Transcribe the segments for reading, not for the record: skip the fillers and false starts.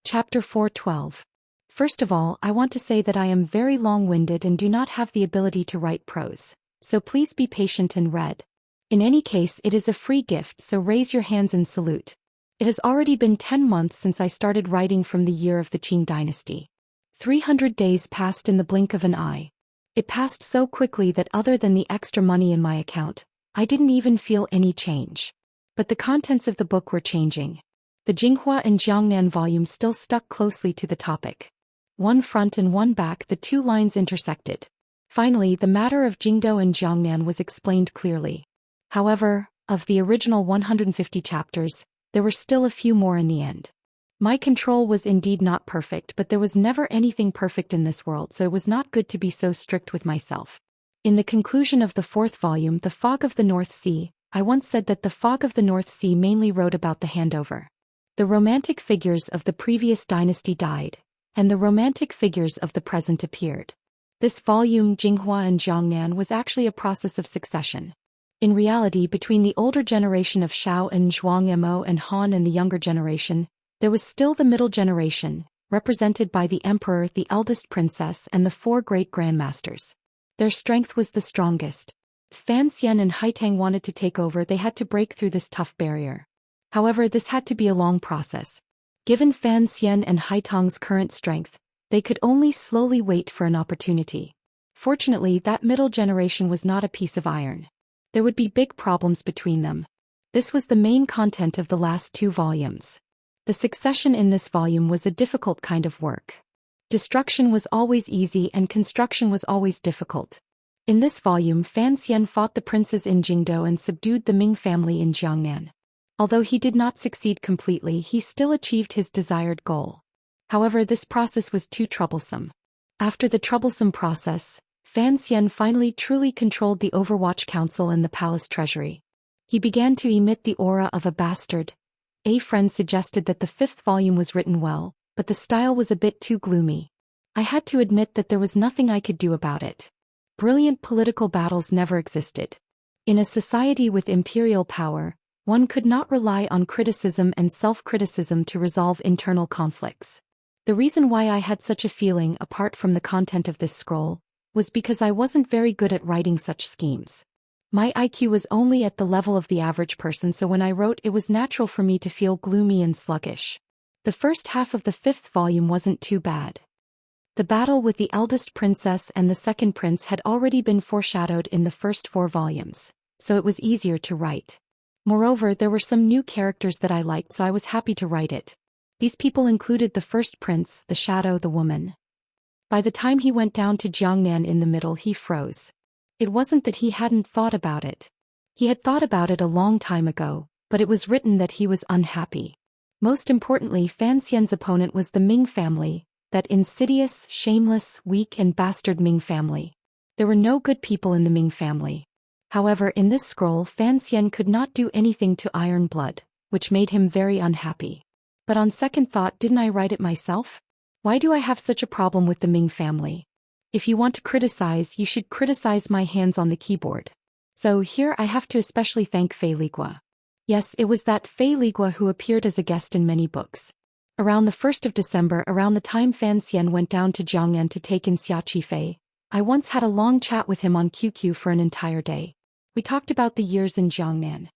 Chapter 412. First of all, I want to say that I am very long-winded and do not have the ability to write prose, so please be patient and read. In any case, it is a free gift, so raise your hands in salute. It has already been 10 months since I started writing from the year of the Qing dynasty. 300 days passed in the blink of an eye. It passed so quickly that other than the extra money in my account, I didn't even feel any change. But the contents of the book were changing. The Jinghua and Jiangnan volumes still stuck closely to the topic. One front and one back, the two lines intersected. Finally, the matter of Jingdou and Jiangnan was explained clearly. However, of the original 150 chapters, there were still a few more in the end. My control was indeed not perfect, but there was never anything perfect in this world, so it was not good to be so strict with myself. In the conclusion of the fourth volume, The Fog of the North Sea, I once said that The Fog of the North Sea mainly wrote about the handover. The romantic figures of the previous dynasty died, and the romantic figures of the present appeared. This volume, Jinghua and Jiangnan, was actually a process of succession. In reality, between the older generation of Shao and Zhuang Mo and Han and the younger generation, there was still the middle generation, represented by the emperor, the eldest princess, and the 4 great grandmasters. Their strength was the strongest. If Fan Xian and Haitang wanted to take over, they had to break through this tough barrier. However, this had to be a long process. Given Fan Xian and Haitang's current strength, they could only slowly wait for an opportunity. Fortunately, that middle generation was not a piece of iron. There would be big problems between them. This was the main content of the last 2 volumes. The succession in this volume was a difficult kind of work. Destruction was always easy and construction was always difficult. In this volume, Fan Xian fought the princes in Jingdou and subdued the Ming family in Jiangnan. Although he did not succeed completely, he still achieved his desired goal. However, this process was too troublesome. After the troublesome process, Fan Xian finally truly controlled the Overwatch Council and the palace treasury. He began to emit the aura of a bastard. A friend suggested that the 5th volume was written well, but the style was a bit too gloomy. I had to admit that there was nothing I could do about it. Brilliant political battles never existed. In a society with imperial power, one could not rely on criticism and self-criticism to resolve internal conflicts. The reason why I had such a feeling, apart from the content of this scroll, was because I wasn't very good at writing such schemes. My IQ was only at the level of the average person, so when I wrote, it was natural for me to feel gloomy and sluggish. The first half of the 5th volume wasn't too bad. The battle with the eldest princess and the second prince had already been foreshadowed in the first 4 volumes, so it was easier to write. Moreover, there were some new characters that I liked, so I was happy to write it. These people included the first prince, the shadow, the woman. By the time he went down to Jiangnan in the middle, he froze. It wasn't that he hadn't thought about it. He had thought about it a long time ago, but it was written that he was unhappy. Most importantly, Fan Xian's opponent was the Ming family, that insidious, shameless, weak and bastard Ming family. There were no good people in the Ming family. However, in this scroll, Fan Xian could not do anything to Iron Blood, which made him very unhappy. But on second thought, didn't I write it myself? Why do I have such a problem with the Ming family? If you want to criticize, you should criticize my hands on the keyboard. So here I have to especially thank Fei Ligua. Yes, it was that Fei Ligua who appeared as a guest in many books. Around the 1st of December, around the time Fan Xian went down to Jiangnan to take in Xia Qifei, I once had a long chat with him on QQ for an entire day. We talked about the years in Jiangnan.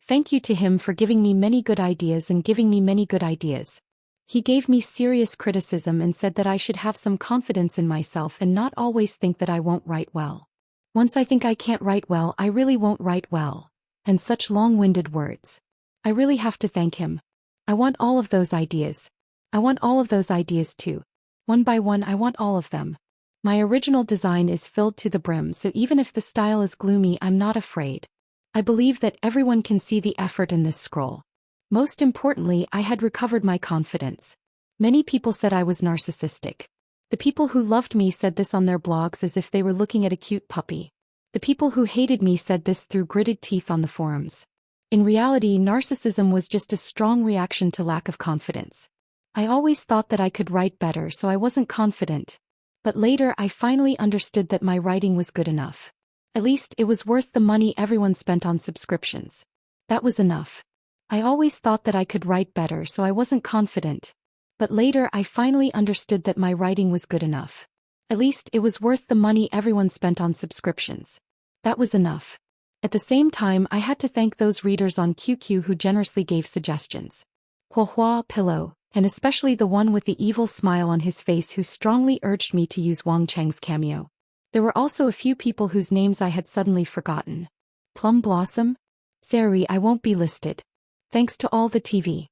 Thank you to him for giving me many good ideas and giving me many good ideas. He gave me serious criticism and said that I should have some confidence in myself and not always think that I won't write well. Once I think I can't write well, I really won't write well. And such long-winded words. I really have to thank him. I want all of those ideas. I want all of those ideas too. One by one, I want all of them. My original design is filled to the brim, so even if the style is gloomy, I'm not afraid. I believe that everyone can see the effort in this scroll. Most importantly, I had recovered my confidence. Many people said I was narcissistic. The people who loved me said this on their blogs as if they were looking at a cute puppy. The people who hated me said this through gritted teeth on the forums. In reality, narcissism was just a strong reaction to lack of confidence. I always thought that I could write better, so I wasn't confident. But later I finally understood that my writing was good enough. At least it was worth the money everyone spent on subscriptions. That was enough. I always thought that I could write better, so I wasn't confident. But later I finally understood that my writing was good enough. At least it was worth the money everyone spent on subscriptions. That was enough. At the same time, I had to thank those readers on QQ who generously gave suggestions. Huahua Pillow, and especially the one with the evil smile on his face who strongly urged me to use Wang Cheng's cameo. There were also a few people whose names I had suddenly forgotten. Plum Blossom? Sorry, I won't be listed. Thanks to all the TV.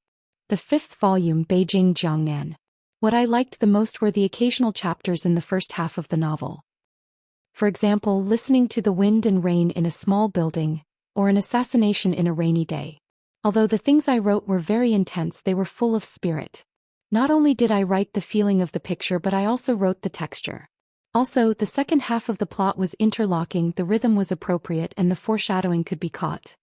The 5th volume, Beijing Jiangnan. What I liked the most were the occasional chapters in the first half of the novel. For example, listening to the wind and rain in a small building, or an assassination in a rainy day. Although the things I wrote were very intense, they were full of spirit. Not only did I write the feeling of the picture, but I also wrote the texture. Also, the second half of the plot was interlocking, the rhythm was appropriate, and the foreshadowing could be caught.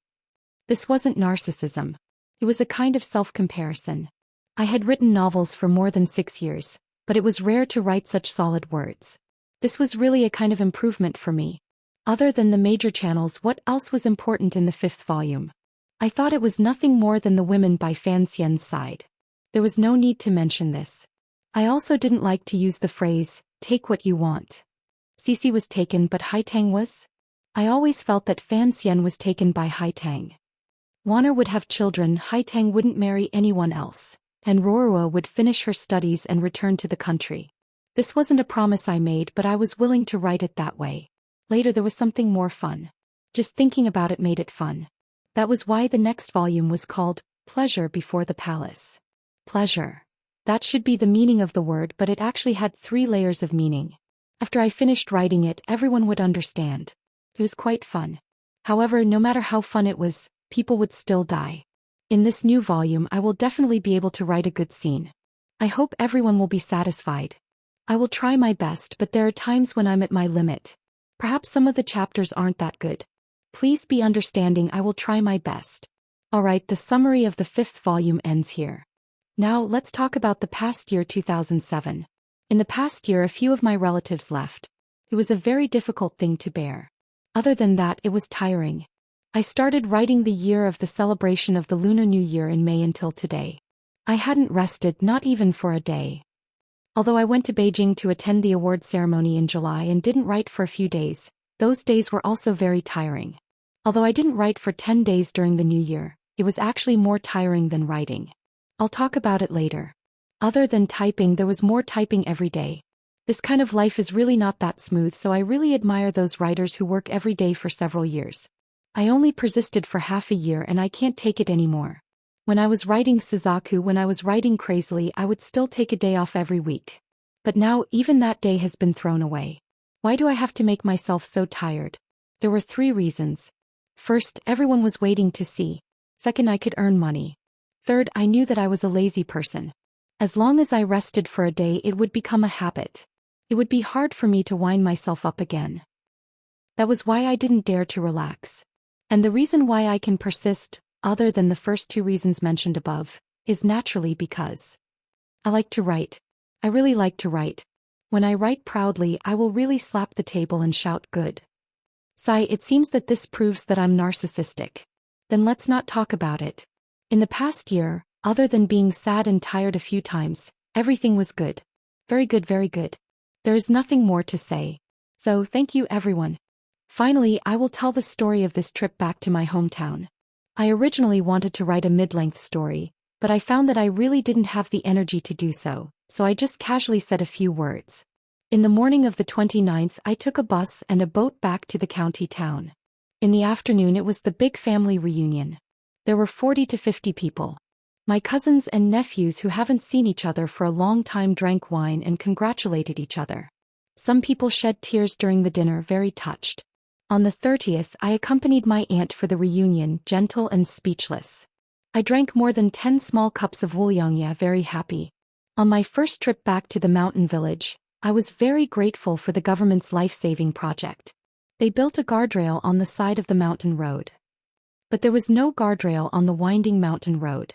This wasn't narcissism. It was a kind of self-comparison. I had written novels for more than 6 years, but it was rare to write such solid words. This was really a kind of improvement for me. Other than the major channels, what else was important in the 5th volume? I thought it was nothing more than the women by Fan Xian's side. There was no need to mention this. I also didn't like to use the phrase, take what you want. Cece was taken but Haitang was? I always felt that Fan Xian was taken by Haitang. Wanner would have children, Haitang wouldn't marry anyone else, and Rorua would finish her studies and return to the country. This wasn't a promise I made, but I was willing to write it that way. Later there was something more fun. Just thinking about it made it fun. That was why the next volume was called Pleasure Before the Palace. Pleasure. That should be the meaning of the word, but it actually had 3 layers of meaning. After I finished writing it, everyone would understand. It was quite fun. However, no matter how fun it was, people would still die. In this new volume, I will definitely be able to write a good scene. I hope everyone will be satisfied. I will try my best, but there are times when I'm at my limit. Perhaps some of the chapters aren't that good. Please be understanding, I will try my best. Alright, the summary of the 5th volume ends here. Now let's talk about the past year 2007. In the past year, a few of my relatives left. It was a very difficult thing to bear. Other than that, it was tiring. I started writing the year of the celebration of the Lunar New Year in May until today. I hadn't rested, not even for a day. Although I went to Beijing to attend the award ceremony in July and didn't write for a few days, those days were also very tiring. Although I didn't write for 10 days during the New Year, it was actually more tiring than writing. I'll talk about it later. Other than typing, there was more typing every day. This kind of life is really not that smooth, so I really admire those writers who work every day for several years. I only persisted for half a year and I can't take it anymore. When I was writing Suzaku, when I was writing crazily, I would still take a day off every week. But now, even that day has been thrown away. Why do I have to make myself so tired? There were 3 reasons. First, everyone was waiting to see. Second, I could earn money. Third, I knew that I was a lazy person. As long as I rested for a day, it would become a habit. It would be hard for me to wind myself up again. That was why I didn't dare to relax. And the reason why I can persist, other than the first 2 reasons mentioned above, is naturally because I like to write. I really like to write. When I write proudly, I will really slap the table and shout good. Sigh, it seems that this proves that I'm narcissistic. Then let's not talk about it. In the past year, other than being sad and tired a few times, everything was good. Very good, very good. There is nothing more to say. So thank you everyone. Finally, I will tell the story of this trip back to my hometown. I originally wanted to write a mid-length story, but I found that I really didn't have the energy to do so I just casually said a few words. In the morning of the 29th, I took a bus and a boat back to the county town. In the afternoon, it was the big family reunion. There were 40 to 50 people. My cousins and nephews who haven't seen each other for a long time drank wine and congratulated each other. Some people shed tears during the dinner, very touched. On the 30th, I accompanied my aunt for the reunion, gentle and speechless. I drank more than 10 small cups of wuliangya, very happy. On my first trip back to the mountain village, I was very grateful for the government's life-saving project. They built a guardrail on the side of the mountain road. But there was no guardrail on the winding mountain road.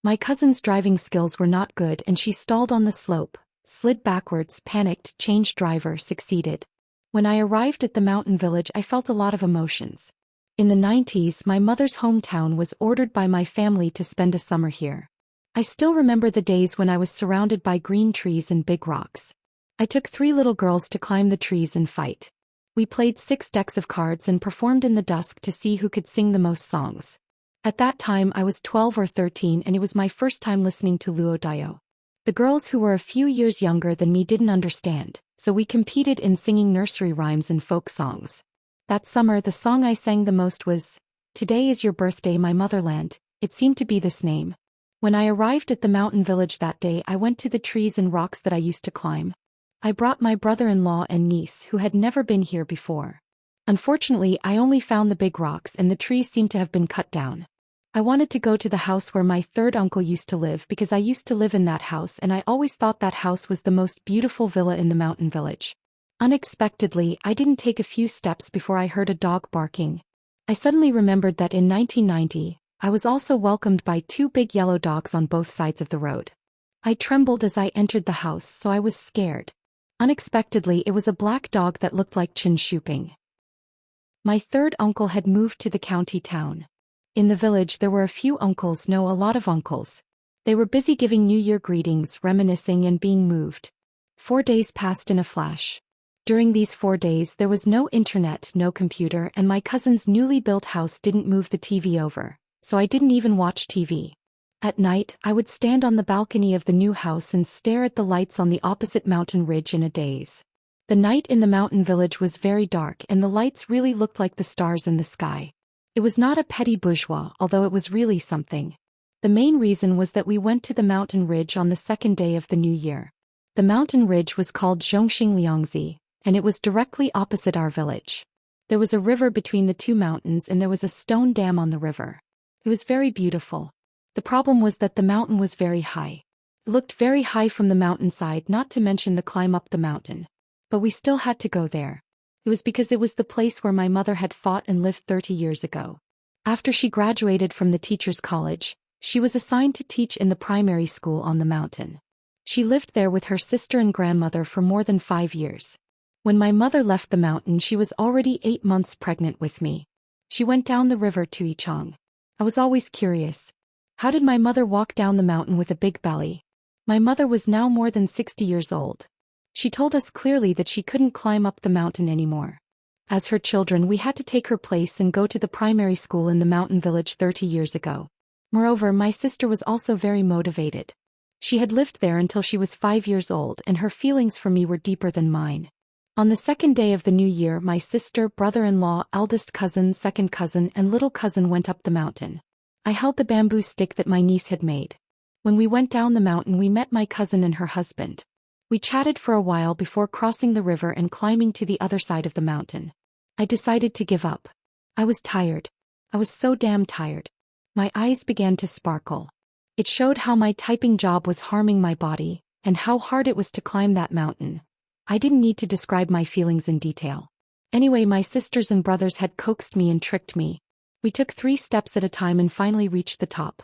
My cousin's driving skills were not good and she stalled on the slope, slid backwards, panicked, changed driver, succeeded. When I arrived at the mountain village, I felt a lot of emotions. In the 90s, my mother's hometown was ordered by my family to spend a summer here. I still remember the days when I was surrounded by green trees and big rocks. I took 3 little girls to climb the trees and fight. We played 6 decks of cards and performed in the dusk to see who could sing the most songs. At that time I was 12 or 13 and it was my first time listening to Luo Dio. The girls who were a few years younger than me didn't understand, so we competed in singing nursery rhymes and folk songs. That summer the song I sang the most was, "Today is your birthday my motherland," it seemed to be this name. When I arrived at the mountain village that day I went to the trees and rocks that I used to climb. I brought my brother-in-law and niece who had never been here before. Unfortunately I only found the big rocks and the trees seemed to have been cut down. I wanted to go to the house where my third uncle used to live because I used to live in that house and I always thought that house was the most beautiful villa in the mountain village. Unexpectedly, I didn't take a few steps before I heard a dog barking. I suddenly remembered that in 1990, I was also welcomed by 2 big yellow dogs on both sides of the road. I trembled as I entered the house, so I was scared. Unexpectedly, it was a black dog that looked like Chin Shuping. My third uncle had moved to the county town. In the village there were a few uncles, a lot of uncles. They were busy giving New Year greetings, reminiscing and being moved. 4 days passed in a flash. During these 4 days there was no internet, no computer, and my cousin's newly built house didn't move the TV over, so I didn't even watch TV. At night, I would stand on the balcony of the new house and stare at the lights on the opposite mountain ridge in a daze. The night in the mountain village was very dark and the lights really looked like the stars in the sky. It was not a petty bourgeois, although it was really something. The main reason was that we went to the mountain ridge on the 2nd day of the new year. The mountain ridge was called Zhongxingliangzi, and it was directly opposite our village. There was a river between the 2 mountains and there was a stone dam on the river. It was very beautiful. The problem was that the mountain was very high. It looked very high from the mountainside, not to mention the climb up the mountain. But we still had to go there. It was because it was the place where my mother had fought and lived 30 years ago. After she graduated from the teacher's college, she was assigned to teach in the primary school on the mountain. She lived there with her sister and grandmother for more than 5 years. When my mother left the mountain she was already 8 months pregnant with me. She went down the river to Yichang. I was always curious. How did my mother walk down the mountain with a big belly? My mother was now more than 60 years old. She told us clearly that she couldn't climb up the mountain anymore. As her children we had to take her place and go to the primary school in the mountain village 30 years ago. Moreover, my sister was also very motivated. She had lived there until she was 5 years old and her feelings for me were deeper than mine. On the 2nd day of the new year my sister, brother-in-law, eldest cousin, second cousin and little cousin went up the mountain. I held the bamboo stick that my niece had made. When we went down the mountain we met my cousin and her husband. We chatted for a while before crossing the river and climbing to the other side of the mountain. I decided to give up. I was tired. I was so damn tired. My eyes began to sparkle. It showed how my typing job was harming my body, and how hard it was to climb that mountain. I didn't need to describe my feelings in detail. Anyway, my sisters and brothers had coaxed me and tricked me. We took 3 steps at a time and finally reached the top.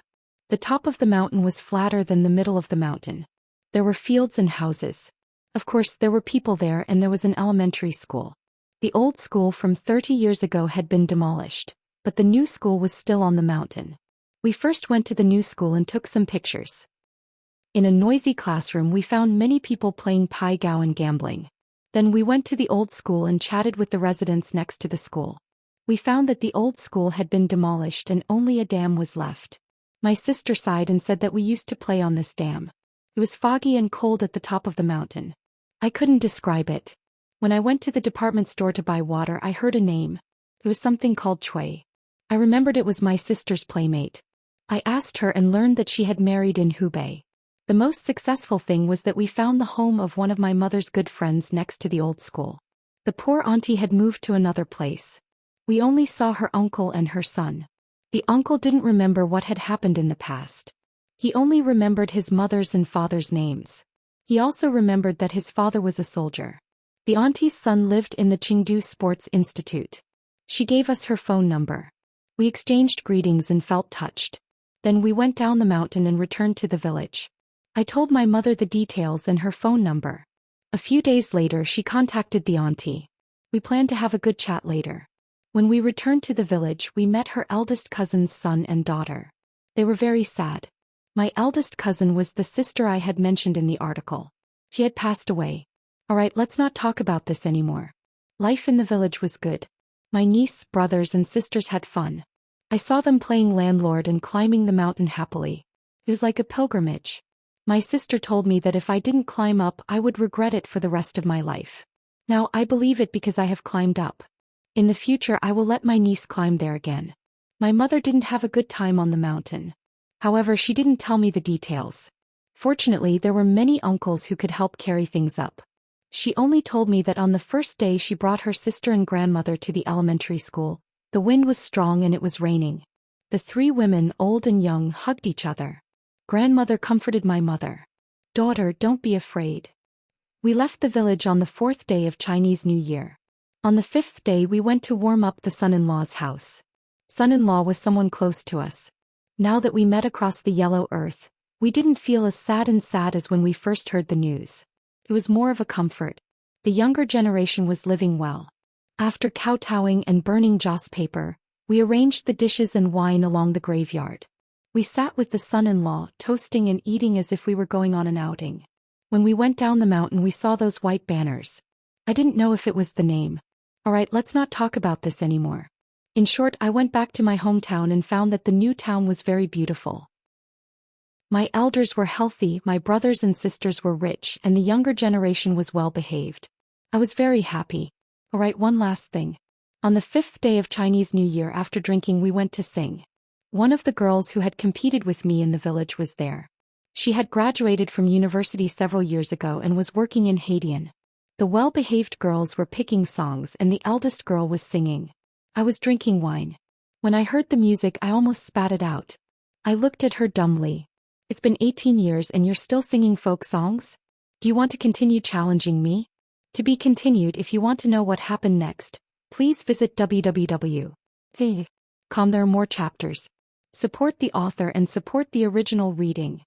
The top of the mountain was flatter than the middle of the mountain. There were fields and houses. Of course, there were people there and there was an elementary school. The old school from 30 years ago had been demolished, but the new school was still on the mountain. We first went to the new school and took some pictures. In a noisy classroom we found many people playing pai gao and gambling. Then we went to the old school and chatted with the residents next to the school. We found that the old school had been demolished and only a dam was left. My sister sighed and said that we used to play on this dam. It was foggy and cold at the top of the mountain. I couldn't describe it. When I went to the department store to buy water I heard a name. It was something called Chui. I remembered it was my sister's playmate. I asked her and learned that she had married in Hubei. The most successful thing was that we found the home of one of my mother's good friends next to the old school. The poor auntie had moved to another place. We only saw her uncle and her son. The uncle didn't remember what had happened in the past. He only remembered his mother's and father's names. He also remembered that his father was a soldier. The auntie's son lived in the Chengdu Sports Institute. She gave us her phone number. We exchanged greetings and felt touched. Then we went down the mountain and returned to the village. I told my mother the details and her phone number. A few days later she contacted the auntie. We planned to have a good chat later. When we returned to the village we met her eldest cousin's son and daughter. They were very sad. My eldest cousin was the sister I had mentioned in the article. She had passed away. Alright, let's not talk about this anymore. Life in the village was good. My niece, brothers and sisters had fun. I saw them playing landlord and climbing the mountain happily. It was like a pilgrimage. My sister told me that if I didn't climb up I would regret it for the rest of my life. Now I believe it because I have climbed up. In the future I will let my niece climb there again. My mother didn't have a good time on the mountain. However, she didn't tell me the details. Fortunately, there were many uncles who could help carry things up. She only told me that on the first day she brought her sister and grandmother to the elementary school. The wind was strong and it was raining. The three women, old and young, hugged each other. Grandmother comforted my mother. "Daughter, don't be afraid." We left the village on the 4th day of Chinese New Year. On the 5th day we went to warm up the son-in-law's house. Son-in-law was someone close to us. Now that we met across the yellow earth, we didn't feel as sad as when we first heard the news. It was more of a comfort. The younger generation was living well. After kowtowing and burning joss paper, we arranged the dishes and wine along the graveyard. We sat with the son-in-law, toasting and eating as if we were going on an outing. When we went down the mountain we saw those white banners. I didn't know if it was the name. Alright, let's not talk about this anymore. In short, I went back to my hometown and found that the new town was very beautiful. My elders were healthy, my brothers and sisters were rich, and the younger generation was well behaved. I was very happy. Alright, one last thing. On the 5th day of Chinese New Year after drinking we went to sing. One of the girls who had competed with me in the village was there. She had graduated from university several years ago and was working in Haitian. The well-behaved girls were picking songs and the eldest girl was singing. I was drinking wine. When I heard the music I almost spat it out. I looked at her dumbly. "It's been 18 years and you're still singing folk songs? Do you want to continue challenging me?" To be continued. If you want to know what happened next, please visit www.com. There are more chapters. Support the author and support the original reading.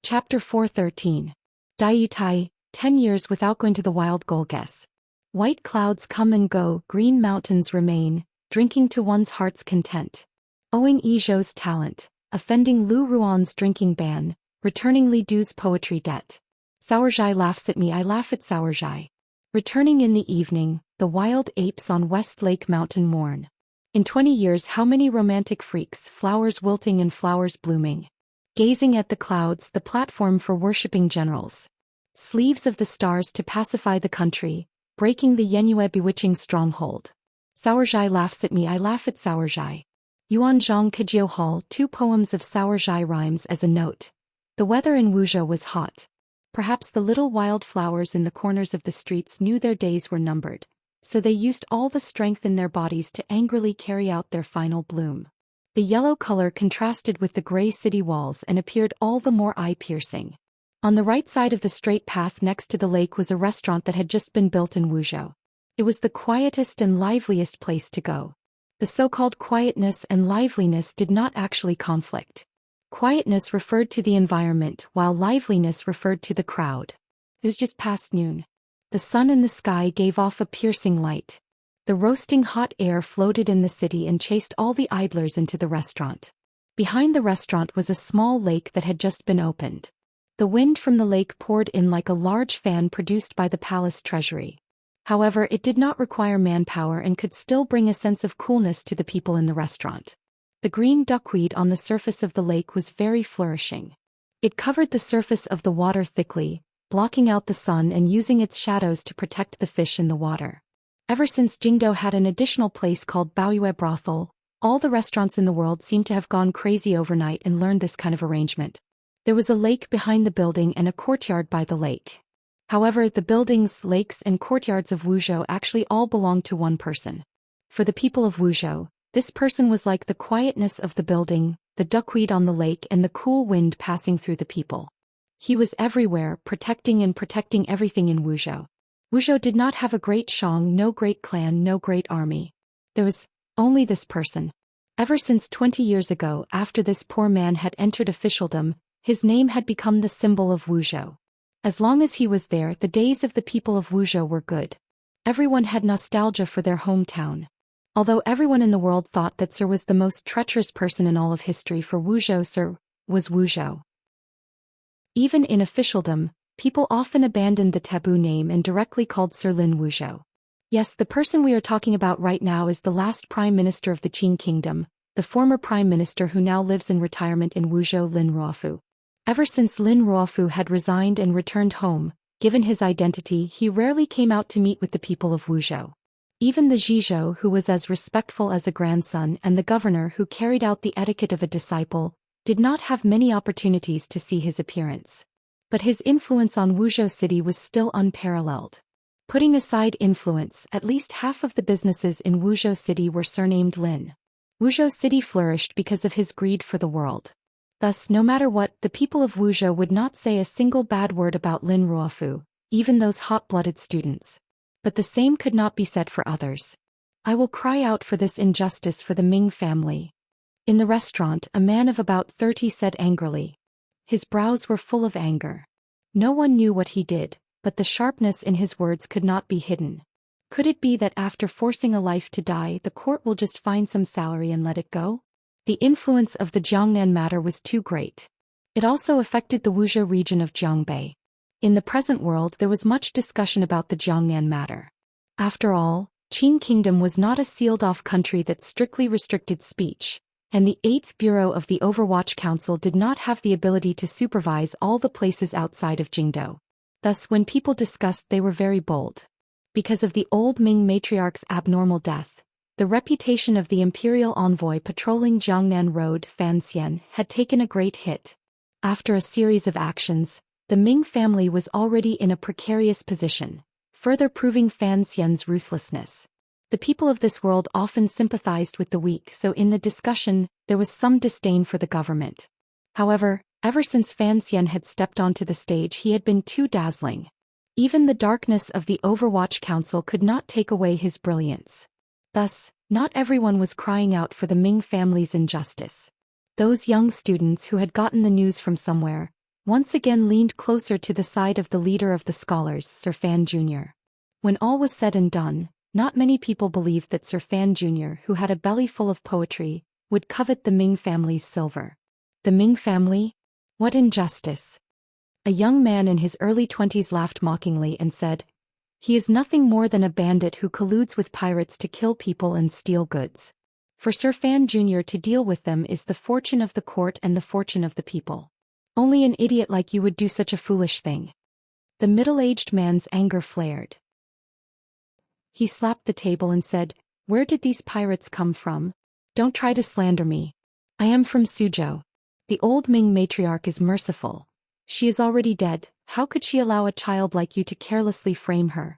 Chapter 413. Daiutai, 10 years without going to the wild goal guess. White clouds come and go, green mountains remain, drinking to one's heart's content. Owing Izhou's talent, offending Lu Ruan's drinking ban, returning Li Du's poetry debt. Saorzhai laughs at me, I laugh at Saorzhai. Returning in the evening, the wild apes on West Lake Mountain mourn. In 20 years how many romantic freaks, flowers wilting and flowers blooming. Gazing at the clouds, the platform for worshipping generals. Sleeves of the stars to pacify the country, breaking the Yenyue bewitching stronghold. Saorzhai laughs at me, I laugh at Saorzhai. Yuan Zhang Kajio Hall, 2 poems of Saorzhai rhymes as a note. The weather in Wuzhou was hot. Perhaps the little wild flowers in the corners of the streets knew their days were numbered, so they used all the strength in their bodies to angrily carry out their final bloom. The yellow color contrasted with the gray city walls and appeared all the more eye-piercing. On the right side of the straight path next to the lake was a restaurant that had just been built in Wuzhou. It was the quietest and liveliest place to go. The so-called quietness and liveliness did not actually conflict. Quietness referred to the environment, while liveliness referred to the crowd. It was just past noon. The sun in the sky gave off a piercing light. The roasting hot air floated in the city and chased all the idlers into the restaurant. Behind the restaurant was a small lake that had just been opened. The wind from the lake poured in like a large fan produced by the palace treasury. However, it did not require manpower and could still bring a sense of coolness to the people in the restaurant. The green duckweed on the surface of the lake was very flourishing. It covered the surface of the water thickly, blocking out the sun and using its shadows to protect the fish in the water. Ever since Jingdo had an additional place called Baoyue Brothel, all the restaurants in the world seemed to have gone crazy overnight and learned this kind of arrangement. There was a lake behind the building and a courtyard by the lake. However, the buildings, lakes and courtyards of Wuzhou actually all belonged to one person. For the people of Wuzhou, this person was like the quietness of the building, the duckweed on the lake and the cool wind passing through the people. He was everywhere, protecting everything in Wuzhou. Wuzhou did not have a great shang, no great clan, no great army. There was only this person. Ever since 20 years ago, after this poor man had entered officialdom, his name had become the symbol of Wuzhou. As long as he was there, the days of the people of Wuzhou were good. Everyone had nostalgia for their hometown. Although everyone in the world thought that Sir was the most treacherous person in all of history, for Wuzhou, Sir was Wuzhou. Even in officialdom, people often abandoned the taboo name and directly called Sir Lin Wuzhou. Yes, the person we are talking about right now is the last Prime Minister of the Qing Kingdom, the former Prime Minister who now lives in retirement in Wuzhou, Lin Ruofu. Ever since Lin Ruofu had resigned and returned home, given his identity, he rarely came out to meet with the people of Wuzhou. Even the Zhizhou, who was as respectful as a grandson, and the governor, who carried out the etiquette of a disciple, did not have many opportunities to see his appearance. But his influence on Wuzhou City was still unparalleled. Putting aside influence, at least half of the businesses in Wuzhou City were surnamed Lin. Wuzhou City flourished because of his greed for the world. Thus, no matter what, the people of Wuzhou would not say a single bad word about Lin Ruofu, even those hot-blooded students. But the same could not be said for others. I will cry out for this injustice for the Ming family. In the restaurant, a man of about 30 said angrily. His brows were full of anger. No one knew what he did, but the sharpness in his words could not be hidden. Could it be that after forcing a life to die, the court will just find some salary and let it go? The influence of the Jiangnan matter was too great. It also affected the Wuzhou region of Jiangbei. In the present world, there was much discussion about the Jiangnan matter. After all, Qing Kingdom was not a sealed-off country that strictly restricted speech, and the 8th Bureau of the Overwatch Council did not have the ability to supervise all the places outside of Jingdou. Thus, when people discussed, they were very bold. Because of the old Ming matriarch's abnormal death, the reputation of the imperial envoy patrolling Jiangnan Road, Fan Xian, had taken a great hit. After a series of actions, the Ming family was already in a precarious position, further proving Fan Xian's ruthlessness. The people of this world often sympathized with the weak, so in the discussion, there was some disdain for the government. However, ever since Fan Xian had stepped onto the stage, he had been too dazzling. Even the darkness of the Overwatch Council could not take away his brilliance. Thus, not everyone was crying out for the Ming family's injustice. Those young students who had gotten the news from somewhere, once again leaned closer to the side of the leader of the scholars, Sir Fan Jr. When all was said and done, not many people believed that Sir Fan Jr., who had a belly full of poetry, would covet the Ming family's silver. The Ming family? What injustice! A young man in his early 20s laughed mockingly and said, "He is nothing more than a bandit who colludes with pirates to kill people and steal goods. For Sir Fan Jr. to deal with them is the fortune of the court and the fortune of the people. Only an idiot like you would do such a foolish thing." The middle-aged man's anger flared. He slapped the table and said, "Where did these pirates come from? Don't try to slander me. I am from Suzhou. The old Ming matriarch is merciful. She is already dead. How could she allow a child like you to carelessly frame her?"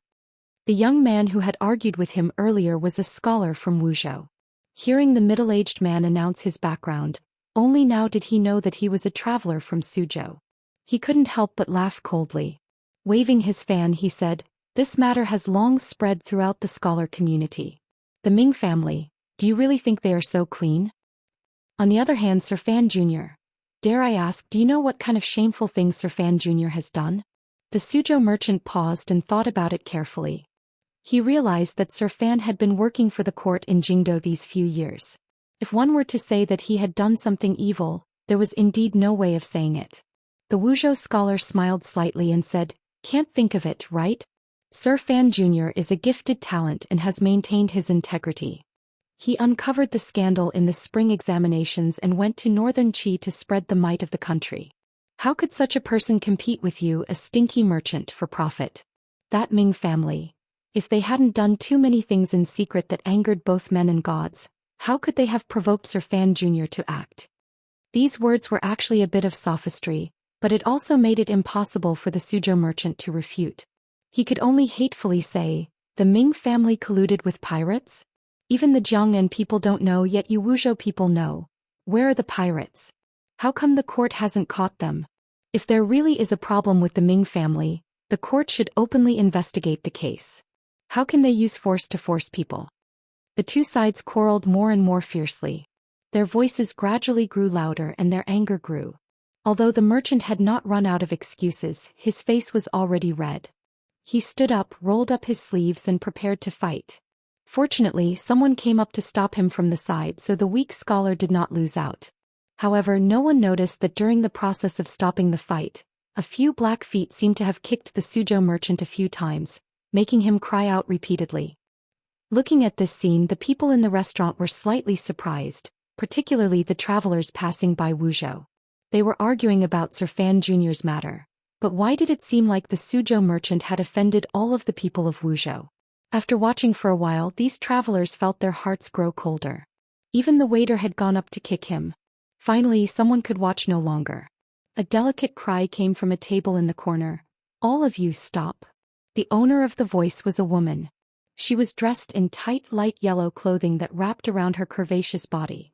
The young man who had argued with him earlier was a scholar from Wuzhou. Hearing the middle-aged man announce his background, only now did he know that he was a traveler from Suzhou. He couldn't help but laugh coldly. Waving his fan, he said, "This matter has long spread throughout the scholar community. The Ming family, do you really think they are so clean? On the other hand, Sir Fan Jr., dare I ask, do you know what kind of shameful things Sir Fan Jr. has done?" The Suzhou merchant paused and thought about it carefully. He realized that Sir Fan had been working for the court in Jingdou these few years. If one were to say that he had done something evil, there was indeed no way of saying it. The Wuzhou scholar smiled slightly and said, "Can't think of it, right? Sir Fan Jr. is a gifted talent and has maintained his integrity. He uncovered the scandal in the spring examinations and went to northern Qi to spread the might of the country. How could such a person compete with you, a stinky merchant, for profit? That Ming family, if they hadn't done too many things in secret that angered both men and gods, how could they have provoked Sir Fan Jr. to act?" These words were actually a bit of sophistry, but it also made it impossible for the Suzhou merchant to refute. He could only hatefully say, "The Ming family colluded with pirates? Even the Jiangnan people don't know, yet you Wuzhou people know. Where are the pirates? How come the court hasn't caught them? If there really is a problem with the Ming family, the court should openly investigate the case. How can they use force to force people?" The two sides quarreled more and more fiercely. Their voices gradually grew louder and their anger grew. Although the merchant had not run out of excuses, his face was already red. He stood up, rolled up his sleeves and prepared to fight. Fortunately, someone came up to stop him from the side so the weak scholar did not lose out. However, no one noticed that during the process of stopping the fight, a few black feet seemed to have kicked the Suzhou merchant a few times, making him cry out repeatedly. Looking at this scene, the people in the restaurant were slightly surprised, particularly the travelers passing by Wuzhou. They were arguing about Sir Fan Jr.'s matter. But why did it seem like the Suzhou merchant had offended all of the people of Wuzhou? After watching for a while, these travelers felt their hearts grow colder. Even the waiter had gone up to kick him. Finally, someone could watch no longer. A delicate cry came from a table in the corner. "All of you stop." The owner of the voice was a woman. She was dressed in tight light yellow clothing that wrapped around her curvaceous body.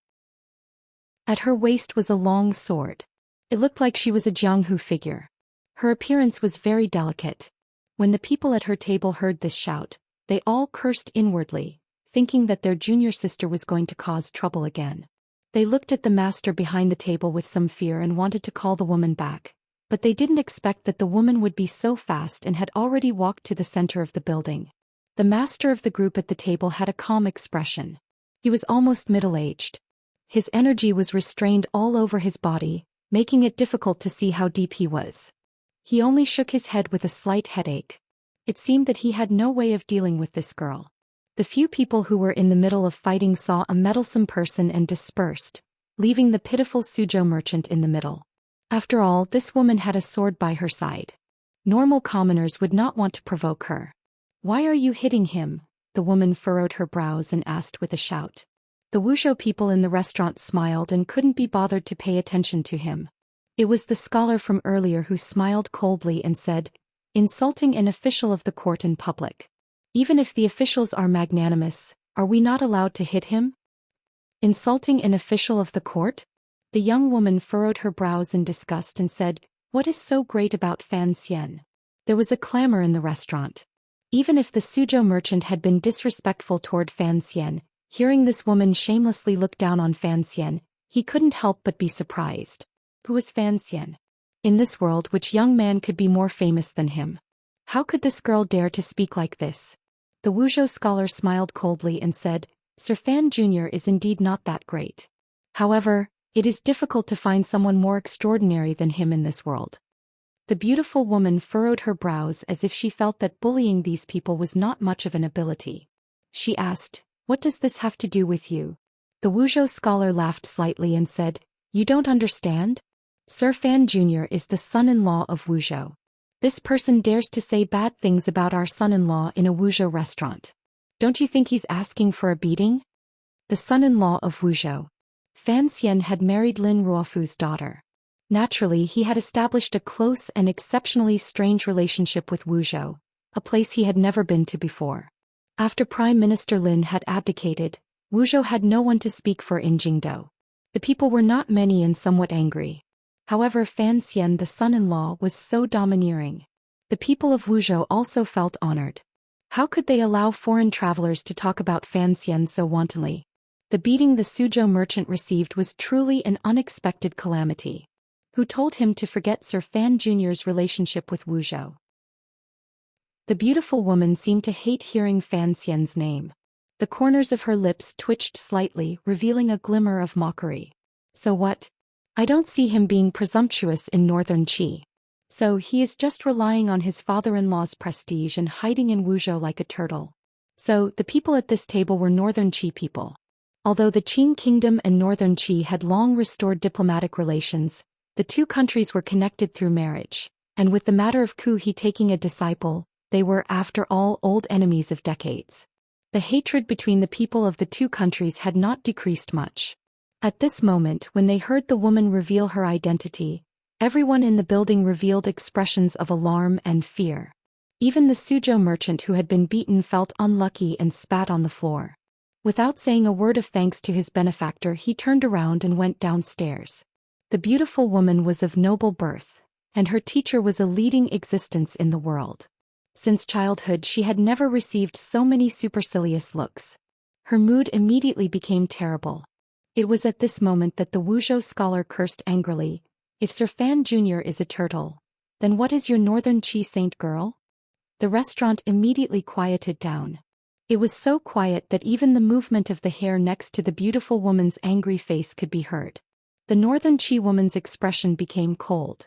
At her waist was a long sword. It looked like she was a Jianghu figure. Her appearance was very delicate. When the people at her table heard this shout, they all cursed inwardly, thinking that their junior sister was going to cause trouble again. They looked at the master behind the table with some fear and wanted to call the woman back, but they didn't expect that the woman would be so fast and had already walked to the center of the building. The master of the group at the table had a calm expression. He was almost middle-aged. His energy was restrained all over his body, making it difficult to see how deep he was. He only shook his head with a slight headache. It seemed that he had no way of dealing with this girl. The few people who were in the middle of fighting saw a meddlesome person and dispersed, leaving the pitiful Suzhou merchant in the middle. After all, this woman had a sword by her side. Normal commoners would not want to provoke her. "Why are you hitting him?" the woman furrowed her brows and asked with a shout. The Wuzhou people in the restaurant smiled and couldn't be bothered to pay attention to him. It was the scholar from earlier who smiled coldly and said, "Insulting an official of the court in public. Even if the officials are magnanimous, are we not allowed to hit him?" "Insulting an official of the court?" The young woman furrowed her brows in disgust and said, "What is so great about Fan Xian?" There was a clamor in the restaurant. Even if the Suzhou merchant had been disrespectful toward Fan Xian, hearing this woman shamelessly look down on Fan Xian, he couldn't help but be surprised. Who was Fan Xian? In this world, which young man could be more famous than him? How could this girl dare to speak like this? The Wuzhou scholar smiled coldly and said, "Sir Fan Jr. is indeed not that great. However, it is difficult to find someone more extraordinary than him in this world." The beautiful woman furrowed her brows as if she felt that bullying these people was not much of an ability. She asked, "What does this have to do with you?" The Wuzhou scholar laughed slightly and said, "You don't understand? Sir Fan Jr. is the son-in-law of Wuzhou. This person dares to say bad things about our son-in-law in a Wuzhou restaurant. Don't you think he's asking for a beating?" The son-in-law of Wuzhou. Fan Xian had married Lin Ruofu's daughter. Naturally, he had established a close and exceptionally strange relationship with Wuzhou, a place he had never been to before. After Prime Minister Lin had abdicated, Wuzhou had no one to speak for in Jingdou. The people were not many and somewhat angry. However, Fan Xian, the son-in-law, was so domineering. The people of Wuzhou also felt honored. How could they allow foreign travelers to talk about Fan Xian so wantonly? The beating the Suzhou merchant received was truly an unexpected calamity. Who told him to forget Sir Fan Jr.'s relationship with Wuzhou? The beautiful woman seemed to hate hearing Fan Xian's name. The corners of her lips twitched slightly, revealing a glimmer of mockery. "So what? I don't see him being presumptuous in Northern Qi. So he is just relying on his father-in-law's prestige and hiding in Wuzhou like a turtle." So, the people at this table were Northern Qi people. Although the Qing kingdom and Northern Qi had long restored diplomatic relations, the two countries were connected through marriage, and with the matter of Ku He taking a disciple, they were, after all, old enemies of decades. The hatred between the people of the two countries had not decreased much. At this moment, when they heard the woman reveal her identity, everyone in the building revealed expressions of alarm and fear. Even the Suzhou merchant who had been beaten felt unlucky and spat on the floor. Without saying a word of thanks to his benefactor, he turned around and went downstairs. The beautiful woman was of noble birth, and her teacher was a leading existence in the world. Since childhood, she had never received so many supercilious looks. Her mood immediately became terrible. It was at this moment that the Wuzhou scholar cursed angrily. "If Sir Fan Jr. is a turtle, then what is your Northern Qi saint girl?" The restaurant immediately quieted down. It was so quiet that even the movement of the hair next to the beautiful woman's angry face could be heard. The Northern Chi woman's expression became cold.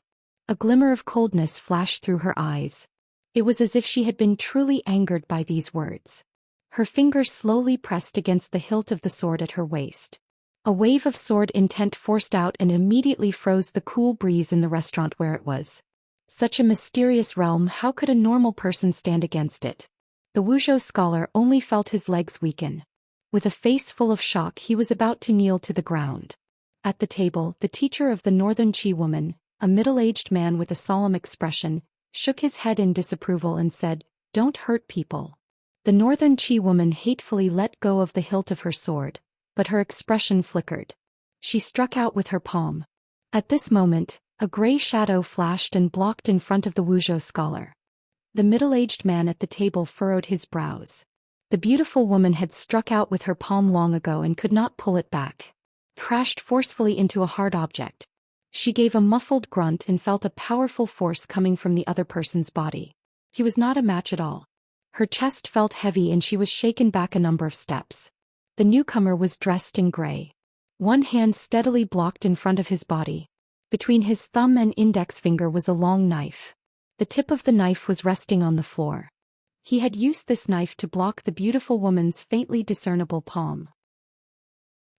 A glimmer of coldness flashed through her eyes. It was as if she had been truly angered by these words. Her fingers slowly pressed against the hilt of the sword at her waist. A wave of sword intent forced out and immediately froze the cool breeze in the restaurant where it was. Such a mysterious realm, how could a normal person stand against it? The Wuzhou scholar only felt his legs weaken. With a face full of shock, he was about to kneel to the ground. At the table, the teacher of the Northern Chi woman, a middle-aged man with a solemn expression, shook his head in disapproval and said, "Don't hurt people." The Northern Chi woman hatefully let go of the hilt of her sword, but her expression flickered. She struck out with her palm. At this moment, a gray shadow flashed and blocked in front of the Wuzhou scholar. The middle-aged man at the table furrowed his brows. The beautiful woman had struck out with her palm long ago and could not pull it back. Crashed forcefully into a hard object. She gave a muffled grunt and felt a powerful force coming from the other person's body. He was not a match at all. Her chest felt heavy and she was shaken back a number of steps. The newcomer was dressed in gray. One hand steadily blocked in front of his body. Between his thumb and index finger was a long knife. The tip of the knife was resting on the floor. He had used this knife to block the beautiful woman's faintly discernible palm.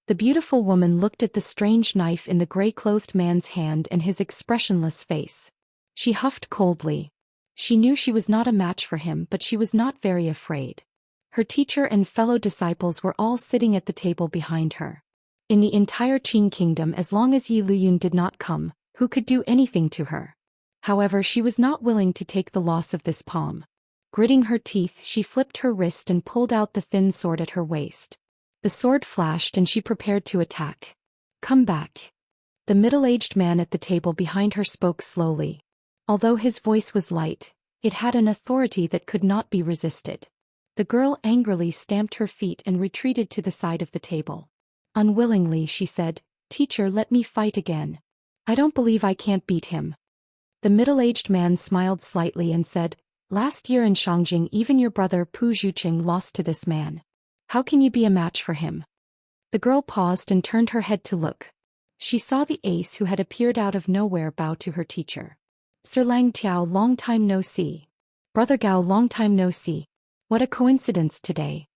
The beautiful woman looked at the strange knife in the gray-clothed man's hand and his expressionless face. She huffed coldly. She knew she was not a match for him, but she was not very afraid. Her teacher and fellow disciples were all sitting at the table behind her. In the entire Qing kingdom, as long as Yi Luyun did not come, who could do anything to her? However, she was not willing to take the loss of this palm. Gritting her teeth, she flipped her wrist and pulled out the thin sword at her waist. The sword flashed and she prepared to attack. "Come back." The middle-aged man at the table behind her spoke slowly. Although his voice was light, it had an authority that could not be resisted. The girl angrily stamped her feet and retreated to the side of the table. Unwillingly, she said, "Teacher, let me fight again. I don't believe I can't beat him." The middle-aged man smiled slightly and said, "Last year in Shangjing, even your brother Pu Zhuqing lost to this man. How can you be a match for him?" The girl paused and turned her head to look. She saw the ace who had appeared out of nowhere bow to her teacher. "Sir Lang Tiao, long time no see. Brother Gao, long time no see. What a coincidence today."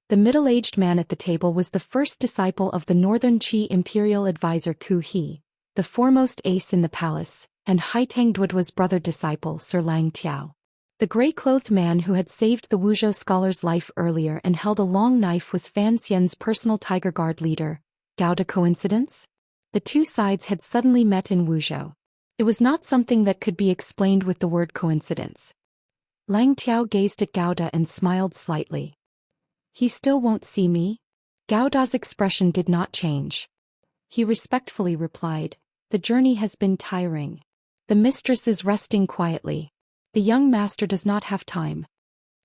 The middle-aged man at the table was the first disciple of the Northern Qi Imperial Advisor Ku He, the foremost ace in the palace, and Haitang Duoduo's brother disciple Sir Lang Tiao. The gray-clothed man who had saved the Wuzhou scholar's life earlier and held a long knife was Fan Xian's personal Tiger Guard leader. Gao, coincidence? The two sides had suddenly met in Wuzhou. It was not something that could be explained with the word coincidence. Lang Tiao gazed at Gao Da and smiled slightly. "He still won't see me?" Gao Da's expression did not change. He respectfully replied, "The journey has been tiring. The mistress is resting quietly. The young master does not have time."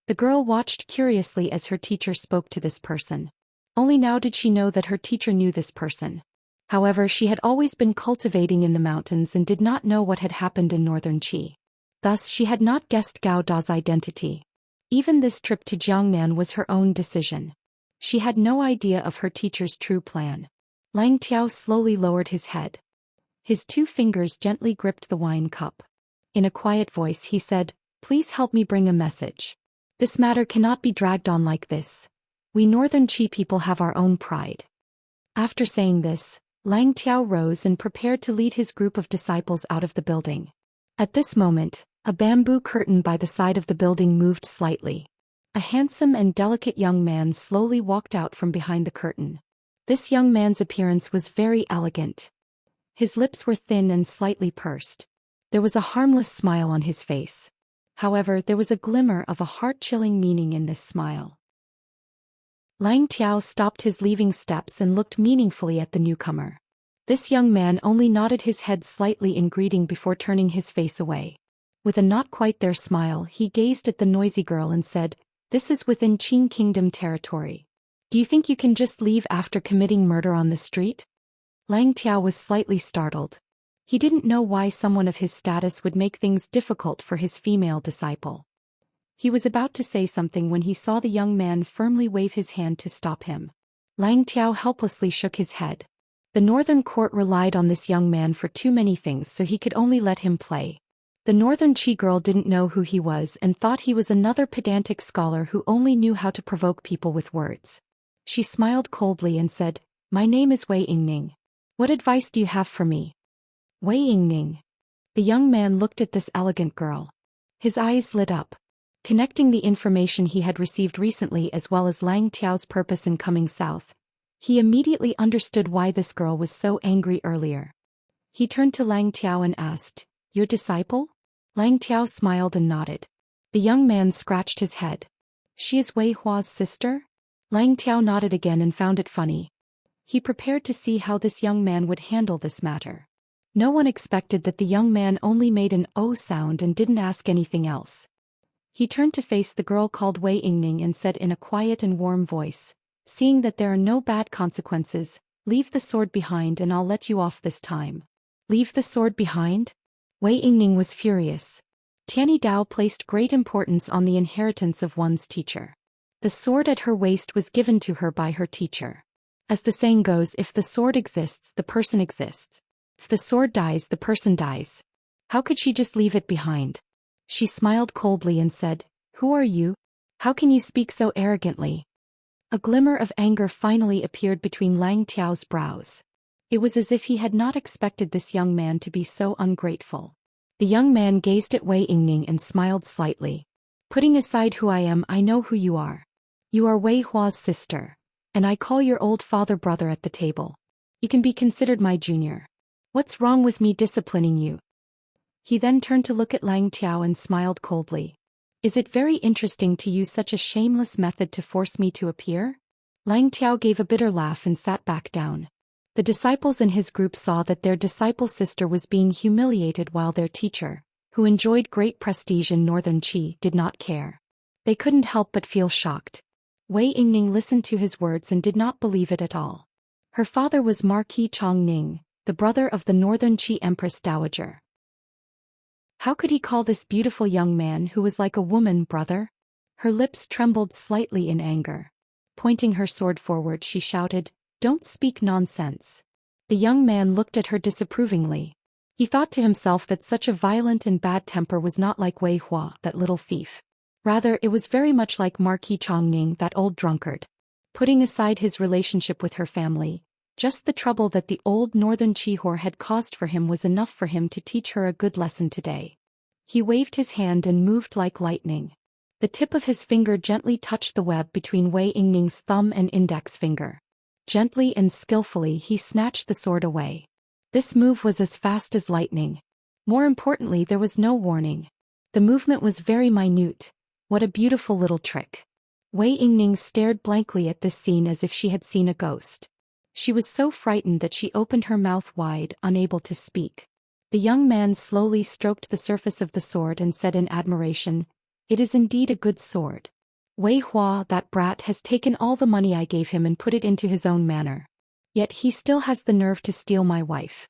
The girl watched curiously as her teacher spoke to this person. Only now did she know that her teacher knew this person. However, she had always been cultivating in the mountains and did not know what had happened in Northern Qi. Thus she had not guessed Gao Da's identity. Even this trip to Jiangnan was her own decision. She had no idea of her teacher's true plan. Lang Tiao slowly lowered his head. His two fingers gently gripped the wine cup. In a quiet voice he said, "Please help me bring a message. This matter cannot be dragged on like this. We Northern Qi people have our own pride." After saying this, Lang Tiao rose and prepared to lead his group of disciples out of the building. At this moment, a bamboo curtain by the side of the building moved slightly. A handsome and delicate young man slowly walked out from behind the curtain. This young man's appearance was very elegant. His lips were thin and slightly pursed. There was a harmless smile on his face. However, there was a glimmer of a heart-chilling meaning in this smile. Lang Tiao stopped his leaving steps and looked meaningfully at the newcomer. This young man only nodded his head slightly in greeting before turning his face away. With a not quite there smile, he gazed at the noisy girl and said, "This is within Qing Kingdom territory. Do you think you can just leave after committing murder on the street?" Lang Tiao was slightly startled. He didn't know why someone of his status would make things difficult for his female disciple. He was about to say something when he saw the young man firmly wave his hand to stop him. Lang Tiao helplessly shook his head. The northern court relied on this young man for too many things, so he could only let him play. The northern Qi girl didn't know who he was and thought he was another pedantic scholar who only knew how to provoke people with words. She smiled coldly and said, "My name is Wei Yingning. What advice do you have for me?" Wei Yingning. The young man looked at this elegant girl. His eyes lit up. Connecting the information he had received recently as well as Lang Tiao's purpose in coming south, he immediately understood why this girl was so angry earlier. He turned to Lang Tiao and asked, "Your disciple?" Lang Tiao smiled and nodded. The young man scratched his head. "She is Wei Hua's sister?" Lang Tiao nodded again and found it funny. He prepared to see how this young man would handle this matter. No one expected that the young man only made an "oh" sound and didn't ask anything else. He turned to face the girl called Wei Yingning and said in a quiet and warm voice, "Seeing that there are no bad consequences, leave the sword behind and I'll let you off this time." Leave the sword behind? Wei Yingning was furious. Tianyi Dao placed great importance on the inheritance of one's teacher. The sword at her waist was given to her by her teacher. As the saying goes, if the sword exists, the person exists. If the sword dies, the person dies. How could she just leave it behind? She smiled coldly and said, "Who are you? How can you speak so arrogantly?" A glimmer of anger finally appeared between Lang Tiao's brows. It was as if he had not expected this young man to be so ungrateful. The young man gazed at Wei Yingning and smiled slightly. "Putting aside who I am, I know who you are. You are Wei Hua's sister, and I call your old father brother at the table. You can be considered my junior. What's wrong with me disciplining you?" He then turned to look at Lang Tiao and smiled coldly. "Is it very interesting to use such a shameless method to force me to appear?" Lang Tiao gave a bitter laugh and sat back down. The disciples in his group saw that their disciple's sister was being humiliated while their teacher, who enjoyed great prestige in northern Qi, did not care. They couldn't help but feel shocked. Wei Yingning listened to his words and did not believe it at all. Her father was Marquis Chongning, the brother of the northern Qi Empress Dowager. How could he call this beautiful young man who was like a woman brother? Her lips trembled slightly in anger. Pointing her sword forward, she shouted, "Don't speak nonsense." The young man looked at her disapprovingly. He thought to himself that such a violent and bad temper was not like Wei Hua, that little thief. Rather, it was very much like Marquis Chongning, that old drunkard. Putting aside his relationship with her family, just the trouble that the old northern Qihor had caused for him was enough for him to teach her a good lesson today. He waved his hand and moved like lightning. The tip of his finger gently touched the web between Wei Yingning's thumb and index finger. Gently and skillfully he snatched the sword away. This move was as fast as lightning. More importantly, there was no warning. The movement was very minute. What a beautiful little trick. Wei Yingning stared blankly at this scene as if she had seen a ghost. She was so frightened that she opened her mouth wide, unable to speak. The young man slowly stroked the surface of the sword and said in admiration, "It is indeed a good sword. Wei Hua, that brat, has taken all the money I gave him and put it into his own manor. Yet he still has the nerve to steal my wife."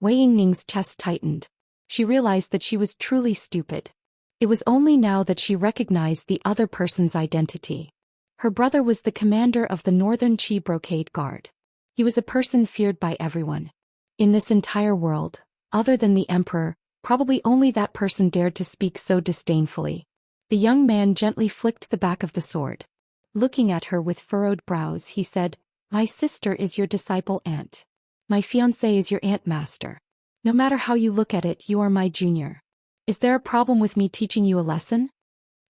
Wei Yingning's chest tightened. She realized that she was truly stupid. It was only now that she recognized the other person's identity. Her brother was the commander of the Northern Qi Brocade Guard. He was a person feared by everyone. In this entire world, other than the emperor, probably only that person dared to speak so disdainfully. The young man gently flicked the back of the sword. Looking at her with furrowed brows, he said, "My sister is your disciple aunt. My fiancé is your aunt master. No matter how you look at it, you are my junior. Is there a problem with me teaching you a lesson?"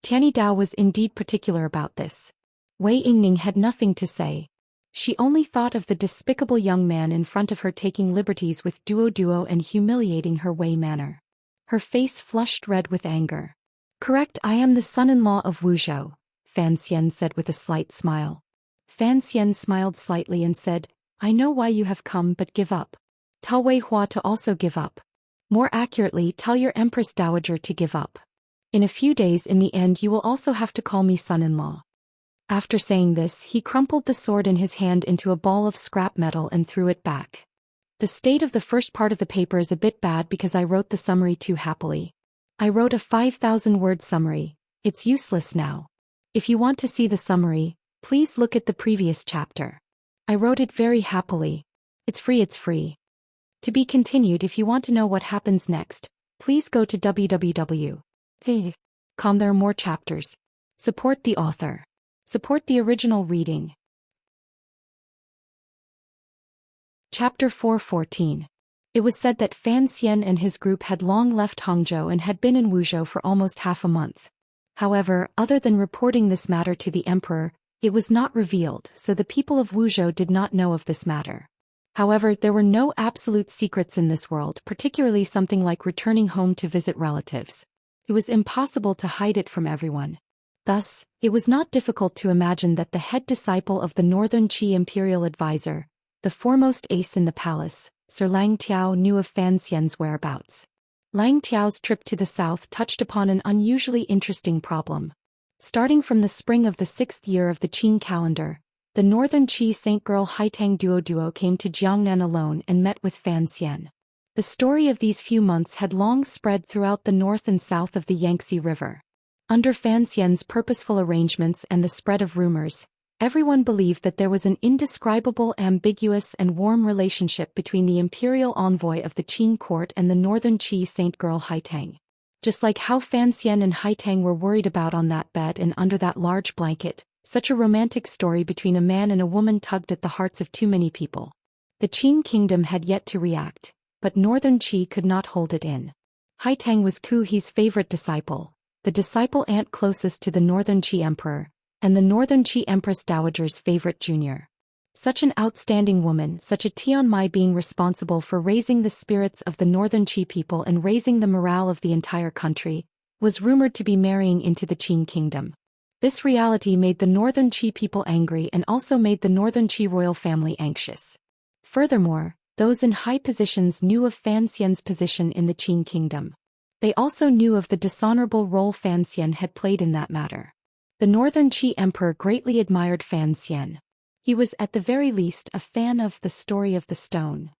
Tianyi Dao was indeed particular about this. Wei Yingning had nothing to say. She only thought of the despicable young man in front of her taking liberties with Duo and humiliating her Wei manner. Her face flushed red with anger. "Correct, I am the son-in-law of Wuzhou," Fan Xian said with a slight smile. Fan Xian smiled slightly and said, "I know why you have come, but give up. Tell Wei Hua to also give up. More accurately, tell your Empress Dowager to give up. In a few days in the end you will also have to call me son-in-law." After saying this, he crumpled the sword in his hand into a ball of scrap metal and threw it back. "The state of the first part of the paper is a bit bad because I wrote the summary too happily. I wrote a 5,000-word summary, It's useless now. If you want to see the summary, please look at the previous chapter. I wrote it very happily. It's free. To be continued. If you want to know what happens next, please go to www.com. There are more chapters. Support the author. Support the original reading. Chapter 4:14. It was said that Fan Xian and his group had long left Hangzhou and had been in Wuzhou for almost half a month. However, other than reporting this matter to the emperor, it was not revealed, so the people of Wuzhou did not know of this matter. However, there were no absolute secrets in this world, particularly something like returning home to visit relatives. It was impossible to hide it from everyone. Thus, it was not difficult to imagine that the head disciple of the Northern Qi imperial advisor, the foremost ace in the palace, Sir Lang Tiao, knew of Fan Xian's whereabouts. Lang Tiao's trip to the south touched upon an unusually interesting problem. Starting from the spring of the 6th year of the Qin calendar, the Northern Qi Saint Girl Haitang Duo came to Jiangnan alone and met with Fan Xian. The story of these few months had long spread throughout the north and south of the Yangtze River. Under Fan Xian's purposeful arrangements and the spread of rumors, everyone believed that there was an indescribable, ambiguous and warm relationship between the imperial envoy of the Qin court and the Northern Qi Saint Girl Haitang. Just like how Fan Xian and Haitang were worried about on that bed and under that large blanket, such a romantic story between a man and a woman tugged at the hearts of too many people. The Qin kingdom had yet to react, but Northern Qi could not hold it in. Haitang was Ku He's favorite disciple, the disciple aunt closest to the Northern Qi emperor, and the Northern Qi Empress Dowager's favorite junior. Such an outstanding woman, such a Tianmai being responsible for raising the spirits of the Northern Qi people and raising the morale of the entire country, was rumored to be marrying into the Qin kingdom. This reality made the Northern Qi people angry and also made the Northern Qi royal family anxious. Furthermore, those in high positions knew of Fan Xian's position in the Qin kingdom. They also knew of the dishonorable role Fan Xian had played in that matter. The Northern Qi emperor greatly admired Fan Xian. He was at the very least a fan of The Story of the Stone.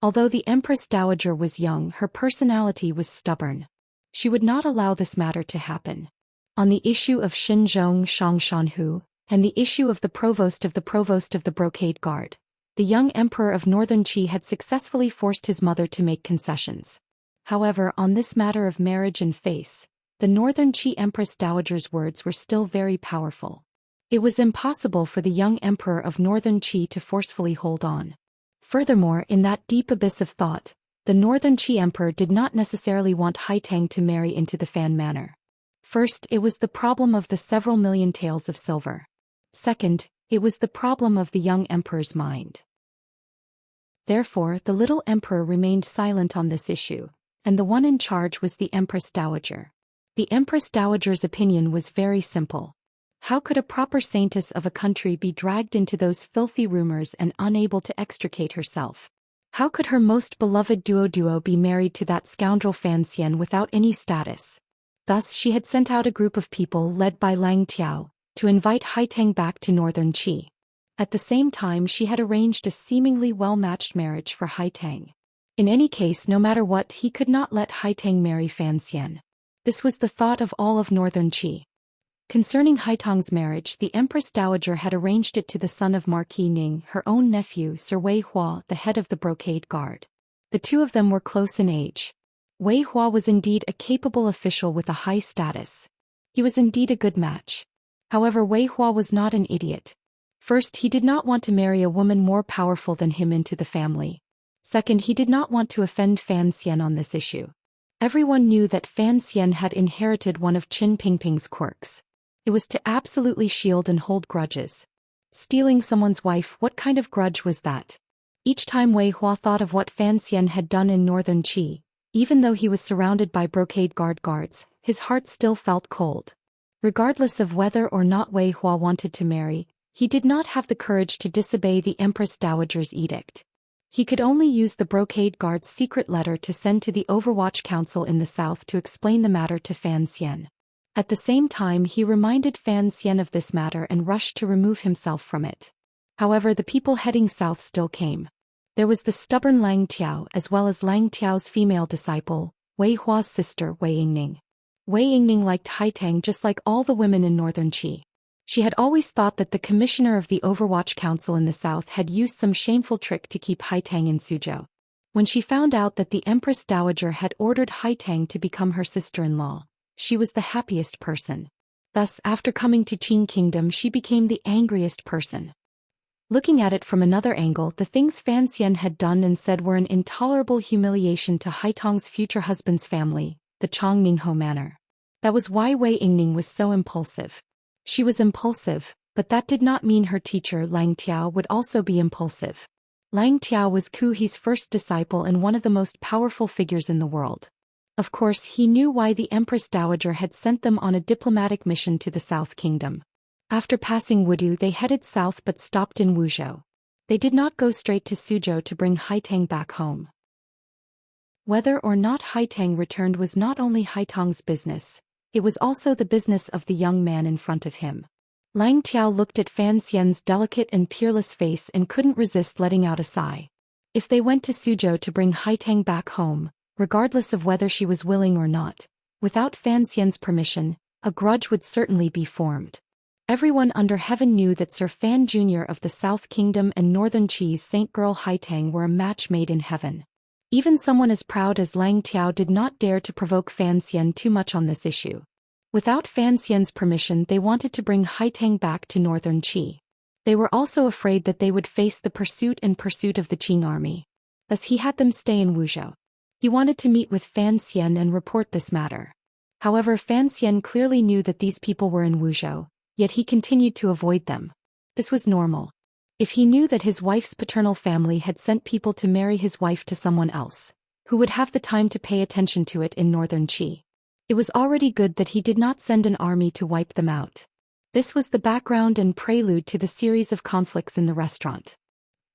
Although the Empress Dowager was young, her personality was stubborn. She would not allow this matter to happen. On the issue of Xinzhong Shongshanhu, and the issue of the provost of the Brocade Guard, the young emperor of Northern Qi had successfully forced his mother to make concessions. However, on this matter of marriage and face, the Northern Qi Empress Dowager's words were still very powerful. It was impossible for the young emperor of Northern Qi to forcefully hold on. Furthermore, in that deep abyss of thought, the Northern Qi emperor did not necessarily want Haitang to marry into the Fan manor. First, it was the problem of the several million taels of silver. Second, it was the problem of the young emperor's mind. Therefore, the little emperor remained silent on this issue, and the one in charge was the Empress Dowager. The Empress Dowager's opinion was very simple. How could a proper saintess of a country be dragged into those filthy rumors and unable to extricate herself? How could her most beloved duo be married to that scoundrel Fan Xian without any status? Thus she had sent out a group of people led by Lang Tiao, to invite Haitang back to Northern Qi. At the same time she had arranged a seemingly well-matched marriage for Haitang. In any case, no matter what, he could not let Haitang marry Fan Xian. This was the thought of all of Northern Qi. Concerning Haitang's marriage, the Empress Dowager had arranged it to the son of Marquis Ning, her own nephew Sir Wei Hua, the head of the Brocade Guard. The two of them were close in age. Wei Hua was indeed a capable official with a high status. He was indeed a good match. However, Wei Hua was not an idiot. First, he did not want to marry a woman more powerful than him into the family. Second, he did not want to offend Fan Xian on this issue. Everyone knew that Fan Xian had inherited one of Qin Pingping's quirks. It was to absolutely shield and hold grudges. Stealing someone's wife, what kind of grudge was that? Each time Wei Hua thought of what Fan Xian had done in Northern Qi, even though he was surrounded by Brocade Guard guards, his heart still felt cold. Regardless of whether or not Wei Hua wanted to marry, he did not have the courage to disobey the Empress Dowager's edict. He could only use the Brocade Guard's secret letter to send to the Overwatch Council in the south to explain the matter to Fan Xian. At the same time, he reminded Fan Xian of this matter and rushed to remove himself from it. However, the people heading south still came. There was the stubborn Lang Tiao as well as Lang Tiao's female disciple, Wei Hua's sister Wei Yingning. Wei Yingning liked Haitang just like all the women in northern Qi. She had always thought that the commissioner of the Overwatch Council in the south had used some shameful trick to keep Haitang in Suzhou. When she found out that the Empress Dowager had ordered Haitang to become her sister-in-law, she was the happiest person. Thus, after coming to Qing Kingdom, she became the angriest person. Looking at it from another angle, the things Fan Xian had done and said were an intolerable humiliation to Haitang's future husband's family, the Chongningho manor. That was why Wei Yingning was so impulsive. She was impulsive, but that did not mean her teacher Lang Tiao would also be impulsive. Lang Tiao was Ku He's first disciple and one of the most powerful figures in the world. Of course, he knew why the Empress Dowager had sent them on a diplomatic mission to the South Kingdom. After passing Wudu, they headed south but stopped in Wuzhou. They did not go straight to Suzhou to bring Haitang back home. Whether or not Haitang returned was not only Haitang's business, it was also the business of the young man in front of him. Lang Tiao looked at Fan Xian's delicate and peerless face and couldn't resist letting out a sigh. If they went to Suzhou to bring Haitang back home, regardless of whether she was willing or not, without Fan Xian's permission, a grudge would certainly be formed. Everyone under heaven knew that Sir Fan Jr. of the South Kingdom and Northern Qi's Saint Girl Haitang were a match made in heaven. Even someone as proud as Lang Tiao did not dare to provoke Fan Xian too much on this issue. Without Fan Xian's permission, they wanted to bring Haitang back to Northern Qi. They were also afraid that they would face the pursuit of the Qing army. Thus he had them stay in Wuzhou. He wanted to meet with Fan Xian and report this matter. However, Fan Xian clearly knew that these people were in Wuzhou, yet he continued to avoid them. This was normal. If he knew that his wife's paternal family had sent people to marry his wife to someone else, who would have the time to pay attention to it in Northern Qi? It was already good that he did not send an army to wipe them out. This was the background and prelude to the series of conflicts in the restaurant.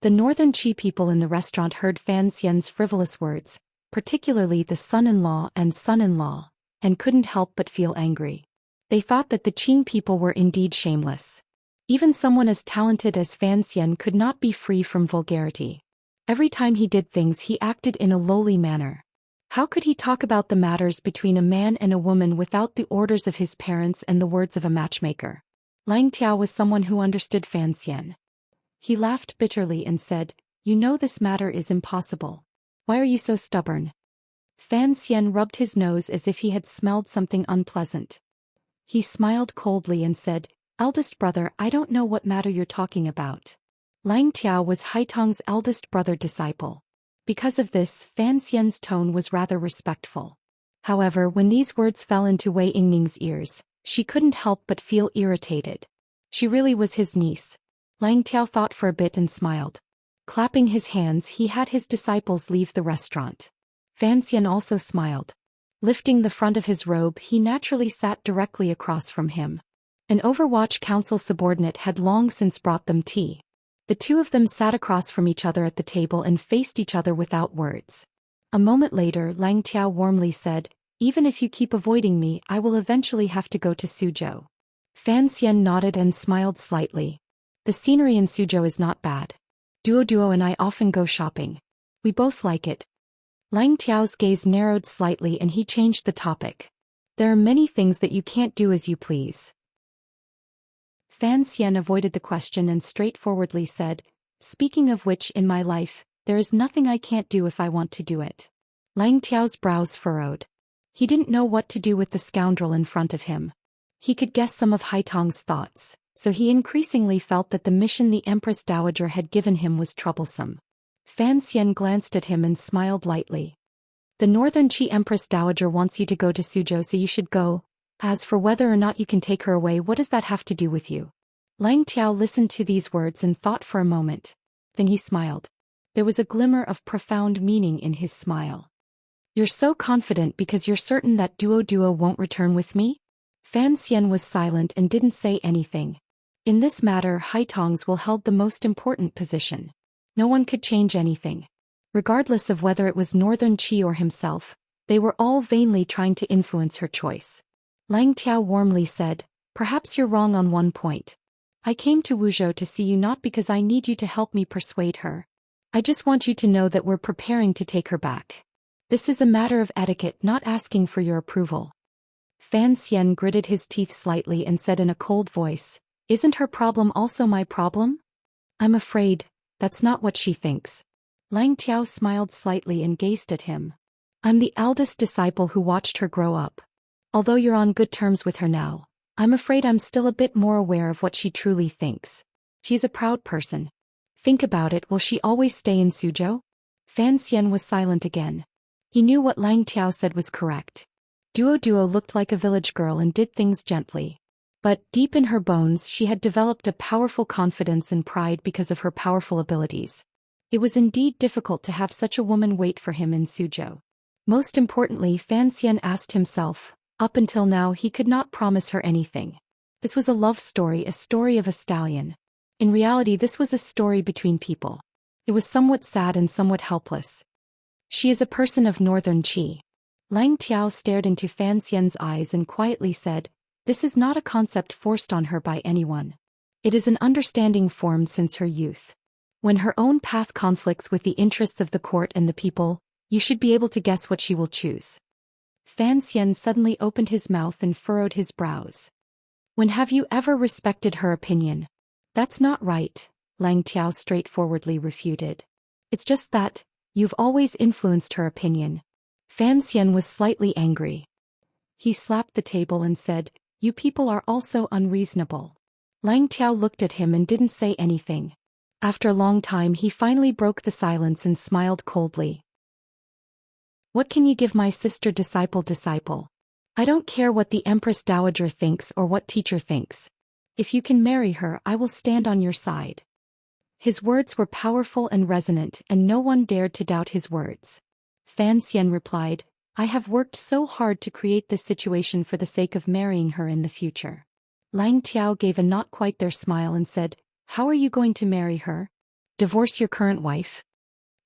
The Northern Qi people in the restaurant heard Fan Xian's frivolous words, particularly the son-in-law, and couldn't help but feel angry. They thought that the Qing people were indeed shameless. Even someone as talented as Fan Xian could not be free from vulgarity. Every time he did things, he acted in a lowly manner. How could he talk about the matters between a man and a woman without the orders of his parents and the words of a matchmaker? Lang Tiao was someone who understood Fan Xian. He laughed bitterly and said, "You know this matter is impossible. Why are you so stubborn?" Fan Xian rubbed his nose as if he had smelled something unpleasant. He smiled coldly and said, "Eldest brother, I don't know what matter you're talking about." Lang Tiao was Haitang's eldest brother disciple. Because of this, Fan Xian's tone was rather respectful. However, when these words fell into Wei Yingning's ears, she couldn't help but feel irritated. She really was his niece. Lang Tiao thought for a bit and smiled. Clapping his hands, he had his disciples leave the restaurant. Fan Xian also smiled. Lifting the front of his robe, he naturally sat directly across from him. An Overwatch Council subordinate had long since brought them tea. The two of them sat across from each other at the table and faced each other without words. A moment later, Lang Tiao warmly said, "Even if you keep avoiding me, I will eventually have to go to Suzhou." Fan Xian nodded and smiled slightly. "The scenery in Suzhou is not bad. Duo and I often go shopping. We both like it." Lang Tiao's gaze narrowed slightly and he changed the topic. "There are many things that you can't do as you please." Fan Xian avoided the question and straightforwardly said, "Speaking of which, in my life, there is nothing I can't do if I want to do it." Lang Tiao's brows furrowed. He didn't know what to do with the scoundrel in front of him. He could guess some of Haitang's thoughts, so he increasingly felt that the mission the Empress Dowager had given him was troublesome. Fan Xian glanced at him and smiled lightly. "The Northern Qi Empress Dowager wants you to go to Suzhou, so you should go. As for whether or not you can take her away, what does that have to do with you?" Lang Tiao listened to these words and thought for a moment. Then he smiled. There was a glimmer of profound meaning in his smile. "You're so confident because you're certain that Duo won't return with me?" Fan Xian was silent and didn't say anything. In this matter, Haitangs will held the most important position. No one could change anything. Regardless of whether it was Northern Qi or himself, they were all vainly trying to influence her choice. Lang Tiao warmly said, "Perhaps you're wrong on one point. I came to Wuzhou to see you not because I need you to help me persuade her. I just want you to know that we're preparing to take her back. This is a matter of etiquette, not asking for your approval." Fan Xian gritted his teeth slightly and said in a cold voice, "Isn't her problem also my problem?" "I'm afraid that's not what she thinks." Lang Tiao smiled slightly and gazed at him. "I'm the eldest disciple who watched her grow up. Although you're on good terms with her now, I'm afraid I'm still a bit more aware of what she truly thinks. She's a proud person. Think about it, will she always stay in Suzhou?" Fan Xian was silent again. He knew what Lang Tiao said was correct. Duo looked like a village girl and did things gently. But, deep in her bones, she had developed a powerful confidence and pride because of her powerful abilities. It was indeed difficult to have such a woman wait for him in Suzhou. Most importantly, Fan Xian asked himself, up until now he could not promise her anything. This was a love story, a story of a stallion. In reality, this was a story between people. It was somewhat sad and somewhat helpless. "She is a person of northern Qi." Lang Tiao stared into Fan Xian's eyes and quietly said, "This is not a concept forced on her by anyone. It is an understanding formed since her youth. When her own path conflicts with the interests of the court and the people, you should be able to guess what she will choose." Fan Xian suddenly opened his mouth and furrowed his brows. "When have you ever respected her opinion?" "That's not right," Lang Tiao straightforwardly refuted. "It's just that you've always influenced her opinion." Fan Xian was slightly angry. He slapped the table and said, "You people are also unreasonable." Lang Tiao looked at him and didn't say anything. After a long time he finally broke the silence and smiled coldly. "What can you give my sister disciple? I don't care what the Empress Dowager thinks or what teacher thinks. If you can marry her, I will stand on your side." His words were powerful and resonant, and no one dared to doubt his words. Fan Xian replied, "I have worked so hard to create this situation for the sake of marrying her in the future." Lang Tiao gave a not quite there smile and said, "How are you going to marry her? Divorce your current wife?"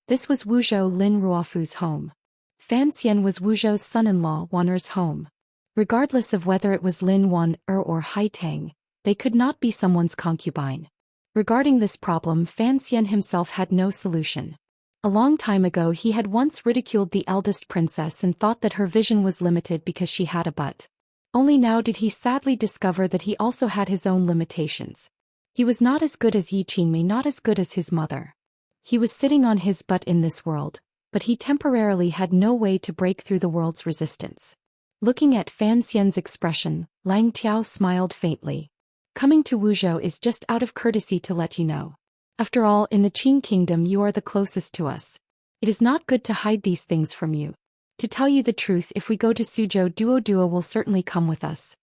This was Wuzhou Lin Ruofu's home. Fan Xian was Wuzhou's son-in-law Wan'er's home. Regardless of whether it was Lin Wan'er or Haitang, they could not be someone's concubine. Regarding this problem, Fan Xian himself had no solution. A long time ago he had once ridiculed the eldest princess and thought that her vision was limited because she had a butt. Only now did he sadly discover that he also had his own limitations. He was not as good as Yi Qingmei, not as good as his mother. He was sitting on his butt in this world, but he temporarily had no way to break through the world's resistance. Looking at Fan Xian's expression, Lang Tiao smiled faintly. "Coming to Wuzhou is just out of courtesy to let you know. After all, in the Qing kingdom you are the closest to us. It is not good to hide these things from you. To tell you the truth, if we go to Suzhou, Duo will certainly come with us."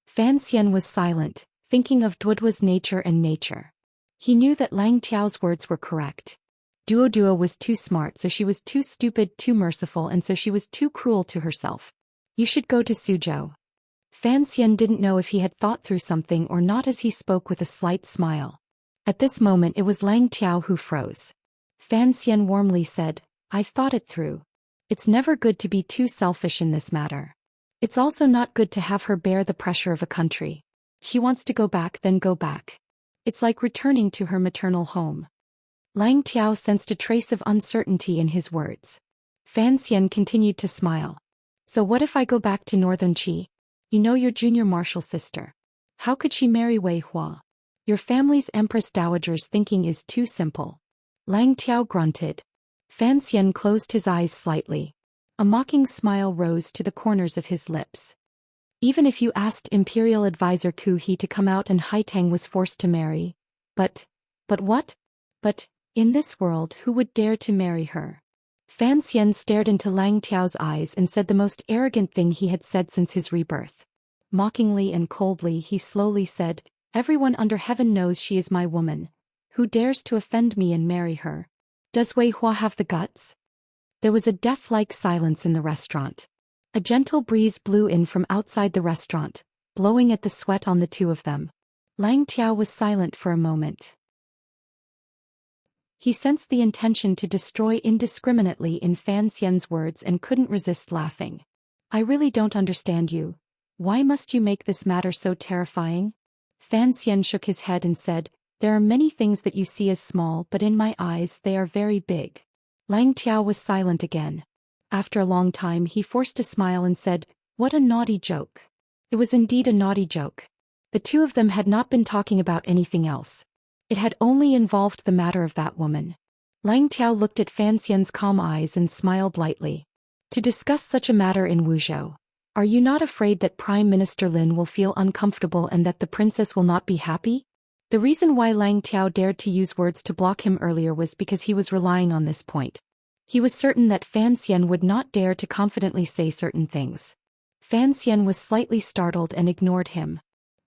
Fan Xian was silent, thinking of Duo's nature and nature. He knew that Lang Tiao's words were correct. Duo was too smart, so she was too stupid, too merciful, and so she was too cruel to herself. "You should go to Suzhou." Fan Xian didn't know if he had thought through something or not as he spoke with a slight smile. At this moment it was Lang Tiao who froze. Fan Xian warmly said, "I've thought it through. It's never good to be too selfish in this matter. It's also not good to have her bear the pressure of a country. She wants to go back, then go back. It's like returning to her maternal home." Lang Tiao sensed a trace of uncertainty in his words. Fan Xian continued to smile. "So what if I go back to Northern Qi? You know your junior marshal sister. How could she marry Wei Hua? Your family's Empress Dowager's thinking is too simple." Lang Tiao grunted. Fan Xian closed his eyes slightly. A mocking smile rose to the corners of his lips. "Even if you asked Imperial Advisor Ku He to come out and Haitang was forced to marry. But what? But, in this world, who would dare to marry her?" Fan Xian stared into Lang Tiao's eyes and said the most arrogant thing he had said since his rebirth. Mockingly and coldly he slowly said, "Everyone under heaven knows she is my woman. Who dares to offend me and marry her? Does Wei Hua have the guts?" There was a death-like silence in the restaurant. A gentle breeze blew in from outside the restaurant, blowing at the sweat on the two of them. Lang Tiao was silent for a moment. He sensed the intention to destroy indiscriminately in Fan Xian's words and couldn't resist laughing. "I really don't understand you. Why must you make this matter so terrifying?" Fan Xian shook his head and said, "There are many things that you see as small, but in my eyes they are very big." Lang Tiao was silent again. After a long time he forced a smile and said, "What a naughty joke." It was indeed a naughty joke. The two of them had not been talking about anything else. It had only involved the matter of that woman. Lang Tiao looked at Fan Xian's calm eyes and smiled lightly. To discuss such a matter in Wuzhou. Are you not afraid that Prime Minister Lin will feel uncomfortable and that the princess will not be happy? The reason why Lang Tiao dared to use words to block him earlier was because he was relying on this point. He was certain that Fan Xian would not dare to confidently say certain things. Fan Xian was slightly startled and ignored him.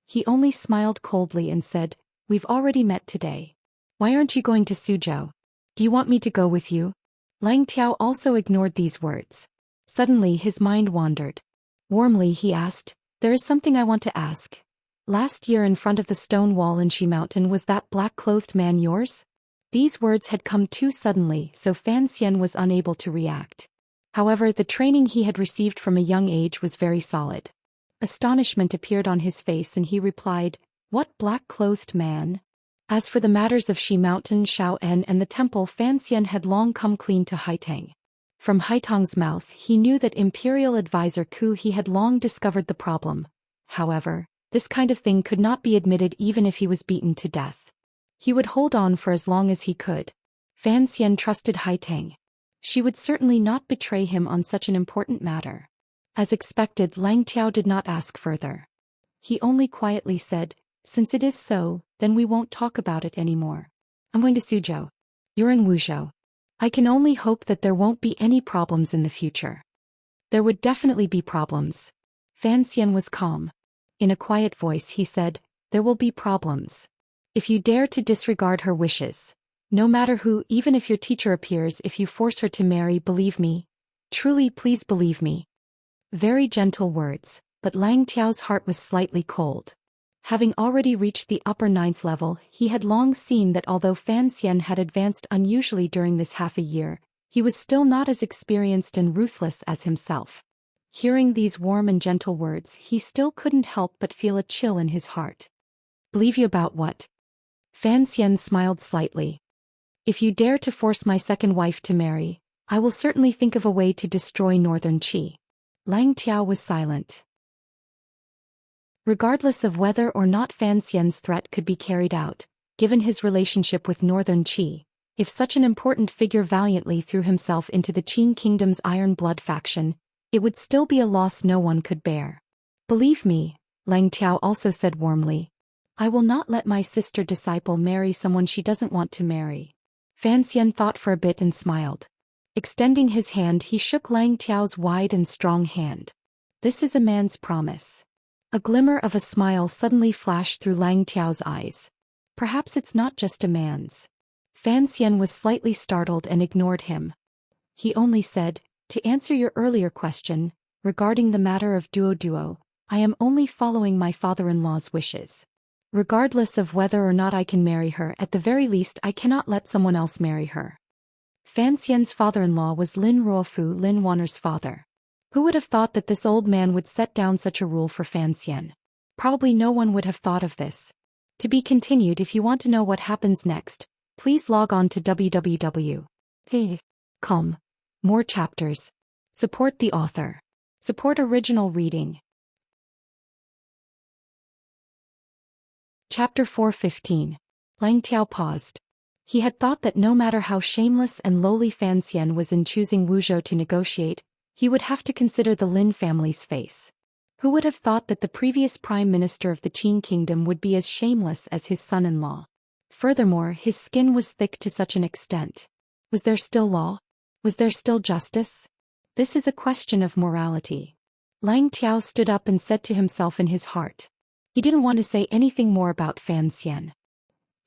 He only smiled coldly and said, "We've already met today. Why aren't you going to Suzhou? Do you want me to go with you?" Lang Tiao also ignored these words. Suddenly his mind wandered. Warmly he asked, "There is something I want to ask. Last year in front of the stone wall in Shi Mountain, was that black-clothed man yours?" These words had come too suddenly, so Fan Xian was unable to react. However, the training he had received from a young age was very solid. Astonishment appeared on his face and he replied, "What black-clothed man?" As for the matters of Shi Mountain, Shao'en and the temple, Fan Xian had long come clean to Haitang. From Haitang's mouth he knew that Imperial Advisor Ku he had long discovered the problem. However, this kind of thing could not be admitted even if he was beaten to death. He would hold on for as long as he could. Fan Xian trusted Haitang. She would certainly not betray him on such an important matter. As expected, Lang Tiao did not ask further. He only quietly said, "Since it is so, then we won't talk about it anymore. I'm going to Suzhou. You're in Wuzhou. I can only hope that there won't be any problems in the future." There would definitely be problems. Fan Xian was calm. In a quiet voice he said, "There will be problems. If you dare to disregard her wishes, no matter who, even if your teacher appears, if you force her to marry, believe me. Truly, please believe me." Very gentle words, but Lang Tiao's heart was slightly cold. Having already reached the upper 9th level, he had long seen that although Fan Xian had advanced unusually during this half a year, he was still not as experienced and ruthless as himself. Hearing these warm and gentle words, he still couldn't help but feel a chill in his heart. "Believe you about what?" Fan Xian smiled slightly. "If you dare to force my second wife to marry, I will certainly think of a way to destroy Northern Qi." Lang Tiao was silent. Regardless of whether or not Fan Xian's threat could be carried out, given his relationship with Northern Qi, if such an important figure valiantly threw himself into the Qin Kingdom's Iron Blood faction, it would still be a loss no one could bear. "Believe me," Lang Tiao also said warmly, "I will not let my sister disciple marry someone she doesn't want to marry." Fan Xian thought for a bit and smiled. Extending his hand, he shook Lang Tiao's wide and strong hand. "This is a man's promise." A glimmer of a smile suddenly flashed through Lang Tiao's eyes. "Perhaps it's not just a man's." Fan Xian was slightly startled and ignored him. He only said, "To answer your earlier question, regarding the matter of Duo, I am only following my father-in-law's wishes. Regardless of whether or not I can marry her, at the very least I cannot let someone else marry her." Fan Xian's father-in-law was Lin Ruofu, Lin Wanner's father. Who would have thought that this old man would set down such a rule for Fan Xian? Probably no one would have thought of this. To be continued. If you want to know what happens next, please log on to www.com. More chapters. Support the author. Support original reading. Chapter 4:15. Lang Tiao paused. He had thought that no matter how shameless and lowly Fan Xian was in choosing Wuzhou to negotiate, he would have to consider the Lin family's face. Who would have thought that the previous prime minister of the Qin kingdom would be as shameless as his son-in-law? Furthermore, his skin was thick to such an extent. Was there still law? Was there still justice? This is a question of morality. Lang Tiao stood up and said to himself in his heart. He didn't want to say anything more about Fan Xian.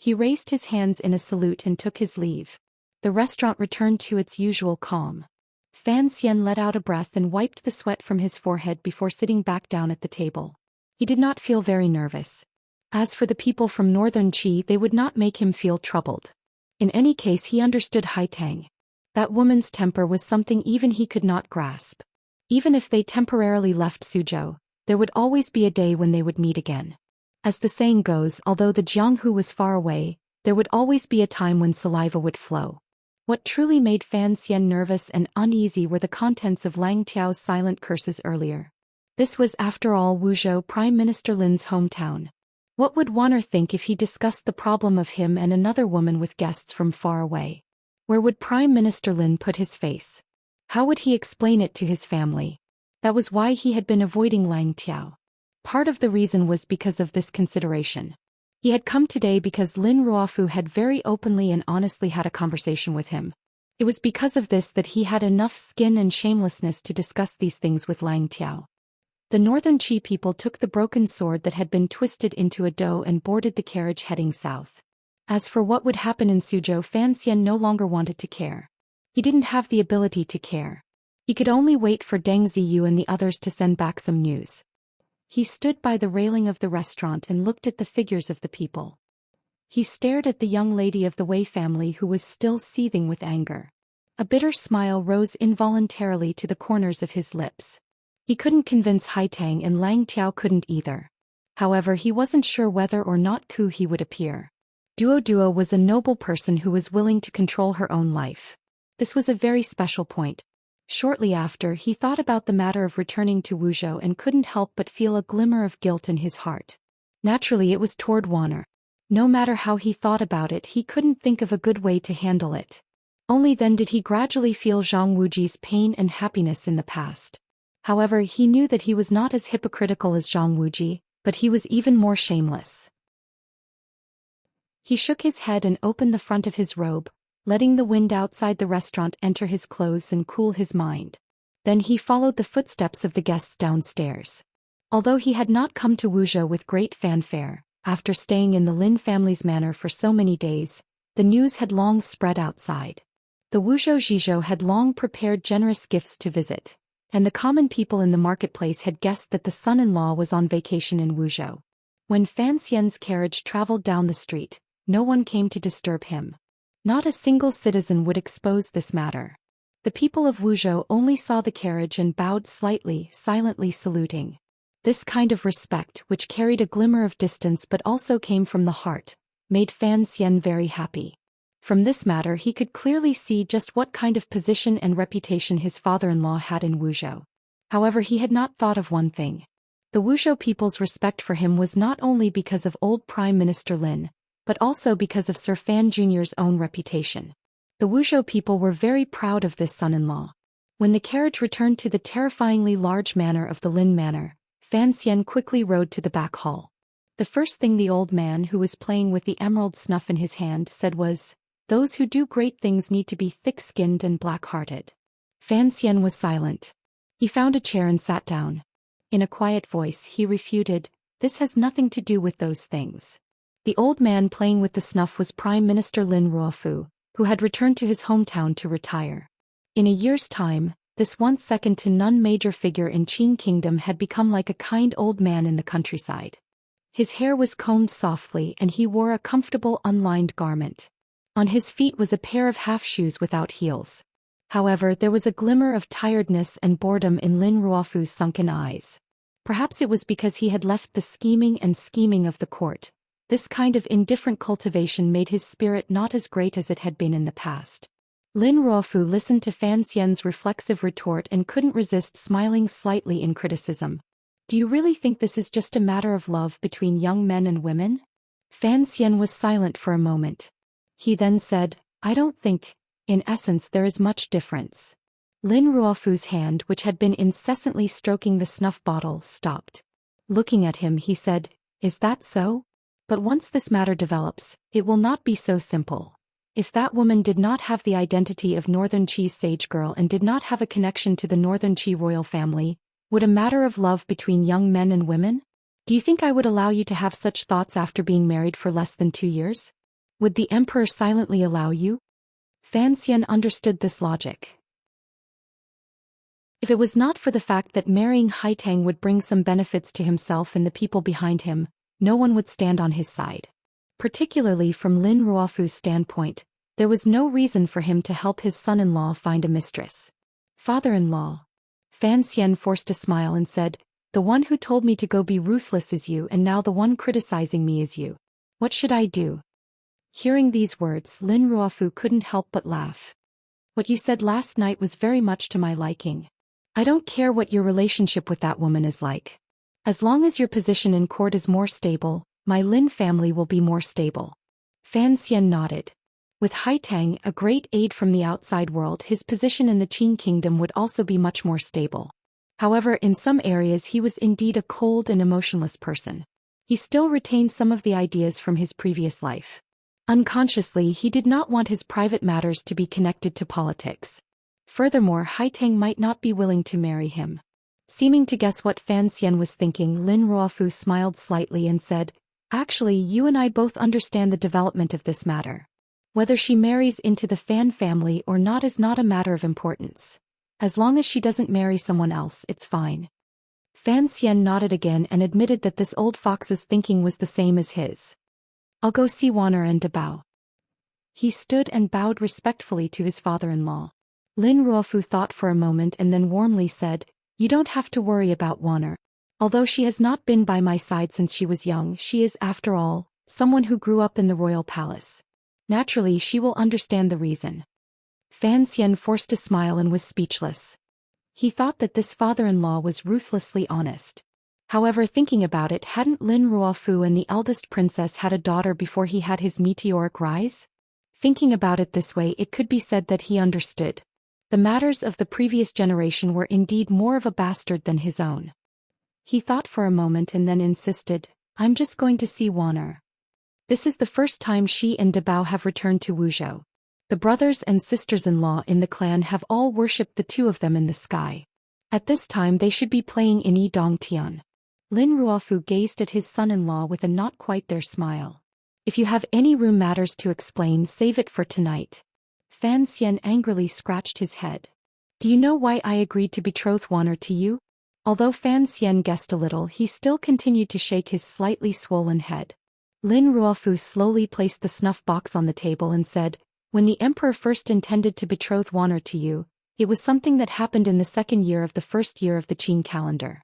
He raised his hands in a salute and took his leave. The restaurant returned to its usual calm. Fan Xian let out a breath and wiped the sweat from his forehead before sitting back down at the table. He did not feel very nervous. As for the people from Northern Qi, they would not make him feel troubled. In any case, he understood Haitang. That woman's temper was something even he could not grasp. Even if they temporarily left Suzhou, there would always be a day when they would meet again. As the saying goes, although the Jianghu was far away, there would always be a time when saliva would flow. What truly made Fan Xian nervous and uneasy were the contents of Lang Tiao's silent curses earlier. This was after all Wuzhou Prime Minister Lin's hometown. What would Wanner think if he discussed the problem of him and another woman with guests from far away? Where would Prime Minister Lin put his face? How would he explain it to his family? That was why he had been avoiding Lang Tiao. Part of the reason was because of this consideration. He had come today because Lin Ruofu had very openly and honestly had a conversation with him. It was because of this that he had enough skin and shamelessness to discuss these things with Lang Tiao. The Northern Qi people took the broken sword that had been twisted into a dough and boarded the carriage heading south. As for what would happen in Suzhou, Fan Xian no longer wanted to care. He didn't have the ability to care. He could only wait for Deng Ziyu and the others to send back some news. He stood by the railing of the restaurant and looked at the figures of the people. He stared at the young lady of the Wei family who was still seething with anger. A bitter smile rose involuntarily to the corners of his lips. He couldn't convince Haitang and Lang Tiao couldn't either. However, he wasn't sure whether or not he would appear. Duo was a noble person who was willing to control her own life. This was a very special point. Shortly after, he thought about the matter of returning to Wuzhou and couldn't help but feel a glimmer of guilt in his heart. Naturally, it was toward Wanner. No matter how he thought about it, he couldn't think of a good way to handle it. Only then did he gradually feel Zhang Wuji's pain and happiness in the past. However, he knew that he was not as hypocritical as Zhang Wuji, but he was even more shameless. He shook his head and opened the front of his robe, letting the wind outside the restaurant enter his clothes and cool his mind. Then he followed the footsteps of the guests downstairs. Although he had not come to Wuzhou with great fanfare, after staying in the Lin family's manor for so many days, the news had long spread outside. The Wuzhou Zhizhou had long prepared generous gifts to visit, and the common people in the marketplace had guessed that the son-in-law was on vacation in Wuzhou. When Fan Xian's carriage traveled down the street, no one came to disturb him. Not a single citizen would expose this matter. The people of Wuzhou only saw the carriage and bowed slightly, silently saluting. This kind of respect, which carried a glimmer of distance but also came from the heart, made Fan Xian very happy. From this matter he could clearly see just what kind of position and reputation his father-in-law had in Wuzhou. However, he had not thought of one thing. The Wuzhou people's respect for him was not only because of old Prime Minister Lin, but also because of Sir Fan Jr.'s own reputation. The Wuzhou people were very proud of this son-in-law. When the carriage returned to the terrifyingly large manor of the Lin Manor, Fan Xian quickly rode to the back hall. The first thing the old man who was playing with the emerald snuff in his hand said was, "Those who do great things need to be thick-skinned and black-hearted." Fan Xian was silent. He found a chair and sat down. In a quiet voice he refuted, "This has nothing to do with those things." The old man playing with the snuff was Prime Minister Lin Ruofu, who had returned to his hometown to retire. In a year's time, this once second-to-none major figure in Qing Kingdom had become like a kind old man in the countryside. His hair was combed softly and he wore a comfortable unlined garment. On his feet was a pair of half-shoes without heels. However, there was a glimmer of tiredness and boredom in Lin Ruofu's sunken eyes. Perhaps it was because he had left the scheming of the court. This kind of indifferent cultivation made his spirit not as great as it had been in the past. Lin Ruofu listened to Fan Xian's reflexive retort and couldn't resist smiling slightly in criticism. "Do you really think this is just a matter of love between young men and women?" Fan Xian was silent for a moment. He then said, "I don't think, in essence, there is much difference." Lin Ruofu's hand, which had been incessantly stroking the snuff bottle, stopped. Looking at him, he said, "Is that so? But once this matter develops, it will not be so simple. If that woman did not have the identity of Northern Qi's sage girl and did not have a connection to the Northern Qi royal family, would a matter of love between young men and women? Do you think I would allow you to have such thoughts after being married for less than 2 years? Would the emperor silently allow you?" Fan Xian understood this logic. If it was not for the fact that marrying Haitang would bring some benefits to himself and the people behind him, no one would stand on his side. Particularly from Lin Ruofu's standpoint, there was no reason for him to help his son-in-law find a mistress. "Father-in-law." Fan Xian forced a smile and said, "The one who told me to go be ruthless is you, and now the one criticizing me is you. What should I do?" Hearing these words, Lin Ruofu couldn't help but laugh. "What you said last night was very much to my liking. I don't care what your relationship with that woman is like. As long as your position in court is more stable, my Lin family will be more stable. Fan Xian nodded. With Haitang, a great aid from the outside world, his position in the Qin kingdom would also be much more stable. However, in some areas he was indeed a cold and emotionless person. He still retained some of the ideas from his previous life. Unconsciously, he did not want his private matters to be connected to politics. Furthermore, Haitang might not be willing to marry him. Seeming to guess what Fan Xian was thinking, Lin Ruofu smiled slightly and said, "Actually, you and I both understand the development of this matter. Whether she marries into the Fan family or not is not a matter of importance. As long as she doesn't marry someone else, it's fine." Fan Xian nodded again and admitted that this old fox's thinking was the same as his. "I'll go see Wanner and Dabao." He stood and bowed respectfully to his father-in-law. Lin Ruofu thought for a moment and then warmly said, "You don't have to worry about Wanner. Although she has not been by my side since she was young, she is, after all, someone who grew up in the royal palace. Naturally, she will understand the reason." Fan Xian forced a smile and was speechless. He thought that this father-in-law was ruthlessly honest. However, thinking about it, hadn't Lin Ruofu and the eldest princess had a daughter before he had his meteoric rise? Thinking about it this way, it could be said that he understood. The matters of the previous generation were indeed more of a bastard than his own. He thought for a moment and then insisted, "I'm just going to see Wanner. This is the first time she and Dabao have returned to Wuzhou. The brothers and sisters-in-law in the clan have all worshipped the two of them in the sky. At this time they should be playing in Yidongtian." Lin Ruofu gazed at his son-in-law with a not quite there smile. "If you have any room matters to explain, save it for tonight." Fan Xian angrily scratched his head. "Do you know why I agreed to betroth Wanner to you?" Although Fan Xian guessed a little, he still continued to shake his slightly swollen head. Lin Ruofu slowly placed the snuff box on the table and said, "When the emperor first intended to betroth Wanner to you, it was something that happened in the second year of the first year of the Qin calendar.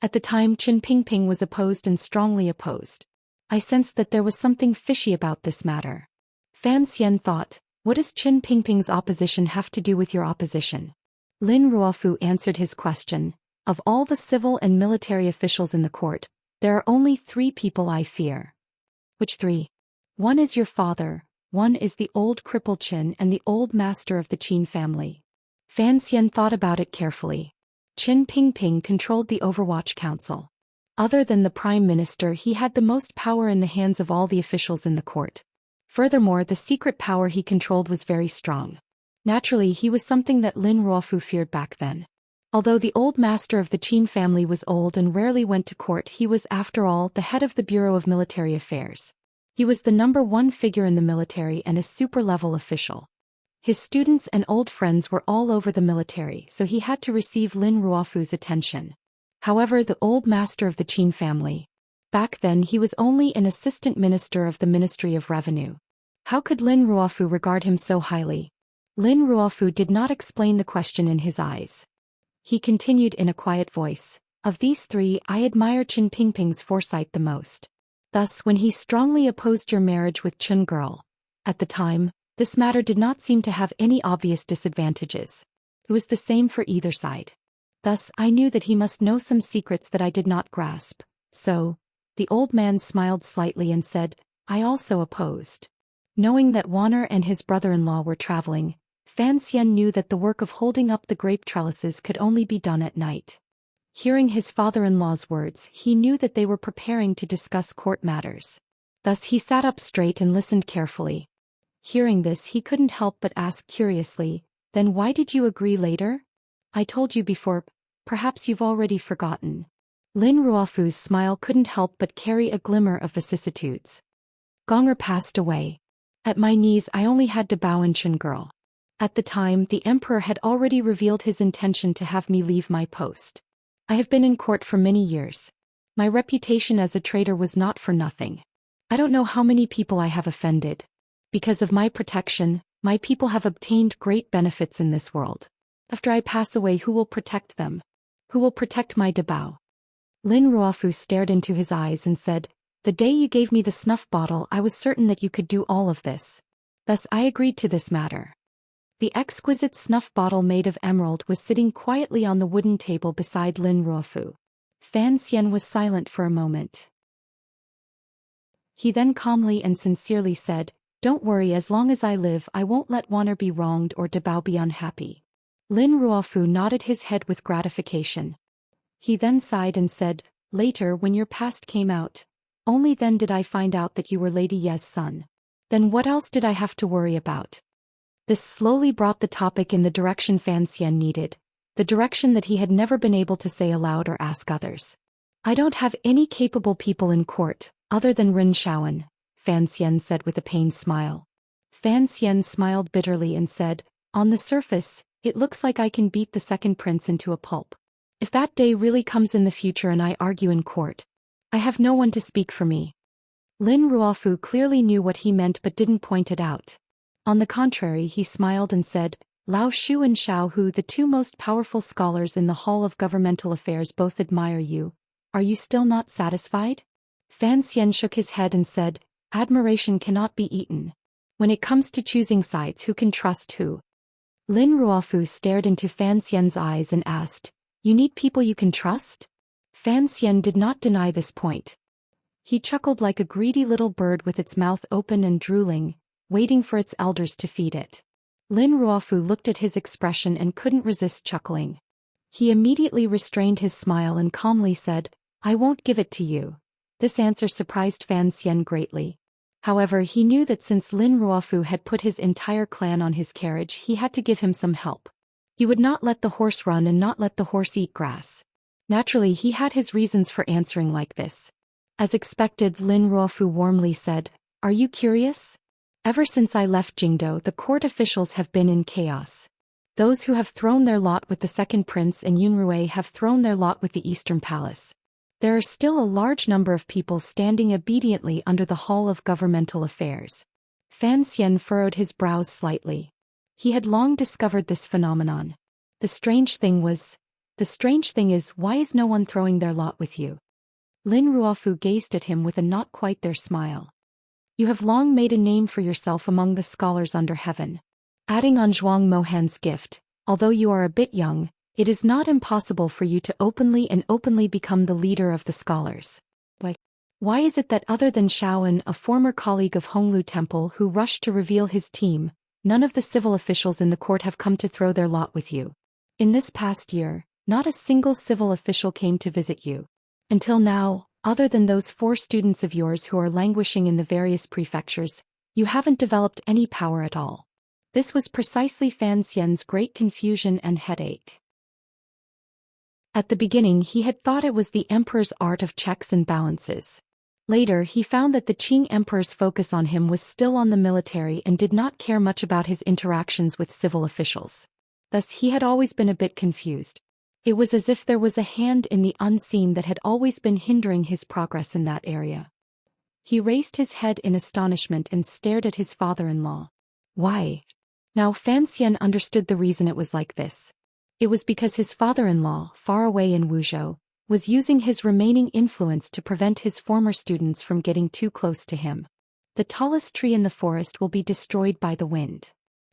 At the time, Qin Pingping was opposed and strongly opposed. I sensed that there was something fishy about this matter." Fan Xian thought, "What does Qin Pingping's opposition have to do with your opposition?" Lin Ruofu answered his question, "Of all the civil and military officials in the court, there are only 3 people I fear." "Which 3? "One is your father, one is the old cripple Qin, and the old master of the Qin family." Fan Xian thought about it carefully. Qin Pingping controlled the Overwatch Council. Other than the Prime Minister, he had the most power in the hands of all the officials in the court. Furthermore, the secret power he controlled was very strong. Naturally, he was something that Lin Ruofu feared back then. Although the old master of the Qin family was old and rarely went to court, he was, after all, the head of the Bureau of Military Affairs. He was the #1 figure in the military and a super-level official. His students and old friends were all over the military, so he had to receive Lin Ruofu's attention. However, the old master of the Qin family. Back then he was only an assistant minister of the Ministry of Revenue. How could Lin Ruofu regard him so highly? Lin Ruofu did not explain the question in his eyes. He continued in a quiet voice, "Of these 3, I admire Qin Pingping's foresight the most. Thus, when he strongly opposed your marriage with Chun girl, at the time, this matter did not seem to have any obvious disadvantages. It was the same for either side. Thus, I knew that he must know some secrets that I did not grasp, so..." The old man smiled slightly and said, "I also opposed." Knowing that Wanner and his brother-in-law were traveling, Fan Xian knew that the work of holding up the grape trellises could only be done at night. Hearing his father-in-law's words, he knew that they were preparing to discuss court matters. Thus he sat up straight and listened carefully. Hearing this, he couldn't help but ask curiously, "Then why did you agree later?" "I told you before, perhaps you've already forgotten." Lin Ruofu's smile couldn't help but carry a glimmer of vicissitudes. "Gonger passed away. At my knees I only had Dabao and Chun girl. At the time, the emperor had already revealed his intention to have me leave my post. I have been in court for many years. My reputation as a traitor was not for nothing. I don't know how many people I have offended. Because of my protection, my people have obtained great benefits in this world. After I pass away, who will protect them? Who will protect my Dabao?" Lin Ruofu stared into his eyes and said, "The day you gave me the snuff bottle, I was certain that you could do all of this. Thus I agreed to this matter." The exquisite snuff bottle made of emerald was sitting quietly on the wooden table beside Lin Ruofu. Fan Xian was silent for a moment. He then calmly and sincerely said, "Don't worry, as long as I live I won't let Waner be wronged or Dabao be unhappy." Lin Ruofu nodded his head with gratification. He then sighed and said, "Later when your past came out, only then did I find out that you were Lady Ye's son. Then what else did I have to worry about?" This slowly brought the topic in the direction Fan Xian needed, the direction that he had never been able to say aloud or ask others. "I don't have any capable people in court, other than Rin Shaoan," Fan Xian said with a pained smile. Fan Xian smiled bitterly and said, "On the surface, it looks like I can beat the second prince into a pulp. If that day really comes in the future and I argue in court, I have no one to speak for me." Lin Ruofu clearly knew what he meant but didn't point it out. On the contrary, he smiled and said, "Lao Shu and Xiao Hu, the two most powerful scholars in the Hall of Governmental Affairs, both admire you. Are you still not satisfied?" Fan Xian shook his head and said, "Admiration cannot be eaten. When it comes to choosing sides, who can trust who?" Lin Ruofu stared into Fan Xian's eyes and asked, "You need people you can trust?" Fan Xian did not deny this point. He chuckled like a greedy little bird with its mouth open and drooling, waiting for its elders to feed it. Lin Ruofu looked at his expression and couldn't resist chuckling. He immediately restrained his smile and calmly said, "I won't give it to you." This answer surprised Fan Xian greatly. However, he knew that since Lin Ruofu had put his entire clan on his carriage, he had to give him some help. He would not let the horse run and not let the horse eat grass. Naturally, he had his reasons for answering like this. As expected, Lin Ruofu warmly said, "Are you curious? Ever since I left Jingdo, the court officials have been in chaos. Those who have thrown their lot with the second prince and Yunrui have thrown their lot with the Eastern Palace. There are still a large number of people standing obediently under the Hall of Governmental Affairs." Fan Xian furrowed his brows slightly. He had long discovered this phenomenon. The strange thing is, why is no one throwing their lot with you? Lin Ruofu gazed at him with a not quite there smile. "You have long made a name for yourself among the scholars under heaven. Adding on Zhuang Mohan's gift, although you are a bit young, it is not impossible for you to openly become the leader of the scholars. Why is it that other than Shaoan, a former colleague of Honglu Temple who rushed to reveal his team, none of the civil officials in the court have come to throw their lot with you? In this past year, not a single civil official came to visit you. Until now, other than those 4 students of yours who are languishing in the various prefectures, you haven't developed any power at all." This was precisely Fan Xian's great confusion and headache. At the beginning, he had thought it was the emperor's art of checks and balances. Later, he found that the Qing emperor's focus on him was still on the military and did not care much about his interactions with civil officials. Thus, he had always been a bit confused. It was as if there was a hand in the unseen that had always been hindering his progress in that area. He raised his head in astonishment and stared at his father-in-law. Why? Now Fan Xian understood the reason it was like this. It was because his father-in-law, far away in Wuzhou, was using his remaining influence to prevent his former students from getting too close to him. The tallest tree in the forest will be destroyed by the wind.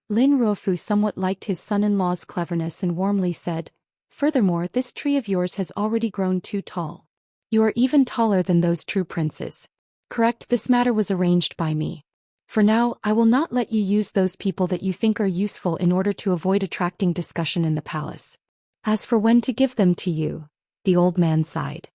Lin Ruofu somewhat liked his son-in-law's cleverness and warmly said, "Furthermore, this tree of yours has already grown too tall. You are even taller than those true princes. Correct, this matter was arranged by me. For now, I will not let you use those people that you think are useful in order to avoid attracting discussion in the palace. As for when to give them to you," the old man sighed.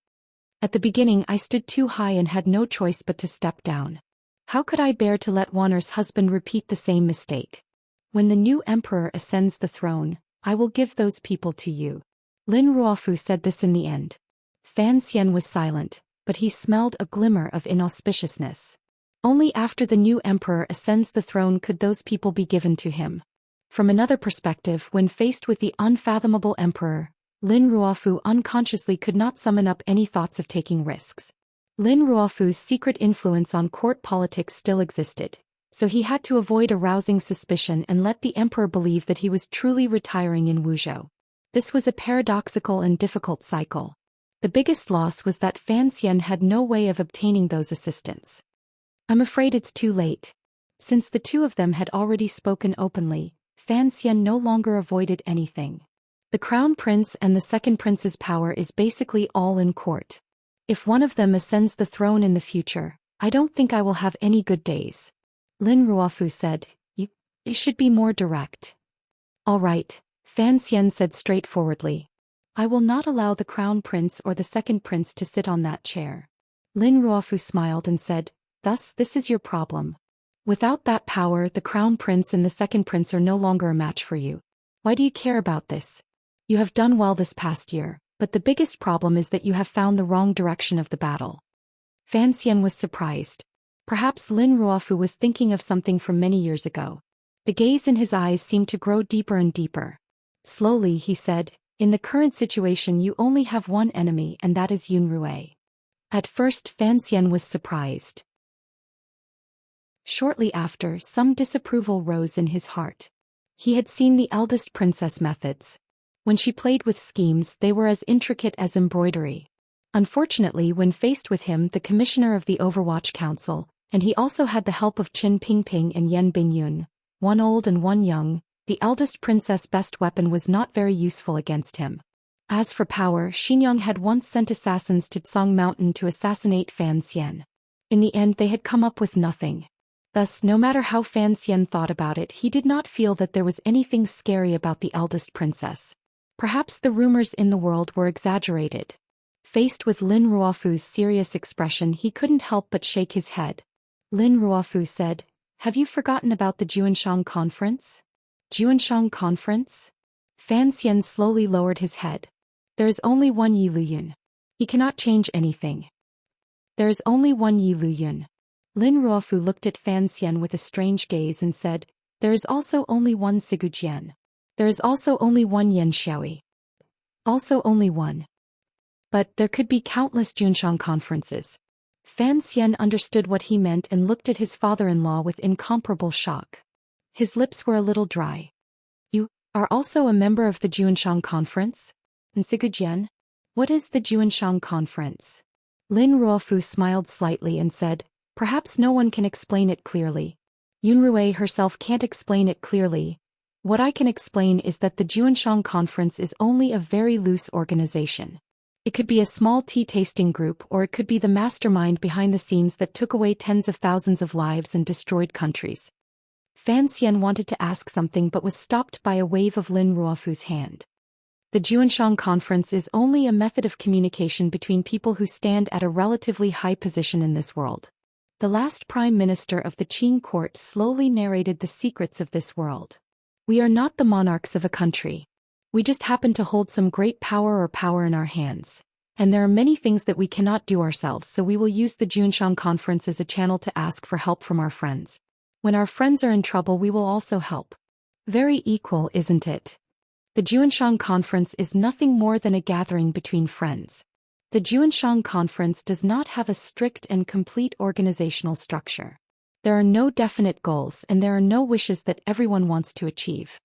"At the beginning I stood too high and had no choice but to step down. How could I bear to let Waner's husband repeat the same mistake? When the new emperor ascends the throne, I will give those people to you." Lin Ruofu said this in the end. Fan Xian was silent, but he smelled a glimmer of inauspiciousness. Only after the new emperor ascends the throne could those people be given to him. From another perspective, when faced with the unfathomable emperor, Lin Ruofu unconsciously could not summon up any thoughts of taking risks. Lin Ruofu's secret influence on court politics still existed, so he had to avoid arousing suspicion and let the emperor believe that he was truly retiring in Wuzhou. This was a paradoxical and difficult cycle. The biggest loss was that Fan Xian had no way of obtaining those assistants. "I'm afraid it's too late." Since the two of them had already spoken openly, Fan Xian no longer avoided anything. The crown prince and the second prince's power is basically all in court. If one of them ascends the throne in the future, I don't think I will have any good days. Lin Ruofu said, You should be more direct. All right, Fan Xian said straightforwardly. I will not allow the crown prince or the second prince to sit on that chair. Lin Ruofu smiled and said, Thus this is your problem. Without that power, the crown prince and the second prince are no longer a match for you. Why do you care about this? You have done well this past year, but the biggest problem is that you have found the wrong direction of the battle. Fan Xian was surprised. Perhaps Lin Ruofu was thinking of something from many years ago. The gaze in his eyes seemed to grow deeper and deeper. Slowly he said, In the current situation you only have one enemy and that is Yun Rui. At first Fan Xian was surprised. Shortly after, some disapproval rose in his heart. He had seen the eldest princess methods. When she played with schemes, they were as intricate as embroidery. Unfortunately, when faced with him, the commissioner of the Overwatch Council, and he also had the help of Qin Pingping and Yan Bingyun, one old and one young, the eldest princess' best weapon was not very useful against him. As for power, Xingyang had once sent assassins to Tsang Mountain to assassinate Fan Xian. In the end they had come up with nothing. Thus, no matter how Fan Xian thought about it, he did not feel that there was anything scary about the eldest princess. Perhaps the rumors in the world were exaggerated. Faced with Lin Ruofu's serious expression, he couldn't help but shake his head. Lin Ruofu said, Have you forgotten about the Juanshang conference? Juanshang conference? Fan Xian slowly lowered his head. There is only one Yi Luyun. He cannot change anything. There is only one Yi Luyun. Lin Ruofu looked at Fan Xian with a strange gaze and said, There is also only one Sigujian. There is also only one Yan Xiaoyi. Also only one. But there could be countless Juanshang conferences. Fan Xian understood what he meant and looked at his father-in-law with incomparable shock. His lips were a little dry. You are also a member of the Juanshang conference? And Sigujian? What is the Juanshang conference? Lin Ruofu smiled slightly and said, Perhaps no one can explain it clearly. Yun Rui herself can't explain it clearly. What I can explain is that the Juanshang conference is only a very loose organization. It could be a small tea-tasting group, or it could be the mastermind behind the scenes that took away tens of thousands of lives and destroyed countries. Fan Xian wanted to ask something but was stopped by a wave of Lin Ruofu's hand. The Juanshang conference is only a method of communication between people who stand at a relatively high position in this world. The last prime minister of the Qing court slowly narrated the secrets of this world. We are not the monarchs of a country. We just happen to hold some great power in our hands. And there are many things that we cannot do ourselves, so we will use the Juanshang conference as a channel to ask for help from our friends. When our friends are in trouble, we will also help. Very equal, isn't it? The Juanshang conference is nothing more than a gathering between friends. The Juanshang conference does not have a strict and complete organizational structure. There are no definite goals and there are no wishes that everyone wants to achieve.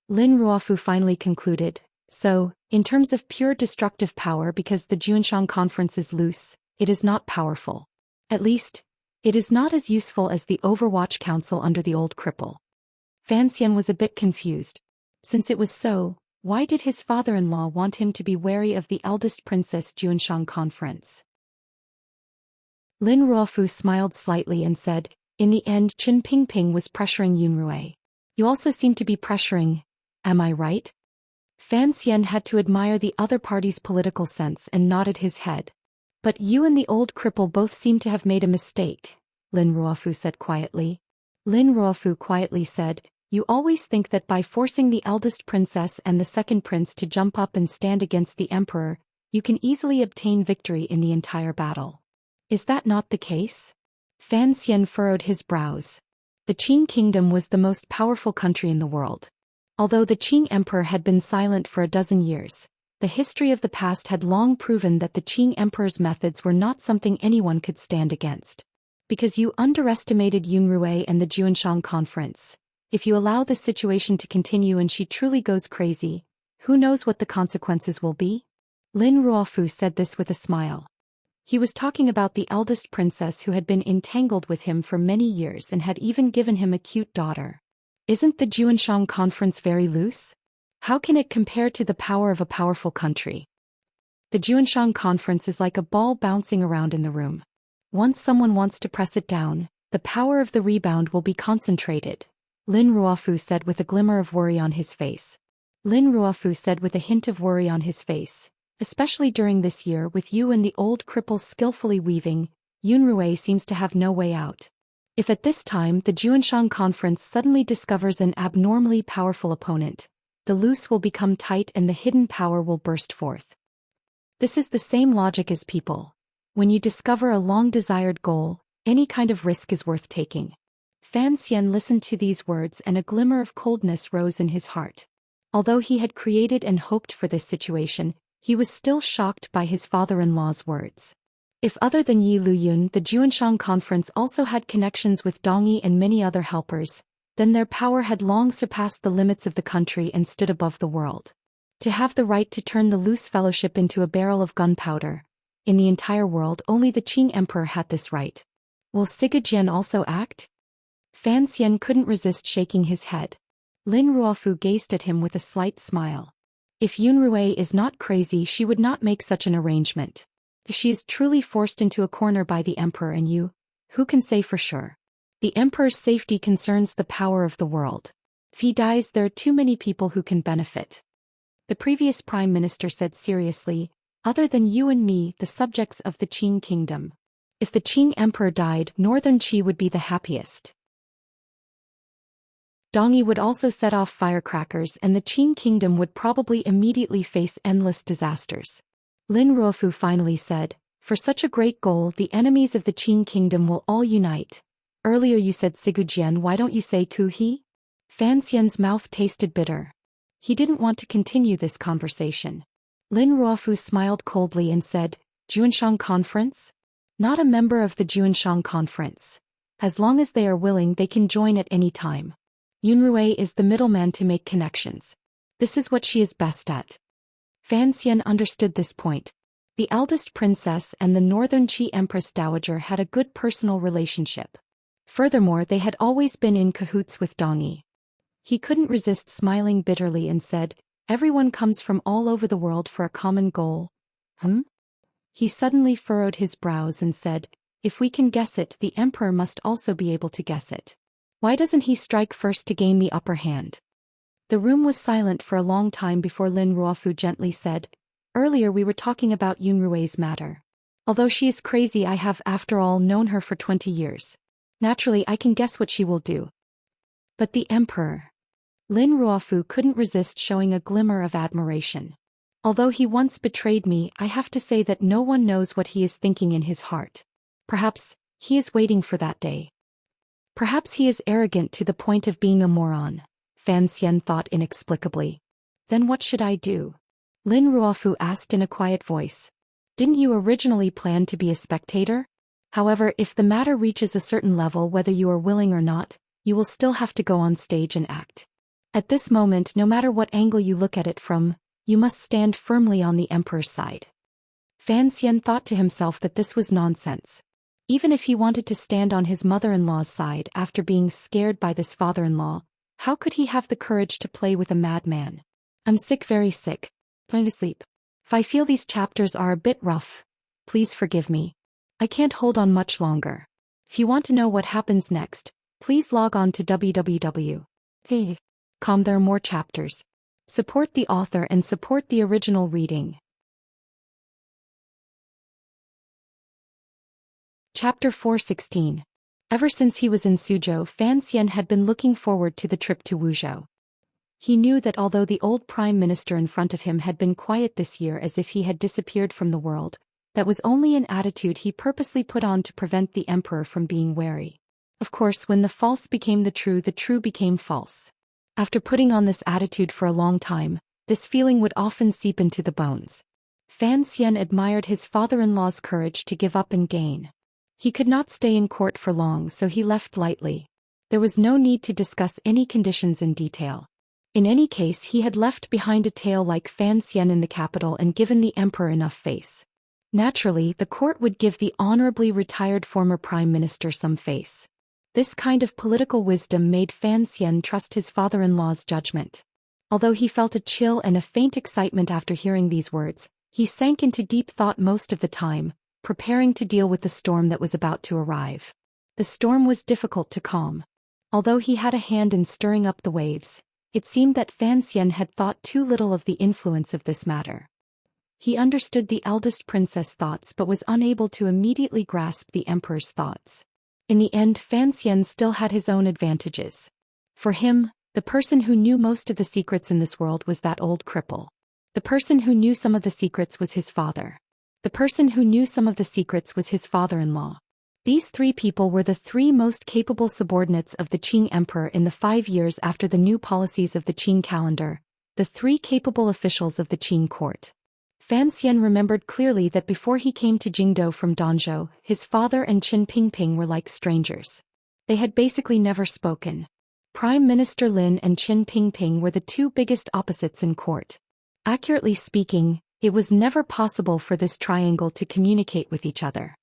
Lin Ruofu finally concluded, So, in terms of pure destructive power, because the Juanshang conference is loose, it is not powerful. At least, it is not as useful as the Overwatch Council under the old cripple. Fan Xian was a bit confused. Since it was so, why did his father-in-law want him to be wary of the eldest princess Juanshang conference? Lin Ruofu smiled slightly and said, In the end, Qin Pingping was pressuring Yun Rui. You also seem to be pressuring, am I right? Fan Xian had to admire the other party's political sense and nodded his head. But you and the old cripple both seem to have made a mistake, Lin Ruofu said quietly. Lin Ruofu quietly said, You always think that by forcing the eldest princess and the second prince to jump up and stand against the emperor, you can easily obtain victory in the entire battle. Is that not the case? Fan Xian furrowed his brows. The Qing kingdom was the most powerful country in the world. Although the Qing emperor had been silent for a dozen years, the history of the past had long proven that the Qing emperor's methods were not something anyone could stand against. Because you underestimated Yun Rui and the Juanshang conference. If you allow the situation to continue and she truly goes crazy, who knows what the consequences will be? Lin Ruofu said this with a smile. He was talking about the eldest princess who had been entangled with him for many years and had even given him a cute daughter. Isn't the Juanshang conference very loose? How can it compare to the power of a powerful country? The Juanshang conference is like a ball bouncing around in the room. Once someone wants to press it down, the power of the rebound will be concentrated, Lin Ruofu said with a glimmer of worry on his face. Lin Ruofu said with a hint of worry on his face, especially during this year with you and the old cripple skillfully weaving, Yunrui seems to have no way out. If at this time the Juanshang conference suddenly discovers an abnormally powerful opponent, the loose will become tight and the hidden power will burst forth. This is the same logic as people. When you discover a long-desired goal, any kind of risk is worth taking. Fan Xian listened to these words and a glimmer of coldness rose in his heart. Although he had created and hoped for this situation, he was still shocked by his father-in-law's words. If other than Yi Luyun the Juanshang conference also had connections with Dongyi and many other helpers, then their power had long surpassed the limits of the country and stood above the world. To have the right to turn the loose fellowship into a barrel of gunpowder, in the entire world only the Qing emperor had this right. Will Sigurd also act? Fan Xian couldn't resist shaking his head. Lin Ruofu gazed at him with a slight smile. If Yunrui is not crazy she would not make such an arrangement. If she is truly forced into a corner by the emperor and you, who can say for sure? The emperor's safety concerns the power of the world. If he dies there are too many people who can benefit. The previous prime minister said seriously, other than you and me the subjects of the Qing kingdom. If the Qing emperor died northern Qi would be the happiest. Dongyi would also set off firecrackers and the Qing kingdom would probably immediately face endless disasters. Lin Ruofu finally said, for such a great goal the enemies of the Qing kingdom will all unite. Earlier you said Sigurd, why don't you say Ku He? Fan Xian's mouth tasted bitter. He didn't want to continue this conversation. Lin Ruofu smiled coldly and said, Juanshang conference? Not a member of the Juanshang conference. As long as they are willing they can join at any time. Yunrui is the middleman to make connections. This is what she is best at. Fan Xian understood this point. The eldest princess and the northern Qi empress dowager had a good personal relationship. Furthermore they had always been in cahoots with Dongyi. He couldn't resist smiling bitterly and said, everyone comes from all over the world for a common goal. He suddenly furrowed his brows and said, if we can guess it the emperor must also be able to guess it. Why doesn't he strike first to gain the upper hand? The room was silent for a long time before Lin Ruofu gently said, earlier we were talking about Yunrui's matter. Although she is crazy I have after all known her for 20 years. Naturally I can guess what she will do. But the emperor. Lin Ruofu couldn't resist showing a glimmer of admiration. Although he once betrayed me I have to say that no one knows what he is thinking in his heart. Perhaps he is waiting for that day. Perhaps he is arrogant to the point of being a moron. Fan Xian thought inexplicably. Then what should I do? Lin Ruofu asked in a quiet voice. Didn't you originally plan to be a spectator? However, if the matter reaches a certain level whether you are willing or not, you will still have to go on stage and act. At this moment no matter what angle you look at it from, you must stand firmly on the emperor's side. Fan Xian thought to himself that this was nonsense. Even if he wanted to stand on his mother-in-law's side after being scared by this father-in-law, how could he have the courage to play with a madman? I'm sick, very sick. Going to sleep. If I feel these chapters are a bit rough, please forgive me. I can't hold on much longer. If you want to know what happens next, please log on to www.com. There are more chapters. Support the author and support the original reading. Chapter 416. Ever since he was in Suzhou, Fan Xian had been looking forward to the trip to Wuzhou. He knew that although the old prime minister in front of him had been quiet this year as if he had disappeared from the world, that was only an attitude he purposely put on to prevent the emperor from being wary. Of course, when the false became the true became false. After putting on this attitude for a long time, this feeling would often seep into the bones. Fan Xian admired his father-in-law's courage to give up and gain. He could not stay in court for long, so he left lightly. There was no need to discuss any conditions in detail. In any case, he had left behind a tail like Fan Xian in the capital and given the emperor enough face. Naturally, the court would give the honorably retired former prime minister some face. This kind of political wisdom made Fan Xian trust his father-in-law's judgment. Although he felt a chill and a faint excitement after hearing these words, he sank into deep thought most of the time, preparing to deal with the storm that was about to arrive. The storm was difficult to calm. Although he had a hand in stirring up the waves, it seemed that Fan Xian had thought too little of the influence of this matter. He understood the eldest princess' thoughts but was unable to immediately grasp the emperor's thoughts. In the end, Fan Xian still had his own advantages. For him, the person who knew most of the secrets in this world was that old cripple. The person who knew some of the secrets was his father. The person who knew some of the secrets was his father-in-law. These three people were the three most capable subordinates of the Qing emperor in the 5 years after the new policies of the Qing calendar, the three capable officials of the Qing court. Fan Xian remembered clearly that before he came to Jingdou from Danzhou, his father and Qin Pingping were like strangers. They had basically never spoken. Prime Minister Lin and Qin Pingping were the two biggest opposites in court. Accurately speaking, it was never possible for this triangle to communicate with each other.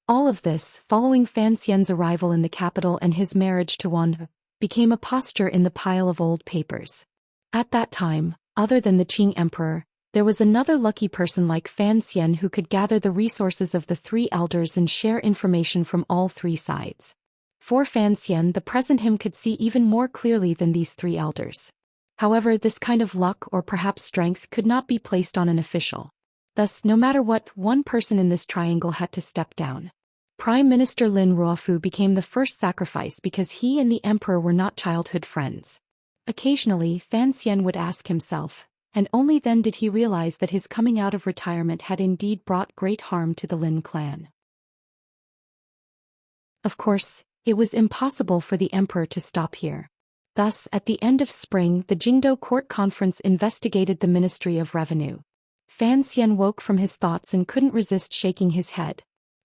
All of this, following Fan Xian's arrival in the capital and his marriage to Wan, became a posture in the pile of old papers. At that time, other than the Qing emperor, there was another lucky person like Fan Xian who could gather the resources of the three elders and share information from all three sides. For Fan Xian, the present him could see even more clearly than these three elders. However, this kind of luck or perhaps strength could not be placed on an official. Thus, no matter what, one person in this triangle had to step down. Prime Minister Lin Ruofu became the first sacrifice because he and the emperor were not childhood friends. Occasionally, Fan Xian would ask himself, and only then did he realize that his coming out of retirement had indeed brought great harm to the Lin clan. Of course, it was impossible for the emperor to stop here. Thus, at the end of spring, the Jingdou Court Conference investigated the Ministry of Revenue. Fan Xian woke from his thoughts and couldn't resist shaking his head.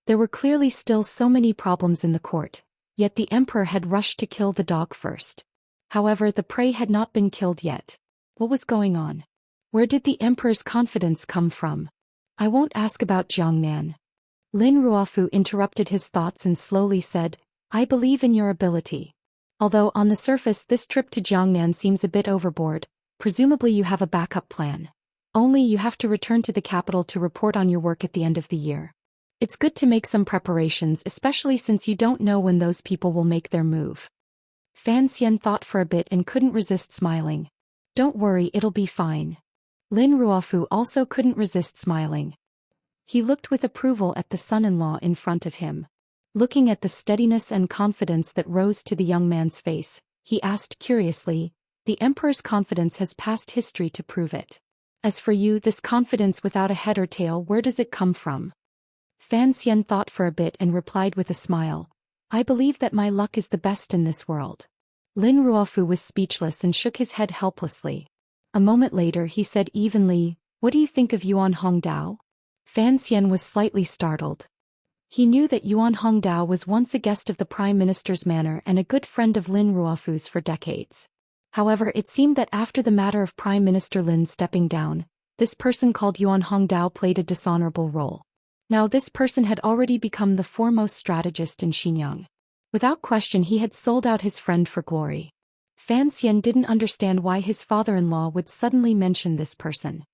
There were clearly still so many problems in the court, yet the emperor had rushed to kill the dog first. However, the prey had not been killed yet. What was going on? Where did the emperor's confidence come from? I won't ask about Jiangnan. Lin Ruofu interrupted his thoughts and slowly said, I believe in your ability. Although on the surface this trip to Jiangnan seems a bit overboard, presumably you have a backup plan. Only you have to return to the capital to report on your work at the end of the year. It's good to make some preparations, especially since you don't know when those people will make their move. Fan Xian thought for a bit and couldn't resist smiling. Don't worry, it'll be fine. Lin Ruofu also couldn't resist smiling. He looked with approval at the son-in-law in front of him. Looking at the steadiness and confidence that rose to the young man's face, he asked curiously, the emperor's confidence has past history to prove it. As for you, this confidence without a head or tail, where does it come from? Fan Xian thought for a bit and replied with a smile, I believe that my luck is the best in this world. Lin Ruofu was speechless and shook his head helplessly. A moment later he said evenly, what do you think of Yuan Hongdao? Fan Xian was slightly startled. He knew that Yuan Hongdao was once a guest of the Prime Minister's manor and a good friend of Lin Ruofu's for decades. However, it seemed that after the matter of Prime Minister Lin stepping down, this person called Yuan Hongdao played a dishonorable role. Now this person had already become the foremost strategist in Xinjiang. Without question he had sold out his friend for glory. Fan Xian didn't understand why his father-in-law would suddenly mention this person.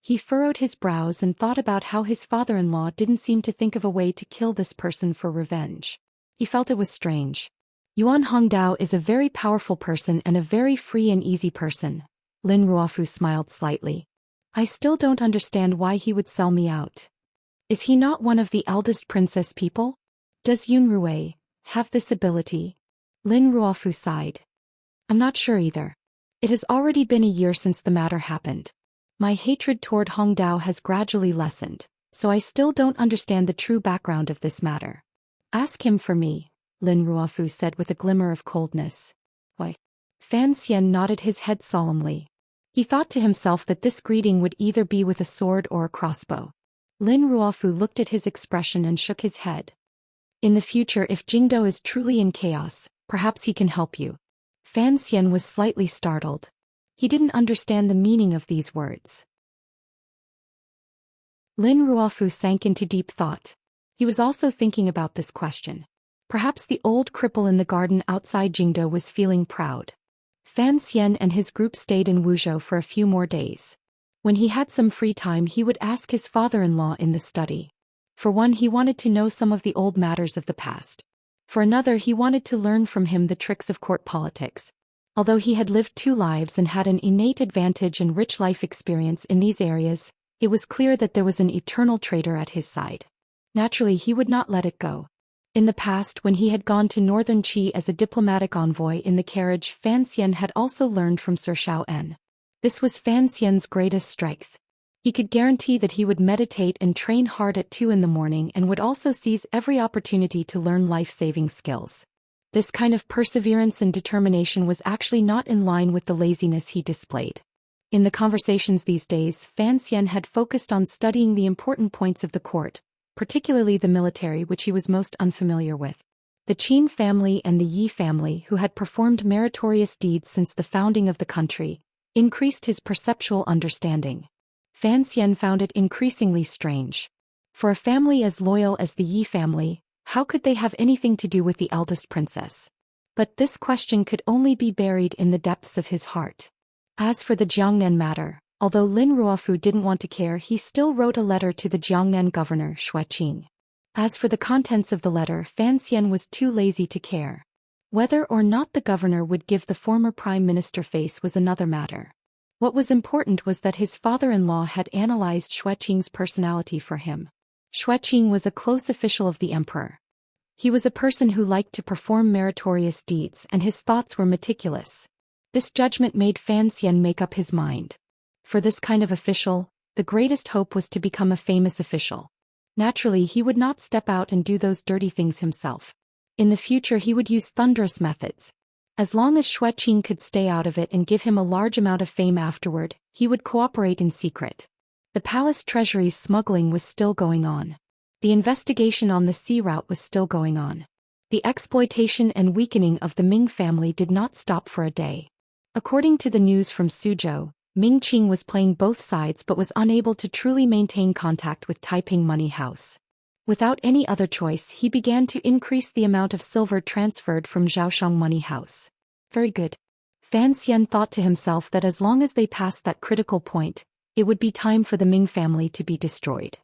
He furrowed his brows and thought about how his father-in-law didn't seem to think of a way to kill this person for revenge. He felt it was strange. Yuan Hongdao is a very powerful person and a very free and easy person. Lin Ruofu smiled slightly. I still don't understand why he would sell me out. Is he not one of the eldest princess people? Does Yun Rui have this ability? Lin Ruofu sighed. I'm not sure either. It has already been a year since the matter happened. My hatred toward Hongdao has gradually lessened, so I still don't understand the true background of this matter. Ask him for me, Lin Ruofu said with a glimmer of coldness. Why? Fan Xian nodded his head solemnly. He thought to himself that this greeting would either be with a sword or a crossbow. Lin Ruofu looked at his expression and shook his head. In the future, if Jingdou is truly in chaos, perhaps he can help you. Fan Xian was slightly startled. He didn't understand the meaning of these words. Lin Ruofu sank into deep thought. He was also thinking about this question. Perhaps the old cripple in the garden outside Jingdo was feeling proud. Fan Xian and his group stayed in Wuzhou for a few more days. When he had some free time, he would ask his father-in-law in the study. For one, he wanted to know some of the old matters of the past. For another, he wanted to learn from him the tricks of court politics. Although he had lived 2 lives and had an innate advantage and rich life experience in these areas, it was clear that there was an eternal traitor at his side. Naturally, he would not let it go. In the past, when he had gone to northern Qi as a diplomatic envoy in the carriage, Fan Xian had also learned from Sir Shao En. This was Fan Xian's greatest strength. He could guarantee that he would meditate and train hard at 2 in the morning and would also seize every opportunity to learn life-saving skills. This kind of perseverance and determination was actually not in line with the laziness he displayed. In the conversations these days, Fan Xian had focused on studying the important points of the court, particularly the military, which he was most unfamiliar with. The Qin family and the Yi family, who had performed meritorious deeds since the founding of the country, increased his perceptual understanding. Fan Xian found it increasingly strange. For a family as loyal as the Yi family, how could they have anything to do with the eldest princess? But this question could only be buried in the depths of his heart. As for the Jiangnan matter, although Lin Ruofu didn't want to care, he still wrote a letter to the Jiangnan governor Xueqing. As for the contents of the letter, Fan Xian was too lazy to care. Whether or not the governor would give the former prime minister face was another matter. What was important was that his father-in-law had analyzed Xueqing's personality for him. Xueqing was a close official of the emperor. He was a person who liked to perform meritorious deeds, and his thoughts were meticulous. This judgment made Fan Xian make up his mind. For this kind of official, the greatest hope was to become a famous official. Naturally, he would not step out and do those dirty things himself. In the future, he would use thunderous methods. As long as Xueqing could stay out of it and give him a large amount of fame afterward, he would cooperate in secret. The palace treasury's smuggling was still going on. The investigation on the sea route was still going on. The exploitation and weakening of the Ming family did not stop for a day. According to the news from Suzhou, Ming Qing was playing both sides but was unable to truly maintain contact with Taiping Money House. Without any other choice, he began to increase the amount of silver transferred from Zhaoshang Money House. Very good. Fan Xian thought to himself that as long as they passed that critical point, it would be time for the Ming family to be destroyed.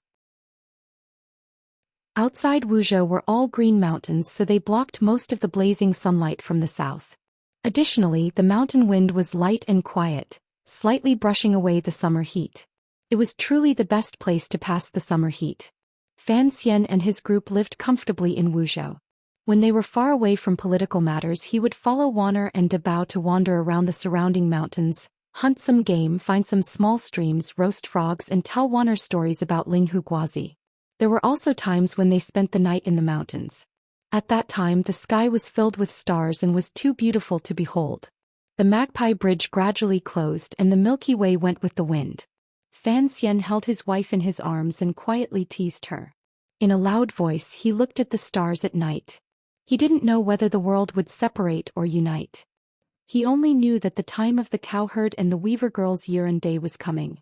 Outside Wuzhou were all green mountains, so they blocked most of the blazing sunlight from the south. Additionally, the mountain wind was light and quiet, slightly brushing away the summer heat. It was truly the best place to pass the summer heat. Fan Xian and his group lived comfortably in Wuzhou. When they were far away from political matters, he would follow Wanner and Dabao to wander around the surrounding mountains, hunt some game, find some small streams, roast frogs, and tell Wanner stories about Linghu Guazi. There were also times when they spent the night in the mountains. At that time, the sky was filled with stars and was too beautiful to behold. The Magpie Bridge gradually closed and the Milky Way went with the wind. Fan Xian held his wife in his arms and quietly teased her. In a loud voice, he looked at the stars at night. He didn't know whether the world would separate or unite. He only knew that the time of the cowherd and the weaver girl's year and day was coming.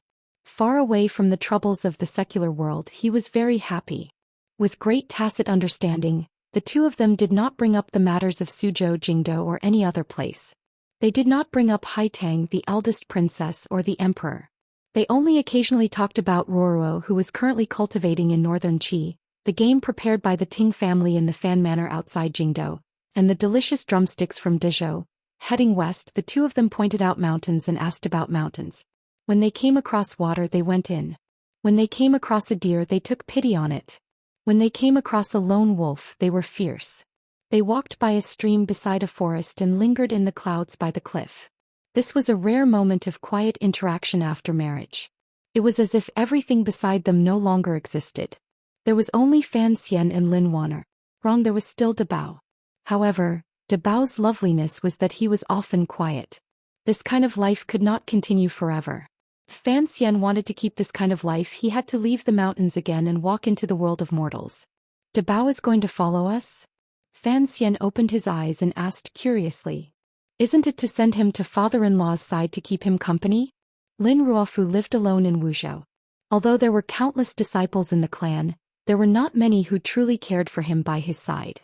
Far away from the troubles of the secular world, he was very happy. With great tacit understanding, the two of them did not bring up the matters of Suzhou, Jingdo, or any other place. They did not bring up Haitang, the eldest princess, or the emperor. They only occasionally talked about Ruoruo, who was currently cultivating in northern Qi, the game prepared by the Ting family in the Fan Manor outside Jingdo, and the delicious drumsticks from Dezhou. Heading west, the two of them pointed out mountains and asked about mountains. When they came across water, they went in. When they came across a deer, they took pity on it. When they came across a lone wolf, they were fierce. They walked by a stream beside a forest and lingered in the clouds by the cliff. This was a rare moment of quiet interaction after marriage. It was as if everything beside them no longer existed. There was only Fan Xian and Lin Wanner. Wrong, there was still Dabao. However, Dabao's loveliness was that he was often quiet. This kind of life could not continue forever. If Fan Xian wanted to keep this kind of life, he had to leave the mountains again and walk into the world of mortals. Dabao is going to follow us? Fan Xian opened his eyes and asked curiously. Isn't it to send him to father-in-law's side to keep him company? Lin Ruofu lived alone in Wuzhou. Although there were countless disciples in the clan, there were not many who truly cared for him by his side.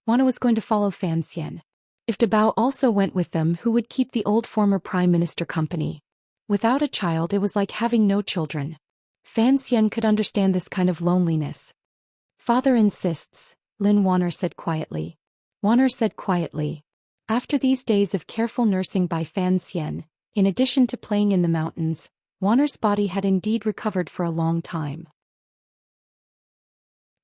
Wana was going to follow Fan Xian. If Dabao also went with them, who would keep the old former prime minister company? Without a child, it was like having no children. Fan Xian could understand this kind of loneliness. Father insists, Lin Wanner said quietly. Wanner said quietly. After these days of careful nursing by Fan Xian, in addition to playing in the mountains, Wanner's body had indeed recovered for a long time.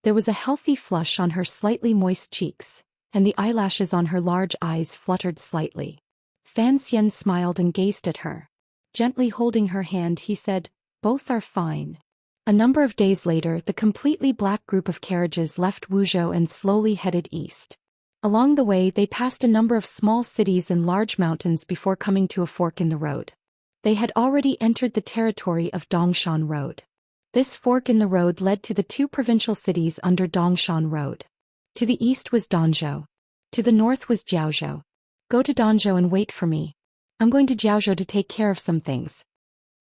There was a healthy flush on her slightly moist cheeks, and the eyelashes on her large eyes fluttered slightly. Fan Xian smiled and gazed at her. Gently holding her hand, he said, "Both are fine." A number of days later, the completely black group of carriages left Wuzhou and slowly headed east. Along the way, they passed a number of small cities and large mountains before coming to a fork in the road. They had already entered the territory of Dongshan Road. This fork in the road led to the two provincial cities under Dongshan Road. To the east was Danzhou. To the north was Jiaozhou. "Go to Danzhou and wait for me. I'm going to Jiaozhou to take care of some things."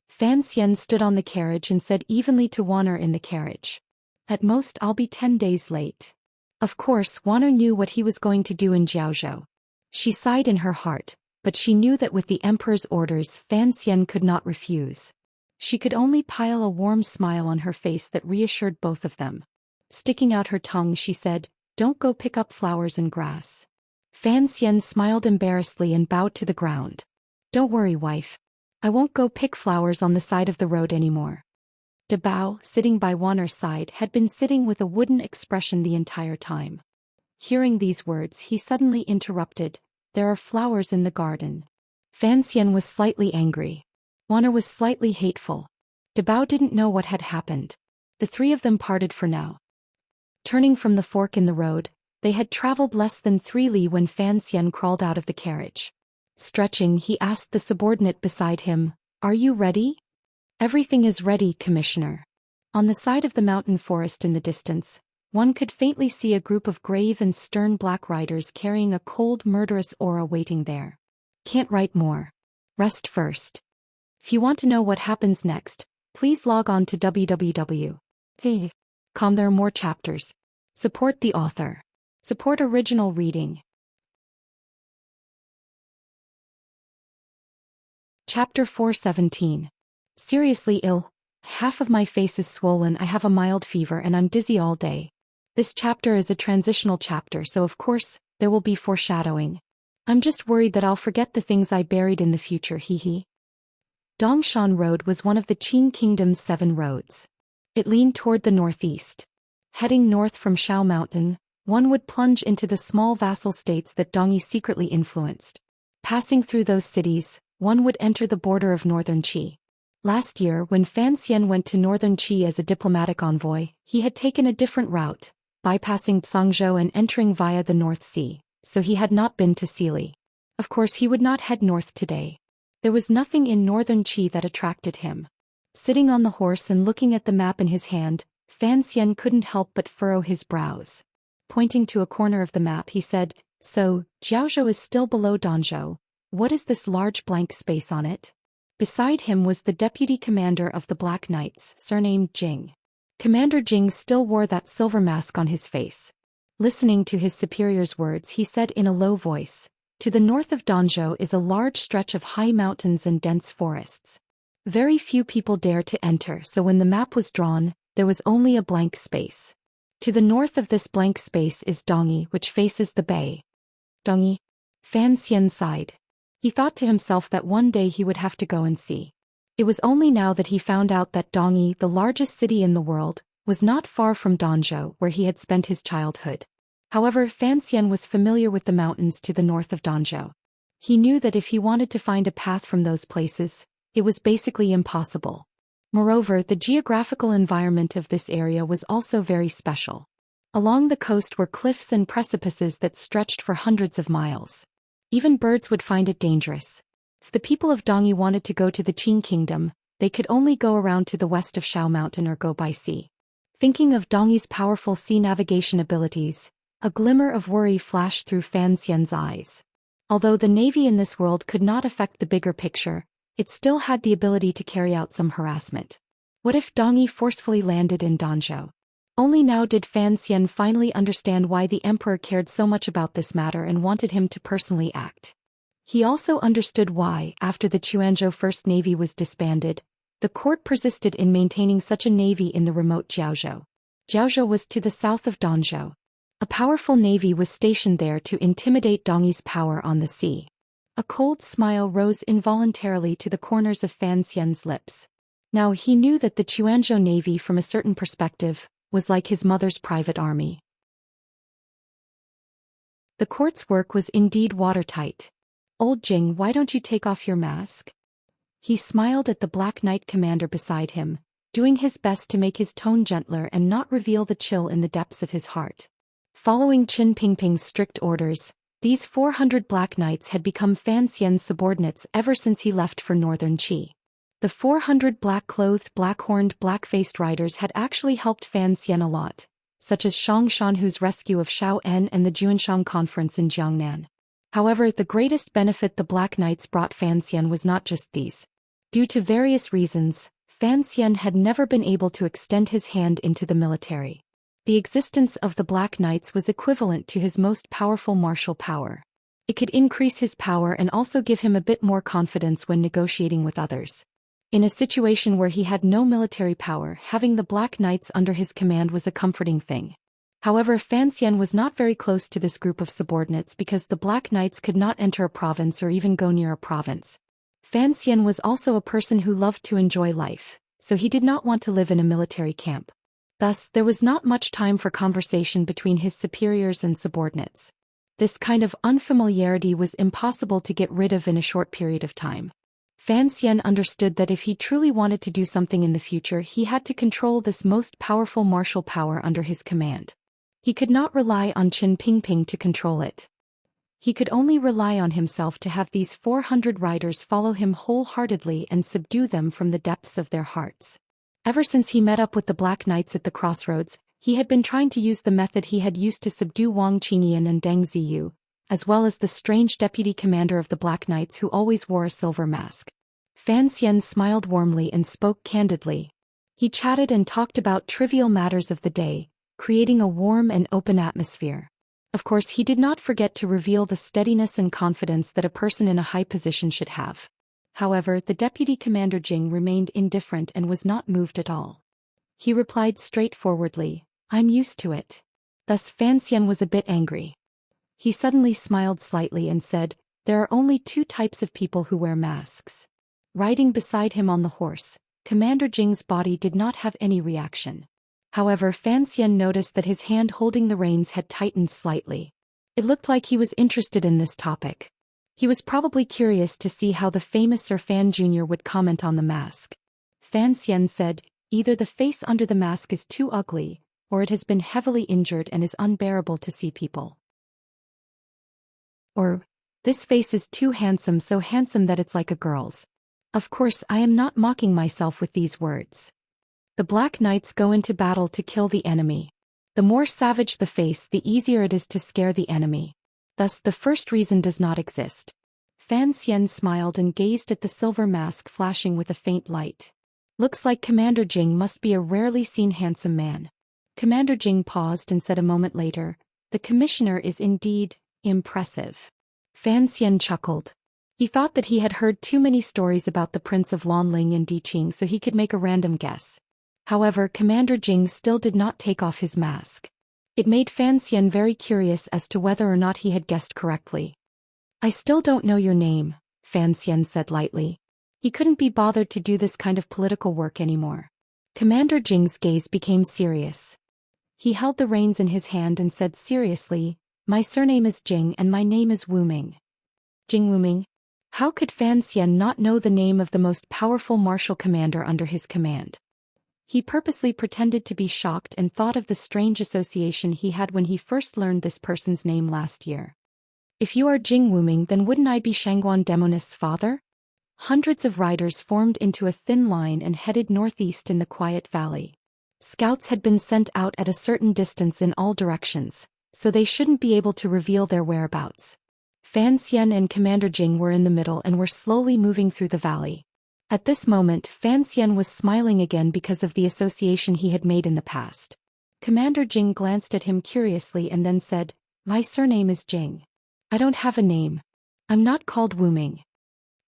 Fan Xian stood on the carriage and said evenly to Wanner in the carriage. "At most I'll be 10 days late." Of course, Wanner knew what he was going to do in Jiaozhou. She sighed in her heart, but she knew that with the emperor's orders, Fan Xian could not refuse. She could only pile a warm smile on her face that reassured both of them. Sticking out her tongue, she said, "Don't go pick up flowers and grass." Fan Xian smiled embarrassedly and bowed to the ground. "Don't worry, wife. I won't go pick flowers on the side of the road anymore." Dabao, sitting by Wanner's side, had been sitting with a wooden expression the entire time. Hearing these words, he suddenly interrupted, "There are flowers in the garden." Fan Xian was slightly angry. Wanner was slightly hateful. Dabao didn't know what had happened. The three of them parted for now. Turning from the fork in the road, they had traveled less than 3 li when Fan Xian crawled out of the carriage. Stretching, he asked the subordinate beside him, "Are you ready?" "Everything is ready, Commissioner." On the side of the mountain forest in the distance, one could faintly see a group of grave and stern black riders carrying a cold, murderous aura waiting there. "Can't write more. Rest first. If you want to know what happens next, please log on to www.com. There are more chapters. Support the author. Support original reading. Chapter 417. Seriously ill. Half of my face is swollen, I have a mild fever, and I'm dizzy all day. This chapter is a transitional chapter, so of course, there will be foreshadowing. I'm just worried that I'll forget the things I buried in the future, hee. Dongshan Road was one of the Qin Kingdom's 7 roads. It leaned toward the northeast. Heading north from Shao Mountain, one would plunge into the small vassal states that Dongyi secretly influenced. Passing through those cities, one would enter the border of northern Qi. Last year, when Fan Xian went to northern Qi as a diplomatic envoy, he had taken a different route, bypassing Zhangzhou and entering via the North Sea, so he had not been to Sealy. Of course, he would not head north today. There was nothing in northern Qi that attracted him. Sitting on the horse and looking at the map in his hand, Fan Xian couldn't help but furrow his brows. Pointing to a corner of the map, he said, "So, Jiaozhou is still below Danzhou. What is this large blank space on it?" Beside him was the deputy commander of the Black Knights, surnamed Jing. Commander Jing still wore that silver mask on his face. Listening to his superior's words, he said in a low voice, "To the north of Danzhou is a large stretch of high mountains and dense forests. Very few people dare to enter, so when the map was drawn, there was only a blank space. To the north of this blank space is Dongyi, which faces the bay." Dongyi? Fan Xian sighed. He thought to himself that one day he would have to go and see. It was only now that he found out that Dongyi, the largest city in the world, was not far from Danzhou, where he had spent his childhood. However, Fan Xian was familiar with the mountains to the north of Danzhou. He knew that if he wanted to find a path from those places, it was basically impossible. Moreover, the geographical environment of this area was also very special. Along the coast were cliffs and precipices that stretched for hundreds of miles. Even birds would find it dangerous. If the people of Dongyi wanted to go to the Qin Kingdom, they could only go around to the west of Shao Mountain or go by sea. Thinking of Dongyi's powerful sea navigation abilities, a glimmer of worry flashed through Fan Xian's eyes. Although the navy in this world could not affect the bigger picture, it still had the ability to carry out some harassment. What if Dongyi forcefully landed in Danzhou? Only now did Fan Xian finally understand why the emperor cared so much about this matter and wanted him to personally act. He also understood why, after the Quanzhou First Navy was disbanded, the court persisted in maintaining such a navy in the remote Jiaozhou. Jiaozhou was to the south of Dongzhou. A powerful navy was stationed there to intimidate Dongyi's power on the sea. A cold smile rose involuntarily to the corners of Fan Xian's lips. Now he knew that the Quanzhou navy from a certain perspective was like his mother's private army. The court's work was indeed watertight. "Old Jing, why don't you take off your mask?" He smiled at the Black Knight commander beside him, doing his best to make his tone gentler and not reveal the chill in the depths of his heart. Following Qin Pingping's strict orders, these 400 Black Knights had become Fan Xian's subordinates ever since he left for northern Qi. The 400 black-clothed, black-horned, black-faced riders had actually helped Fan Xian a lot, such as Shang Shanhu's rescue of Xiao En and the Juanshang conference in Jiangnan. However, the greatest benefit the Black Knights brought Fan Xian was not just these. Due to various reasons, Fan Xian had never been able to extend his hand into the military. The existence of the Black Knights was equivalent to his most powerful martial power. It could increase his power and also give him a bit more confidence when negotiating with others. In a situation where he had no military power, having the Black Knights under his command was a comforting thing. However, Fan Xian was not very close to this group of subordinates because the Black Knights could not enter a province or even go near a province. Fan Xian was also a person who loved to enjoy life, so he did not want to live in a military camp. Thus, there was not much time for conversation between his superiors and subordinates. This kind of unfamiliarity was impossible to get rid of in a short period of time. Fan Xian understood that if he truly wanted to do something in the future, he had to control this most powerful martial power under his command. He could not rely on Qin Pingping to control it. He could only rely on himself to have these 400 riders follow him wholeheartedly and subdue them from the depths of their hearts. Ever since he met up with the Black Knights at the crossroads, he had been trying to use the method he had used to subdue Wang Qinian and Deng Ziyu, as well as the strange deputy commander of the Black Knights who always wore a silver mask. Fan Xian smiled warmly and spoke candidly. He chatted and talked about trivial matters of the day, creating a warm and open atmosphere. Of course, he did not forget to reveal the steadiness and confidence that a person in a high position should have. However, the deputy commander Jing remained indifferent and was not moved at all. He replied straightforwardly, "I'm used to it." Thus Fan Xian was a bit angry. He suddenly smiled slightly and said, "There are only two types of people who wear masks." Riding beside him on the horse, Commander Jing's body did not have any reaction. However, Fan Xian noticed that his hand holding the reins had tightened slightly. It looked like he was interested in this topic. He was probably curious to see how the famous Sir Fan Jr. would comment on the mask. Fan Xian said, "Either the face under the mask is too ugly, or it has been heavily injured and is unbearable to see people. Or, this face is too handsome, so handsome that it's like a girl's." Of course, I am not mocking myself with these words. The Black Knights go into battle to kill the enemy. The more savage the face, the easier it is to scare the enemy. Thus, the first reason does not exist. Fan Xian smiled and gazed at the silver mask flashing with a faint light. Looks like Commander Jing must be a rarely seen handsome man. Commander Jing paused and said a moment later, "The commissioner is indeed impressive." Fan Xian chuckled. He thought that he had heard too many stories about the Prince of Lanling and Diqing, so he could make a random guess. However, Commander Jing still did not take off his mask. It made Fan Xian very curious as to whether or not he had guessed correctly. "I still don't know your name," Fan Xian said lightly. He couldn't be bothered to do this kind of political work anymore. Commander Jing's gaze became serious. He held the reins in his hand and said seriously, "My surname is Jing and my name is Wuming." Jing Wuming? How could Fan Xian not know the name of the most powerful martial commander under his command? He purposely pretended to be shocked and thought of the strange association he had when he first learned this person's name last year. "If you are Jing Wuming, then wouldn't I be Shangguan Demonist's father?" Hundreds of riders formed into a thin line and headed northeast in the quiet valley. Scouts had been sent out at a certain distance in all directions, so they shouldn't be able to reveal their whereabouts. Fan Xian and Commander Jing were in the middle and were slowly moving through the valley. At this moment, Fan Xian was smiling again because of the association he had made in the past. Commander Jing glanced at him curiously and then said, "My surname is Jing. I don't have a name. I'm not called Wu Ming."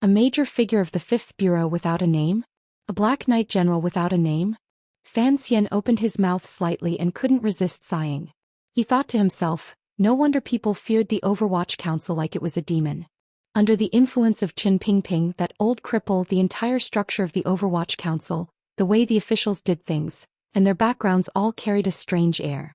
A major figure of the 5th Bureau without a name? A Black Knight general without a name? Fan Xian opened his mouth slightly and couldn't resist sighing. He thought to himself, no wonder people feared the Overwatch Council like it was a demon. Under the influence of Qin Pingping, that old cripple, the entire structure of the Overwatch Council, the way the officials did things, and their backgrounds all carried a strange air.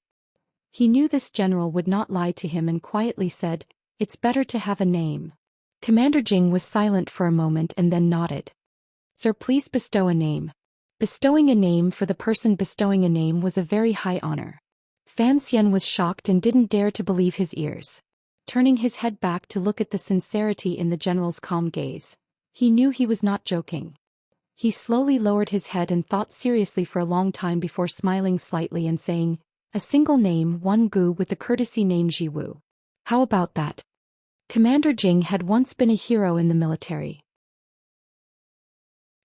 He knew this general would not lie to him and quietly said, "It's better to have a name." Commander Jing was silent for a moment and then nodded. "Sir, please bestow a name." Bestowing a name for the person bestowing a name was a very high honor. Fan Xian was shocked and didn't dare to believe his ears. Turning his head back to look at the sincerity in the general's calm gaze, he knew he was not joking. He slowly lowered his head and thought seriously for a long time before smiling slightly and saying, "A single name, one gu with the courtesy name Jiwu. How about that?" Commander Jing had once been a hero in the military.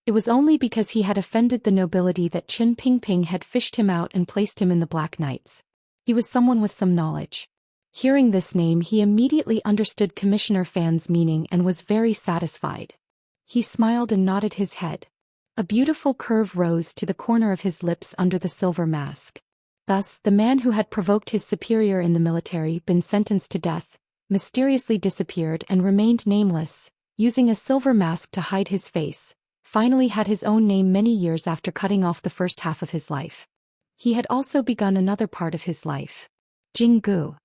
It was only because he had offended the nobility that Qin Pingping had fished him out and placed him in the Black Knights. He was someone with some knowledge. Hearing this name, he immediately understood Commissioner Fan's meaning and was very satisfied. He smiled and nodded his head. A beautiful curve rose to the corner of his lips under the silver mask. Thus, the man who had provoked his superior in the military, been sentenced to death, mysteriously disappeared and remained nameless, using a silver mask to hide his face, finally had his own name many years after cutting off the first half of his life. He had also begun another part of his life. Jinggu.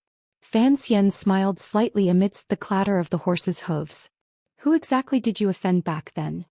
Fan Xian smiled slightly amidst the clatter of the horse's hooves. "Who exactly did you offend back then?"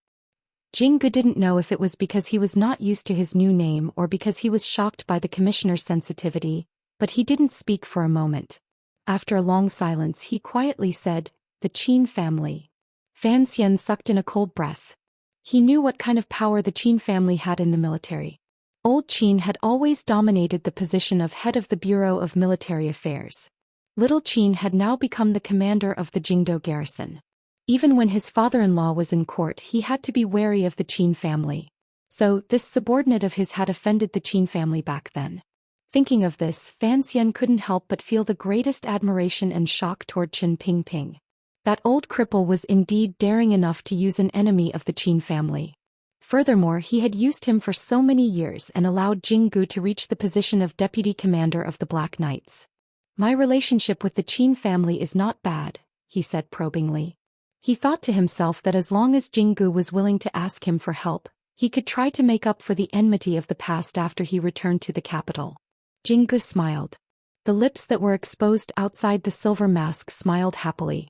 Jinggu didn't know if it was because he was not used to his new name or because he was shocked by the commissioner's sensitivity, but he didn't speak for a moment. After a long silence, he quietly said, "The Qin family." Fan Xian sucked in a cold breath. He knew what kind of power the Qin family had in the military. Old Qin had always dominated the position of head of the Bureau of Military Affairs. Little Qin had now become the commander of the Jingdo garrison. Even when his father-in-law was in court, he had to be wary of the Qin family. So, this subordinate of his had offended the Qin family back then. Thinking of this, Fan Xian couldn't help but feel the greatest admiration and shock toward Qin Pingping. That old cripple was indeed daring enough to use an enemy of the Qin family. Furthermore, he had used him for so many years and allowed Jinggu to reach the position of deputy commander of the Black Knights. "My relationship with the Qin family is not bad," he said probingly. He thought to himself that as long as Jinggu was willing to ask him for help, he could try to make up for the enmity of the past after he returned to the capital. Jinggu smiled. The lips that were exposed outside the silver mask smiled happily.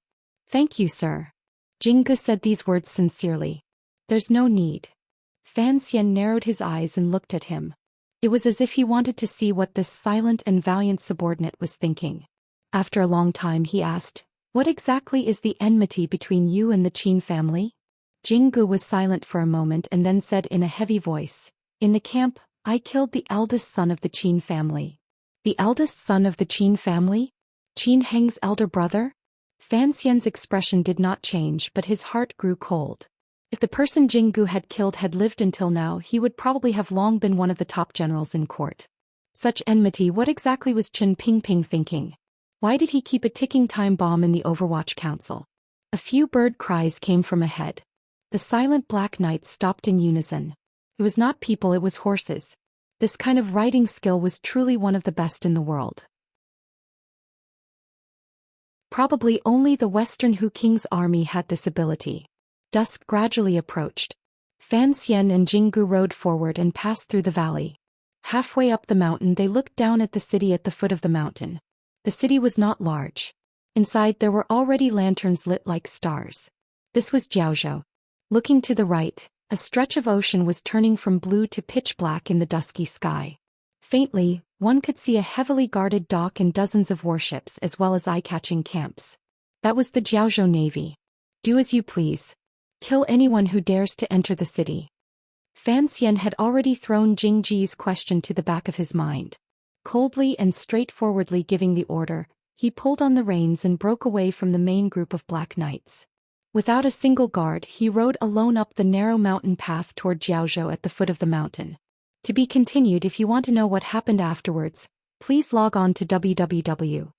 "Thank you, sir." Jinggu said these words sincerely. "There's no need." Fan Xian narrowed his eyes and looked at him. It was as if he wanted to see what this silent and valiant subordinate was thinking. After a long time he asked, "What exactly is the enmity between you and the Qin family?" Jinggu was silent for a moment and then said in a heavy voice, "In the camp, I killed the eldest son of the Qin family." "The eldest son of the Qin family? Qin Heng's elder brother?" Fan Xian's expression did not change, but his heart grew cold. If the person Jinggu had killed had lived until now, he would probably have long been one of the top generals in court. Such enmity, what exactly was Qin Pingping thinking? Why did he keep a ticking time bomb in the Overwatch Council? A few bird cries came from ahead. The silent Black Knights stopped in unison. It was not people, it was horses. This kind of riding skill was truly one of the best in the world. Probably only the Western Hu King's army had this ability. Dusk gradually approached. Fan Xian and Jinggu rode forward and passed through the valley. Halfway up the mountain they looked down at the city at the foot of the mountain. The city was not large. Inside there were already lanterns lit like stars. This was Jiaozhou. Looking to the right, a stretch of ocean was turning from blue to pitch black in the dusky sky. Faintly, one could see a heavily guarded dock and dozens of warships as well as eye-catching camps. That was the Jiaozhou Navy. "Do as you please. Kill anyone who dares to enter the city." Fan Xian had already thrown Jing Ji's question to the back of his mind. Coldly and straightforwardly giving the order, he pulled on the reins and broke away from the main group of Black Knights. Without a single guard, he rode alone up the narrow mountain path toward Jiaozhou at the foot of the mountain. To be continued. If you want to know what happened afterwards, please log on to www.com.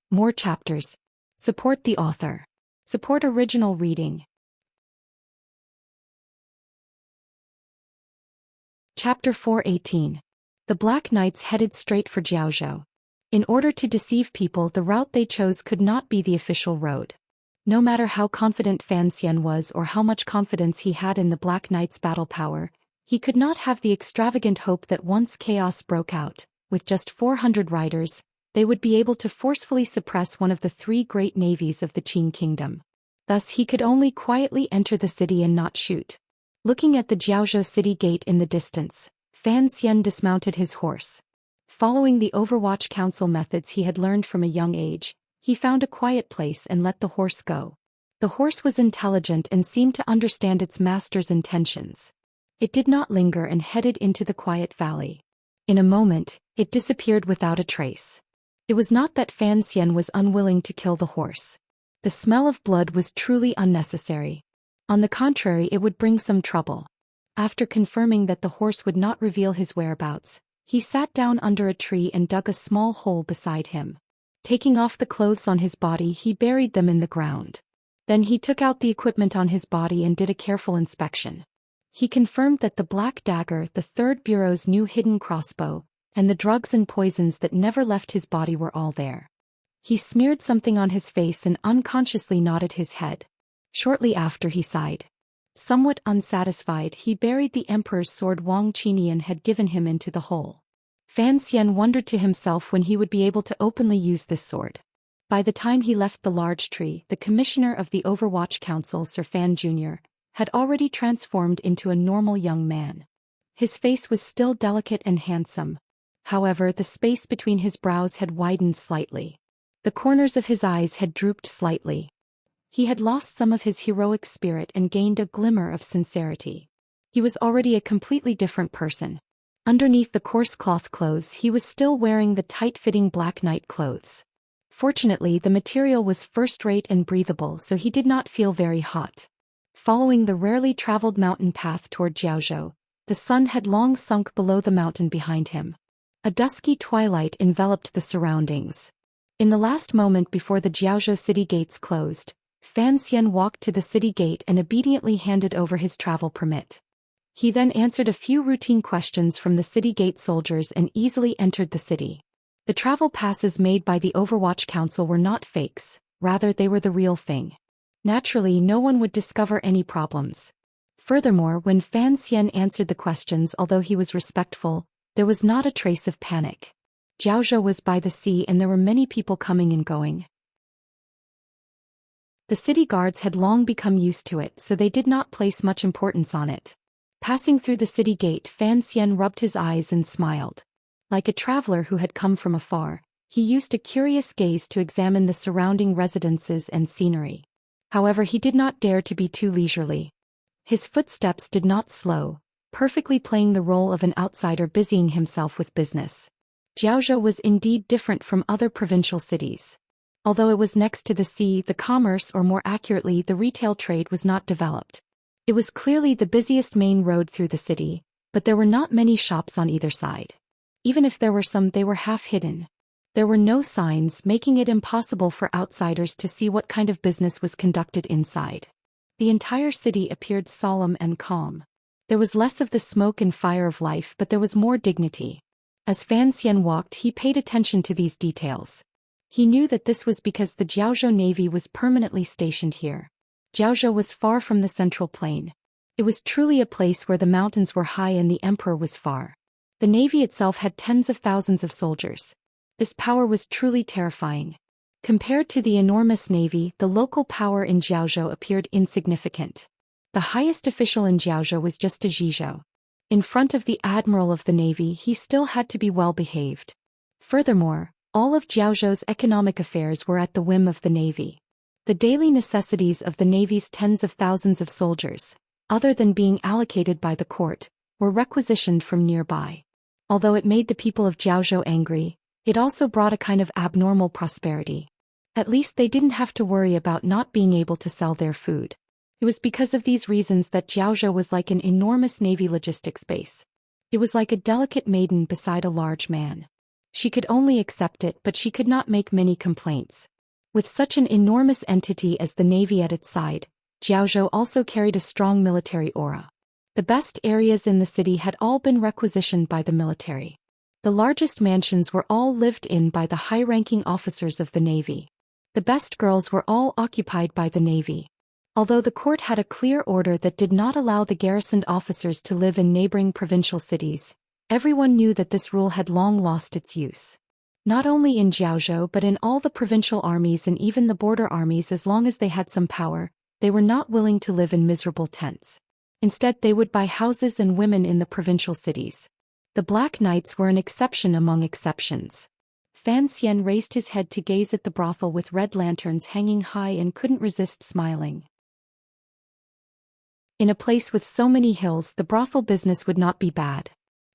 More chapters. Support the author. Support original reading. Chapter 418. The Black Knights headed straight for Jiaozhou. In order to deceive people, the route they chose could not be the official road. No matter how confident Fan Xian was or how much confidence he had in the Black Knight's battle power, he could not have the extravagant hope that once chaos broke out, with just 400 riders, they would be able to forcefully suppress one of the three great navies of the Qin kingdom. Thus he could only quietly enter the city and not shoot. Looking at the Jiaozhou city gate in the distance, Fan Xian dismounted his horse. Following the Overwatch Council methods he had learned from a young age, he found a quiet place and let the horse go. The horse was intelligent and seemed to understand its master's intentions. It did not linger and headed into the quiet valley. In a moment, it disappeared without a trace. It was not that Fan Xian was unwilling to kill the horse. The smell of blood was truly unnecessary. On the contrary, it would bring some trouble. After confirming that the horse would not reveal his whereabouts, he sat down under a tree and dug a small hole beside him. Taking off the clothes on his body, he buried them in the ground. Then he took out the equipment on his body and did a careful inspection. He confirmed that the black dagger, the third bureau's new hidden crossbow, and the drugs and poisons that never left his body were all there. He smeared something on his face and unconsciously nodded his head. Shortly after, he sighed. Somewhat unsatisfied, he buried the emperor's sword Wang Qinian had given him into the hole. Fan Xian wondered to himself when he would be able to openly use this sword. By the time he left the large tree, the commissioner of the Overwatch Council, Sir Fan Jr., had already transformed into a normal young man. His face was still delicate and handsome. However, the space between his brows had widened slightly. The corners of his eyes had drooped slightly. He had lost some of his heroic spirit and gained a glimmer of sincerity. He was already a completely different person. Underneath the coarse cloth clothes, he was still wearing the tight-fitting Black Knight clothes. Fortunately, the material was first-rate and breathable, so he did not feel very hot. Following the rarely traveled mountain path toward Jiaozhou, the sun had long sunk below the mountain behind him. A dusky twilight enveloped the surroundings. In the last moment before the Jiaozhou city gates closed, Fan Xian walked to the city gate and obediently handed over his travel permit. He then answered a few routine questions from the city gate soldiers and easily entered the city. The travel passes made by the Overwatch Council were not fakes, rather they were the real thing. Naturally, no one would discover any problems. Furthermore, when Fan Xian answered the questions, although he was respectful, there was not a trace of panic. Jiaozhou was by the sea and there were many people coming and going. The city guards had long become used to it, so they did not place much importance on it. Passing through the city gate, Fan Xian rubbed his eyes and smiled. Like a traveler who had come from afar, he used a curious gaze to examine the surrounding residences and scenery. However, he did not dare to be too leisurely. His footsteps did not slow, perfectly playing the role of an outsider busying himself with business. Jiaozhou was indeed different from other provincial cities. Although it was next to the sea, the commerce, or more accurately the retail trade, was not developed. It was clearly the busiest main road through the city, but there were not many shops on either side. Even if there were some, they were half hidden. There were no signs, making it impossible for outsiders to see what kind of business was conducted inside. The entire city appeared solemn and calm. There was less of the smoke and fire of life, but there was more dignity. As Fan Xian walked, he paid attention to these details. He knew that this was because the Jiaozhou Navy was permanently stationed here. Jiaozhou was far from the central plain. It was truly a place where the mountains were high and the emperor was far. The navy itself had tens of thousands of soldiers. This power was truly terrifying. Compared to the enormous navy, the local power in Jiaozhou appeared insignificant. The highest official in Jiaozhou was just a Zhizhou. In front of the admiral of the navy, he still had to be well behaved. Furthermore, all of Jiaozhou's economic affairs were at the whim of the navy. The daily necessities of the navy's tens of thousands of soldiers, other than being allocated by the court, were requisitioned from nearby. Although it made the people of Jiaozhou angry, it also brought a kind of abnormal prosperity. At least they didn't have to worry about not being able to sell their food. It was because of these reasons that Jiaozhou was like an enormous navy logistics base. It was like a delicate maiden beside a large man. She could only accept it, but she could not make many complaints. With such an enormous entity as the navy at its side, Jiaozhou also carried a strong military aura. The best areas in the city had all been requisitioned by the military. The largest mansions were all lived in by the high-ranking officers of the navy. The best girls were all occupied by the navy. Although the court had a clear order that did not allow the garrisoned officers to live in neighboring provincial cities, everyone knew that this rule had long lost its use. Not only in Jiaozhou but in all the provincial armies and even the border armies, as long as they had some power, they were not willing to live in miserable tents. Instead, they would buy houses and women in the provincial cities. The Black Knights were an exception among exceptions. Fan Xian raised his head to gaze at the brothel with red lanterns hanging high and couldn't resist smiling. In a place with so many hills, the brothel business would not be bad.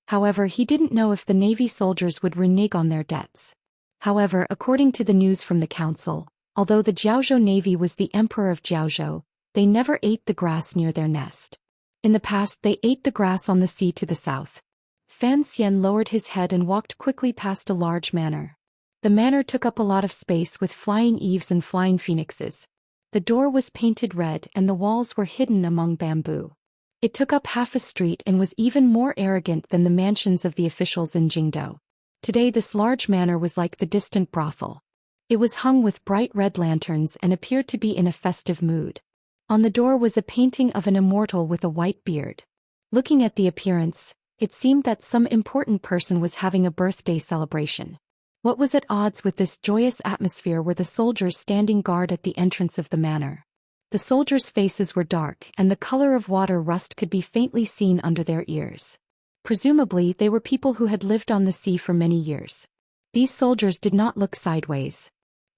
However, he didn't know if the navy soldiers would renege on their debts. However, according to the news from the council, although the Jiaozhou navy was the emperor of Jiaozhou, they never ate the grass near their nest. In the past, they ate the grass on the sea to the south. Fan Xian lowered his head and walked quickly past a large manor. The manor took up a lot of space with flying eaves and flying phoenixes. The door was painted red and the walls were hidden among bamboo. It took up half a street and was even more arrogant than the mansions of the officials in Jingdou. Today this large manor was like the distant brothel. It was hung with bright red lanterns and appeared to be in a festive mood. On the door was a painting of an immortal with a white beard. Looking at the appearance, it seemed that some important person was having a birthday celebration. What was at odds with this joyous atmosphere were the soldiers standing guard at the entrance of the manor. The soldiers' faces were dark and the color of water rust could be faintly seen under their ears. Presumably, they were people who had lived on the sea for many years. These soldiers did not look sideways.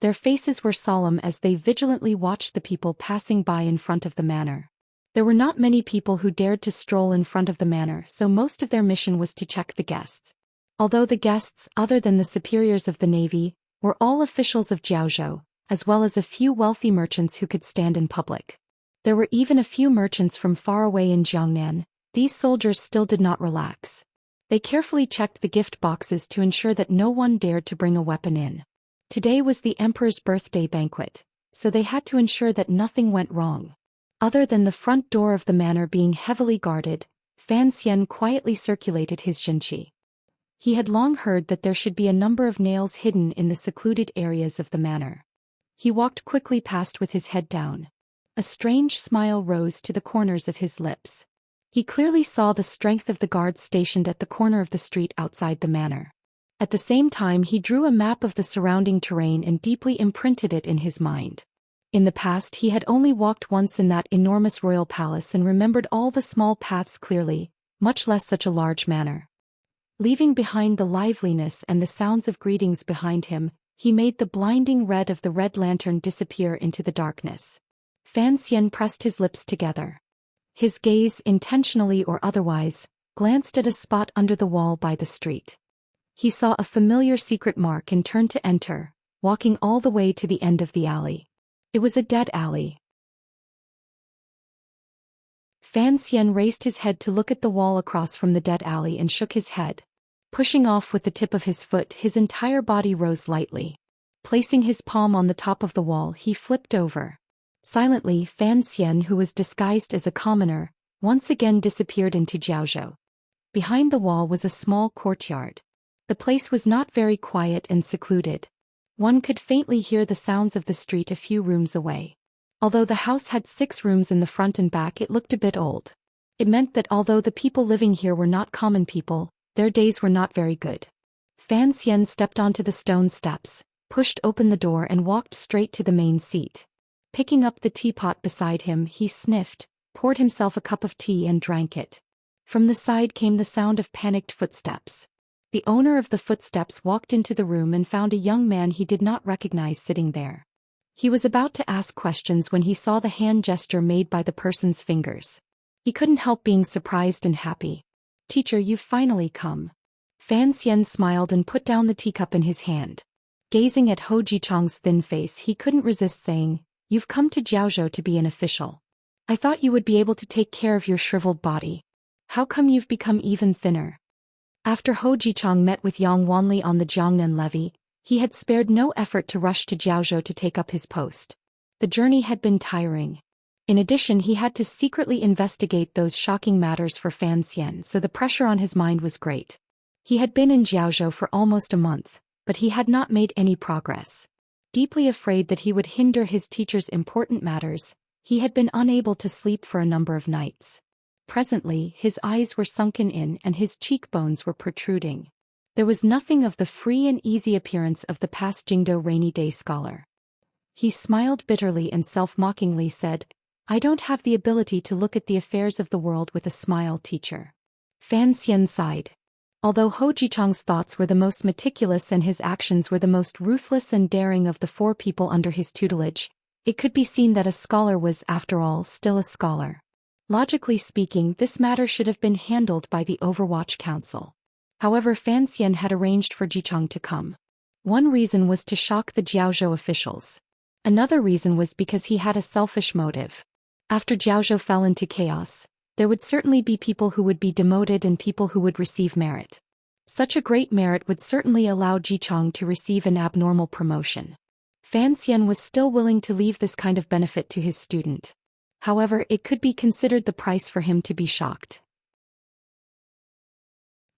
Their faces were solemn as they vigilantly watched the people passing by in front of the manor. There were not many people who dared to stroll in front of the manor, so most of their mission was to check the guests. Although the guests, other than the superiors of the navy, were all officials of Jiaozhou, as well as a few wealthy merchants who could stand in public. There were even a few merchants from far away in Jiangnan. These soldiers still did not relax. They carefully checked the gift boxes to ensure that no one dared to bring a weapon in. Today was the emperor's birthday banquet, so they had to ensure that nothing went wrong. Other than the front door of the manor being heavily guarded, Fan Xian quietly circulated his xinqi. He had long heard that there should be a number of nails hidden in the secluded areas of the manor. He walked quickly past with his head down. A strange smile rose to the corners of his lips. He clearly saw the strength of the guards stationed at the corner of the street outside the manor. At the same time, he drew a map of the surrounding terrain and deeply imprinted it in his mind. In the past, he had only walked once in that enormous royal palace and remembered all the small paths clearly, much less such a large manor. Leaving behind the liveliness and the sounds of greetings behind him, he made the blinding red of the red lantern disappear into the darkness. Fan Xian pressed his lips together. His gaze, intentionally or otherwise, glanced at a spot under the wall by the street. He saw a familiar secret mark and turned to enter, walking all the way to the end of the alley. It was a dead alley. Fan Xian raised his head to look at the wall across from the dead alley and shook his head. Pushing off with the tip of his foot, his entire body rose lightly. Placing his palm on the top of the wall, he flipped over. Silently, Fan Xian, who was disguised as a commoner, once again disappeared into Jiaozhou. Behind the wall was a small courtyard. The place was not very quiet and secluded. One could faintly hear the sounds of the street a few rooms away. Although the house had 6 rooms in the front and back, it looked a bit old. It meant that although the people living here were not common people, their days were not very good. Fan Xian stepped onto the stone steps, pushed open the door and walked straight to the main seat. Picking up the teapot beside him, he sniffed, poured himself a cup of tea and drank it. From the side came the sound of panicked footsteps. The owner of the footsteps walked into the room and found a young man he did not recognize sitting there. He was about to ask questions when he saw the hand gesture made by the person's fingers. He couldn't help being surprised and happy. "Teacher, you've finally come." Fan Xian smiled and put down the teacup in his hand. Gazing at Ho Jichang's thin face, he couldn't resist saying, "You've come to Jiaozhou to be an official." I thought you would be able to take care of your shriveled body. How come you've become even thinner? After Ho Jichang met with Yang Wanli on the Jiangnan levee, he had spared no effort to rush to Jiaozhou to take up his post. The journey had been tiring. In addition, he had to secretly investigate those shocking matters for Fan Xian, so the pressure on his mind was great. He had been in Jiaozhou for almost a month, but he had not made any progress. Deeply afraid that he would hinder his teacher's important matters, he had been unable to sleep for a number of nights. Presently, his eyes were sunken in and his cheekbones were protruding. There was nothing of the free and easy appearance of the past Jingdo rainy day scholar. He smiled bitterly and self-mockingly said, "I don't have the ability to look at the affairs of the world with a smile, teacher." Fan Xian sighed. Although Ho Jichang's thoughts were the most meticulous and his actions were the most ruthless and daring of the 4 people under his tutelage, it could be seen that a scholar was, after all, still a scholar. Logically speaking, this matter should have been handled by the Overwatch Council. However, Fan Xian had arranged for Jichang to come. One reason was to shock the Jiaozhou officials. Another reason was because he had a selfish motive. After Jiaozhou fell into chaos, there would certainly be people who would be demoted and people who would receive merit. Such a great merit would certainly allow Jichang to receive an abnormal promotion. Fan Xian was still willing to leave this kind of benefit to his student. However, it could be considered the price for him to be shocked.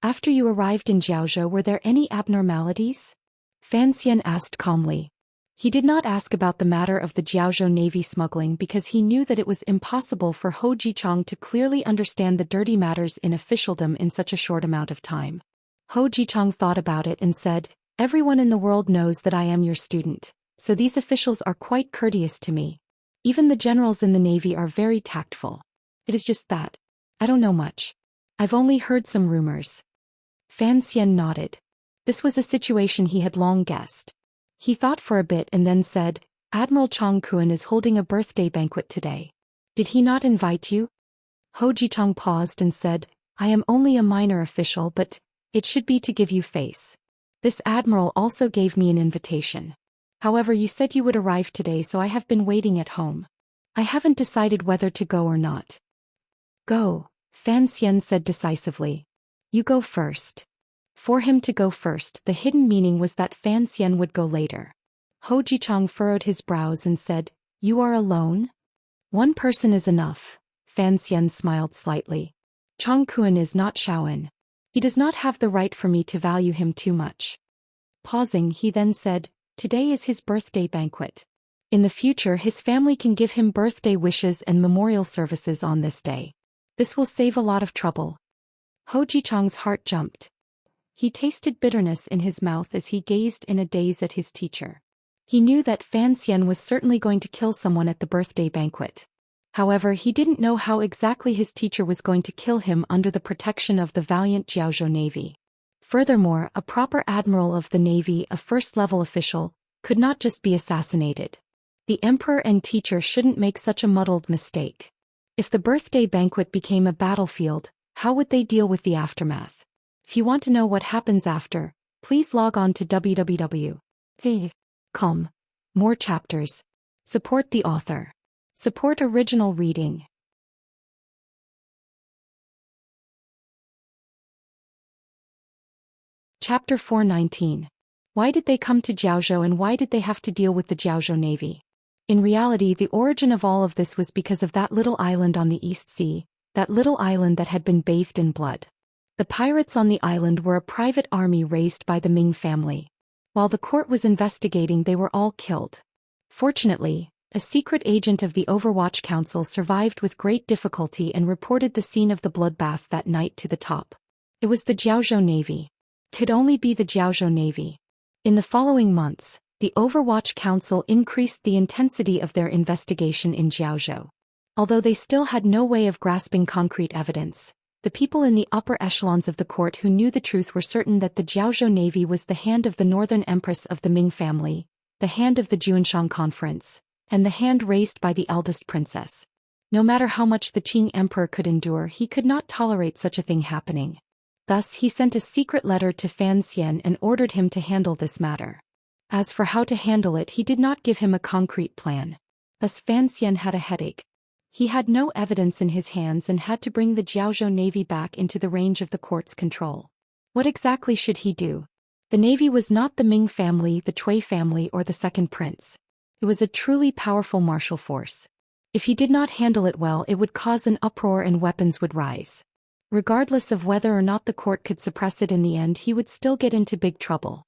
After you arrived in Jiaozhou, were there any abnormalities? Fan Xian asked calmly. He did not ask about the matter of the Jiaozhou Navy smuggling because he knew that it was impossible for Ho Jichang to clearly understand the dirty matters in officialdom in such a short amount of time. Ho Jichang thought about it and said, "Everyone in the world knows that I am your student, so these officials are quite courteous to me. Even the generals in the Navy are very tactful. It is just that I don't know much. I've only heard some rumors." Fan Xian nodded. This was a situation he had long guessed. He thought for a bit and then said, "Admiral Chang Kuan is holding a birthday banquet today. Did he not invite you?" Ho Jichang paused and said, "I am only a minor official, but it should be to give you face. This admiral also gave me an invitation. However, you said you would arrive today, so I have been waiting at home. I haven't decided whether to go or not." "Go," Fan Xian said decisively. "You go first." For him to go first, the hidden meaning was that Fan Xian would go later. Ho Jichang furrowed his brows and said, "You are alone?" "One person is enough," Fan Xian smiled slightly. "Chang Kuan is not Shaoan. He does not have the right for me to value him too much." Pausing, he then said, "Today is his birthday banquet. In the future, his family can give him birthday wishes and memorial services on this day. This will save a lot of trouble." Ho Jichang's heart jumped. He tasted bitterness in his mouth as he gazed in a daze at his teacher. He knew that Fan Xian was certainly going to kill someone at the birthday banquet. However, he didn't know how exactly his teacher was going to kill him under the protection of the valiant Jiaozhou Navy. Furthermore, a proper admiral of the Navy, a first-level official, could not just be assassinated. The emperor and teacher shouldn't make such a muddled mistake. If the birthday banquet became a battlefield, how would they deal with the aftermath? If you want to know what happens after, please log on to www.com. More chapters. Support the author. Support original reading. Chapter 419. Why did they come to Jiaozhou and why did they have to deal with the Jiaozhou Navy? In reality, the origin of all of this was because of that little island on the East Sea, that little island that had been bathed in blood. The pirates on the island were a private army raised by the Ming family. While the court was investigating, they were all killed. Fortunately, a secret agent of the Overwatch Council survived with great difficulty and reported the scene of the bloodbath that night to the top. It was the Jiaozhou Navy. Could only be the Jiaozhou Navy. In the following months, the Overwatch Council increased the intensity of their investigation in Jiaozhou. Although they still had no way of grasping concrete evidence, the people in the upper echelons of the court who knew the truth were certain that the Jiaozhou Navy was the hand of the Northern Empress of the Ming family, the hand of the Juanshan Conference, and the hand raised by the eldest princess. No matter how much the Qing Emperor could endure, he could not tolerate such a thing happening. Thus, he sent a secret letter to Fan Xian and ordered him to handle this matter. As for how to handle it, he did not give him a concrete plan. Thus Fan Xian had a headache. He had no evidence in his hands and had to bring the Jiaozhou Navy back into the range of the court's control. What exactly should he do? The navy was not the Ming family, the Cui family, or the second prince. It was a truly powerful martial force. If he did not handle it well, it would cause an uproar and weapons would rise. Regardless of whether or not the court could suppress it in the end, he would still get into big trouble.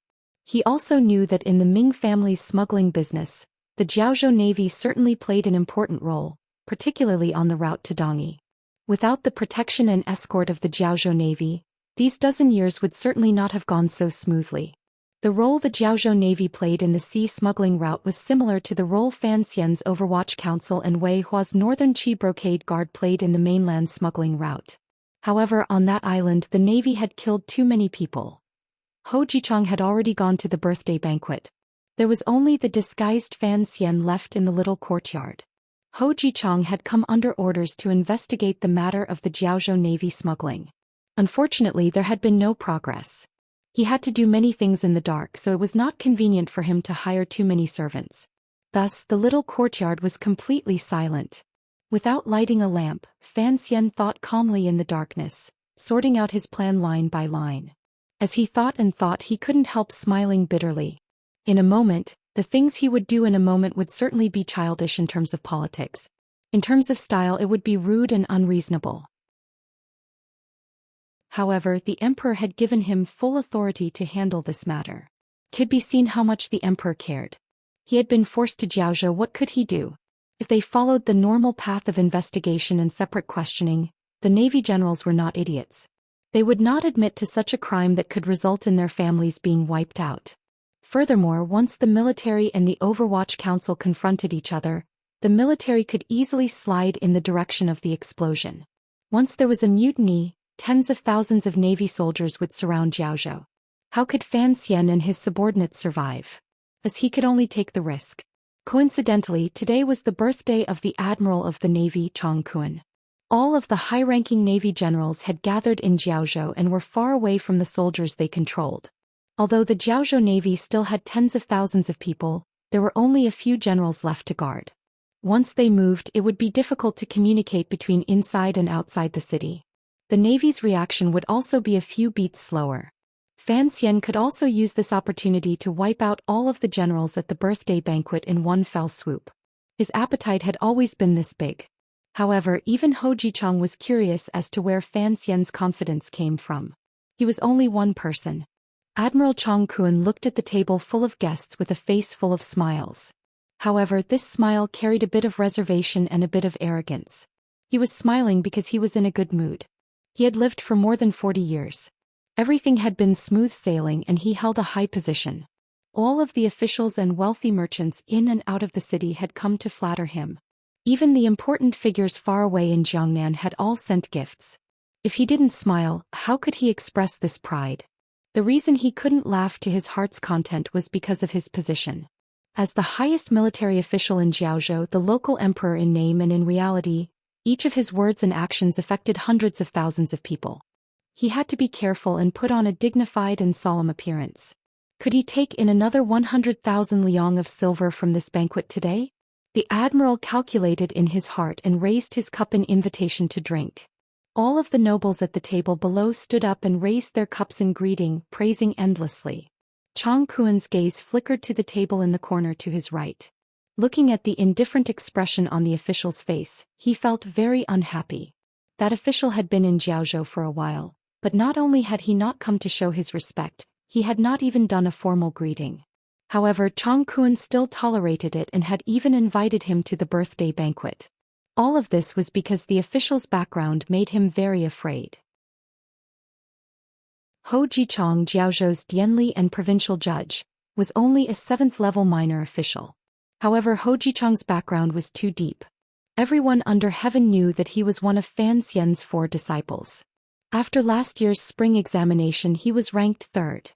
He also knew that in the Ming family's smuggling business, the Jiaozhou Navy certainly played an important role, particularly on the route to Dongyi. Without the protection and escort of the Jiaozhou Navy, these dozen years would certainly not have gone so smoothly. The role the Jiaozhou Navy played in the sea smuggling route was similar to the role Fan Xian's Overwatch Council and Wei Hua's Northern Qi Brocade Guard played in the mainland smuggling route. However, on that island the navy had killed too many people. Ho Jichang had already gone to the birthday banquet. There was only the disguised Fan Xian left in the little courtyard. Ho Jichang had come under orders to investigate the matter of the Jiaozhou Navy smuggling. Unfortunately, there had been no progress. He had to do many things in the dark, so it was not convenient for him to hire too many servants. Thus, the little courtyard was completely silent. Without lighting a lamp, Fan Xian thought calmly in the darkness, sorting out his plan line by line. As he thought and thought, he couldn't help smiling bitterly. In a moment, the things he would do in a moment would certainly be childish in terms of politics. In terms of style, it would be rude and unreasonable. However, the emperor had given him full authority to handle this matter. Could be seen how much the emperor cared. He had been forced to Jiaozhou. What could he do? If they followed the normal path of investigation and separate questioning, the navy generals were not idiots. They would not admit to such a crime that could result in their families being wiped out. Furthermore, once the military and the Overwatch Council confronted each other, the military could easily slide in the direction of the explosion. Once there was a mutiny, tens of thousands of navy soldiers would surround Jiaozhou. How could Fan Xian and his subordinates survive? As he could only take the risk. Coincidentally, today was the birthday of the Admiral of the Navy, Chang Kuan. All of the high-ranking navy generals had gathered in Jiaozhou and were far away from the soldiers they controlled. Although the Jiaozhou Navy still had tens of thousands of people, there were only a few generals left to guard. Once they moved, it would be difficult to communicate between inside and outside the city. The Navy's reaction would also be a few beats slower. Fan Xian could also use this opportunity to wipe out all of the generals at the birthday banquet in one fell swoop. His appetite had always been this big. However, even Ho Jichang was curious as to where Fan Xian's confidence came from. He was only one person. Admiral Chang Kuan looked at the table full of guests with a face full of smiles. However, this smile carried a bit of reservation and a bit of arrogance. He was smiling because he was in a good mood. He had lived for more than 40 years. Everything had been smooth sailing and he held a high position. All of the officials and wealthy merchants in and out of the city had come to flatter him. Even the important figures far away in Jiangnan had all sent gifts. If he didn't smile, how could he express this pride? The reason he couldn't laugh to his heart's content was because of his position. As the highest military official in Jiaozhou, the local emperor in name and in reality, each of his words and actions affected hundreds of thousands of people. He had to be careful and put on a dignified and solemn appearance. Could he take in another 100,000 liang of silver from this banquet today? The admiral calculated in his heart and raised his cup in invitation to drink. All of the nobles at the table below stood up and raised their cups in greeting, praising endlessly. Chang Kuan's gaze flickered to the table in the corner to his right. Looking at the indifferent expression on the official's face, he felt very unhappy. That official had been in Jiaozhou for a while, but not only had he not come to show his respect, he had not even done a formal greeting. However, Chang Kuan still tolerated it and had even invited him to the birthday banquet. All of this was because the official's background made him very afraid. Ho Jichang, Jiaozhou's Dianli and provincial judge, was only a 7th-level minor official. However, Ho Jichang's background was too deep. Everyone under heaven knew that he was one of Fan Xian's 4 disciples. After last year's spring examination, he was ranked 3rd.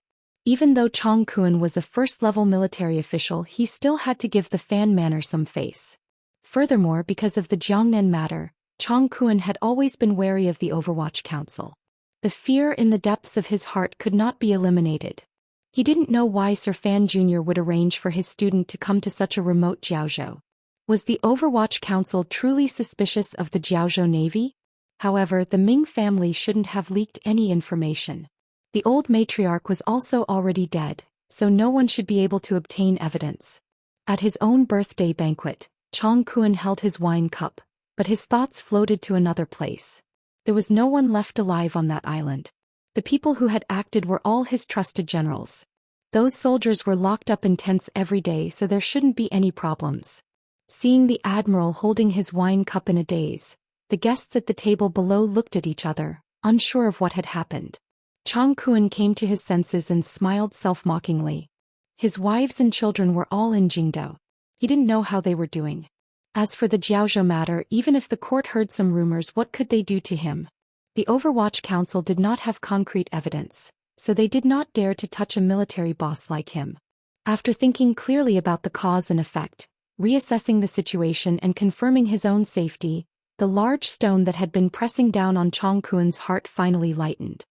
Even though Chang Kuan was a 1st-level military official, he still had to give the Fan manor some face. Furthermore, because of the Jiangnan matter, Chang Kuan had always been wary of the Overwatch Council. The fear in the depths of his heart could not be eliminated. He didn't know why Sir Fan Jr. would arrange for his student to come to such a remote Jiaozhou. Was the Overwatch Council truly suspicious of the Jiaozhou Navy? However, the Ming family shouldn't have leaked any information. The old matriarch was also already dead, so no one should be able to obtain evidence. At his own birthday banquet, Chong Kun held his wine cup, but his thoughts floated to another place. There was no one left alive on that island. The people who had acted were all his trusted generals. Those soldiers were locked up in tents every day, so there shouldn't be any problems. Seeing the admiral holding his wine cup in a daze, the guests at the table below looked at each other, unsure of what had happened. Chong Kun came to his senses and smiled self-mockingly. His wives and children were all in Jingdo. He didn't know how they were doing. As for the Jiaozhou matter, even if the court heard some rumors, what could they do to him? The Overwatch Council did not have concrete evidence, so they did not dare to touch a military boss like him. After thinking clearly about the cause and effect, reassessing the situation and confirming his own safety, the large stone that had been pressing down on Chong Kun's heart finally lightened.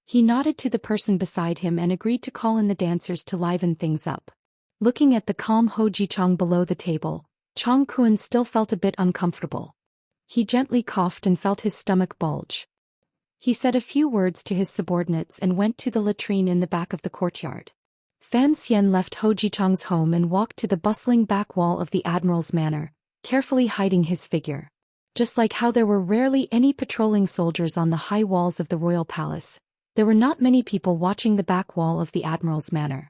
He nodded to the person beside him and agreed to call in the dancers to liven things up. Looking at the calm Ho Jichong below the table, Chong Kun still felt a bit uncomfortable. He gently coughed and felt his stomach bulge. He said a few words to his subordinates and went to the latrine in the back of the courtyard. Fan Xian left Ho Jichong's home and walked to the bustling back wall of the Admiral's manor, carefully hiding his figure. Just like how there were rarely any patrolling soldiers on the high walls of the royal palace, there were not many people watching the back wall of the Admiral's manor.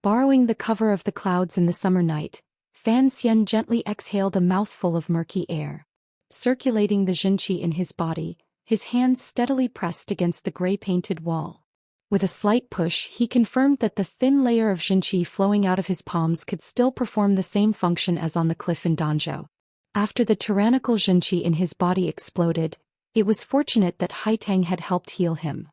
Borrowing the cover of the clouds in the summer night, Fan Xian gently exhaled a mouthful of murky air. Circulating the Jinqi in his body, his hands steadily pressed against the gray-painted wall. With a slight push, he confirmed that the thin layer of Jinqi flowing out of his palms could still perform the same function as on the cliff in Danzhou. After the tyrannical Jinqi in his body exploded, it was fortunate that Haitang had helped heal him.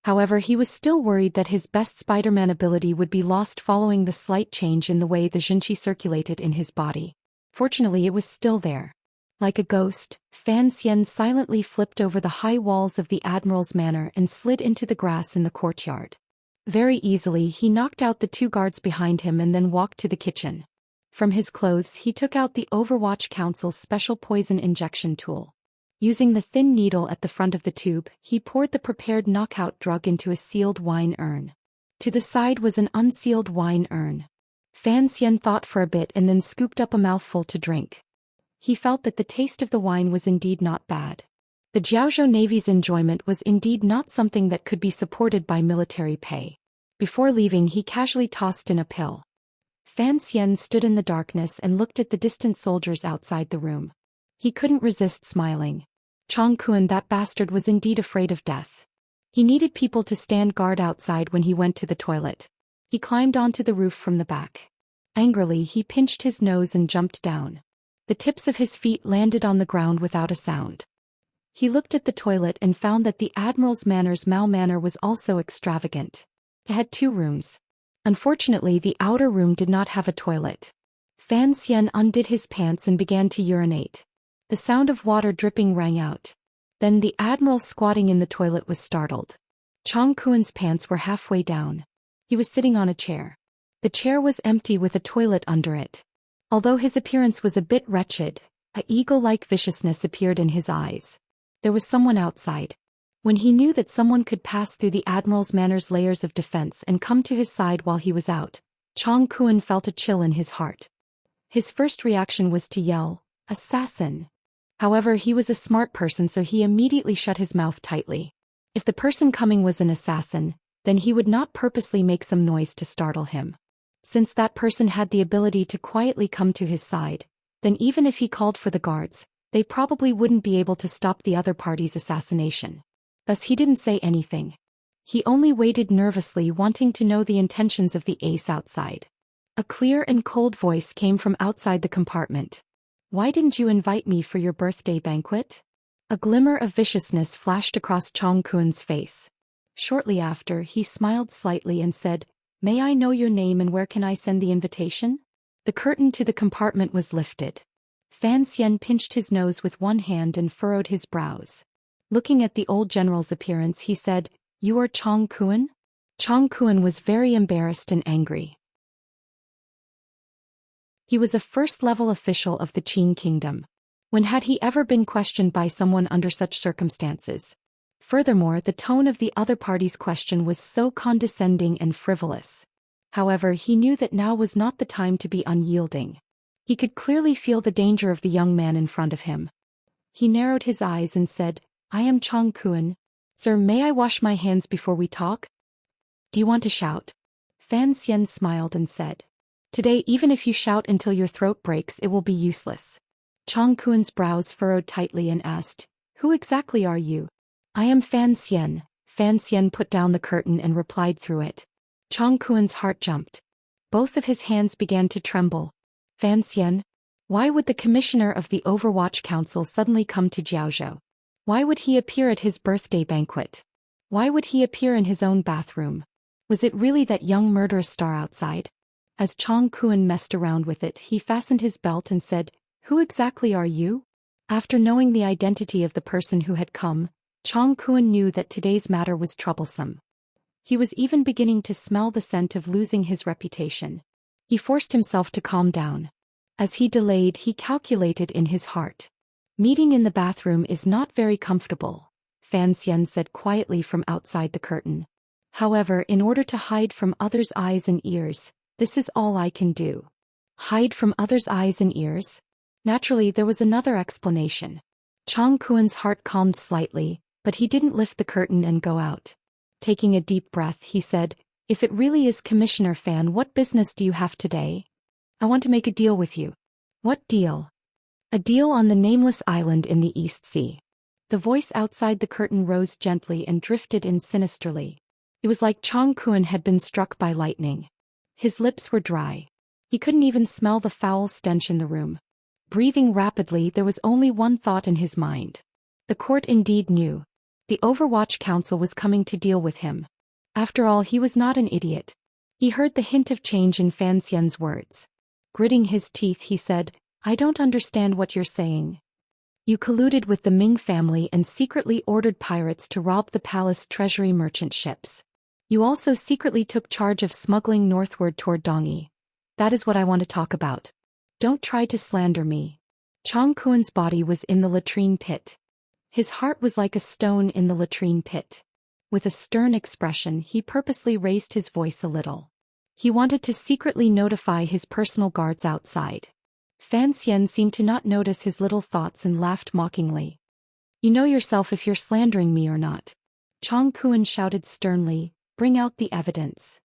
However, he was still worried that his best Spider-Man ability would be lost following the slight change in the way the Jinqi circulated in his body. Fortunately, it was still there. Like a ghost, Fan Xian silently flipped over the high walls of the Admiral's manor and slid into the grass in the courtyard. Very easily, he knocked out the two guards behind him and then walked to the kitchen. From his clothes, he took out the Overwatch Council's special poison injection tool. Using the thin needle at the front of the tube, he poured the prepared knockout drug into a sealed wine urn. To the side was an unsealed wine urn. Fan Xian thought for a bit and then scooped up a mouthful to drink. He felt that the taste of the wine was indeed not bad. The Jiaozhou Navy's enjoyment was indeed not something that could be supported by military pay. Before leaving, he casually tossed in a pill. Fan Xian stood in the darkness and looked at the distant soldiers outside the room. He couldn't resist smiling. Chong Kun, that bastard, was indeed afraid of death. He needed people to stand guard outside when he went to the toilet. He climbed onto the roof from the back. Angrily, he pinched his nose and jumped down. The tips of his feet landed on the ground without a sound. He looked at the toilet and found that the Admiral's manor's Mao Manor was also extravagant. It had 2 rooms. Unfortunately, the outer room did not have a toilet. Fan Xian undid his pants and began to urinate. The sound of water dripping rang out. Then the Admiral squatting in the toilet was startled. Chong Kun's pants were halfway down. He was sitting on a chair. The chair was empty with a toilet under it. Although his appearance was a bit wretched, a eagle-like viciousness appeared in his eyes. There was someone outside. When he knew that someone could pass through the Admiral's manor's layers of defense and come to his side while he was out, Chong Kun felt a chill in his heart. His first reaction was to yell, "Assassin!" However, he was a smart person, so he immediately shut his mouth tightly. If the person coming was an assassin, then he would not purposely make some noise to startle him. Since that person had the ability to quietly come to his side, then even if he called for the guards, they probably wouldn't be able to stop the other party's assassination. Thus he didn't say anything. He only waited nervously, wanting to know the intentions of the ace outside. A clear and cold voice came from outside the compartment. "Why didn't you invite me for your birthday banquet?" A glimmer of viciousness flashed across Chong Kun's face. Shortly after, he smiled slightly and said, "May I know your name and where can I send the invitation?" The curtain to the compartment was lifted. Fan Xian pinched his nose with one hand and furrowed his brows. Looking at the old general's appearance, he said, "You are Chong Kun?" Chong Kun was very embarrassed and angry. He was a first-level official of the Qing kingdom. When had he ever been questioned by someone under such circumstances? Furthermore, the tone of the other party's question was so condescending and frivolous. However, he knew that now was not the time to be unyielding. He could clearly feel the danger of the young man in front of him. He narrowed his eyes and said, "I am Chong Kun. Sir, may I wash my hands before we talk?" "Do you want to shout?" Fan Xian smiled and said, "Today, even if you shout until your throat breaks, it will be useless." Chong Kun's brows furrowed tightly and asked, "Who exactly are you?" "I am Fan Xian." Fan Xian put down the curtain and replied through it. Chong Kun's heart jumped. Both of his hands began to tremble. Fan Xian? Why would the commissioner of the Overwatch Council suddenly come to Jiaozhou? Why would he appear at his birthday banquet? Why would he appear in his own bathroom? Was it really that young murderous star outside? As Chong Kun messed around with it, he fastened his belt and said, "Who exactly are you?" After knowing the identity of the person who had come, Chong Kun knew that today's matter was troublesome. He was even beginning to smell the scent of losing his reputation. He forced himself to calm down. As he delayed, he calculated in his heart. "Meeting in the bathroom is not very comfortable," Fan Xian said quietly from outside the curtain. "However, in order to hide from others' eyes and ears, this is all I can do." Hide from others' eyes and ears? Naturally, there was another explanation. Chong Kun's heart calmed slightly, but he didn't lift the curtain and go out. Taking a deep breath, he said, "If it really is Commissioner Fan, what business do you have today? I want to make a deal with you." "What deal?" "A deal on the nameless island in the East Sea." The voice outside the curtain rose gently and drifted in sinisterly. It was like Chong Kun had been struck by lightning. His lips were dry. He couldn't even smell the foul stench in the room. Breathing rapidly, there was only one thought in his mind. The court indeed knew. The Overwatch Council was coming to deal with him. After all, he was not an idiot. He heard the hint of change in Fan Xian's words. Gritting his teeth, he said, "I don't understand what you're saying." "You colluded with the Ming family and secretly ordered pirates to rob the palace treasury merchant ships. You also secretly took charge of smuggling northward toward Dongyi. That is what I want to talk about. Don't try to slander me." Chong Kun's body was in the latrine pit. His heart was like a stone in the latrine pit. With a stern expression, he purposely raised his voice a little. He wanted to secretly notify his personal guards outside. Fan Xian seemed to not notice his little thoughts and laughed mockingly. "You know yourself if you're slandering me or not." Chong Kun shouted sternly, "Bring out the evidence."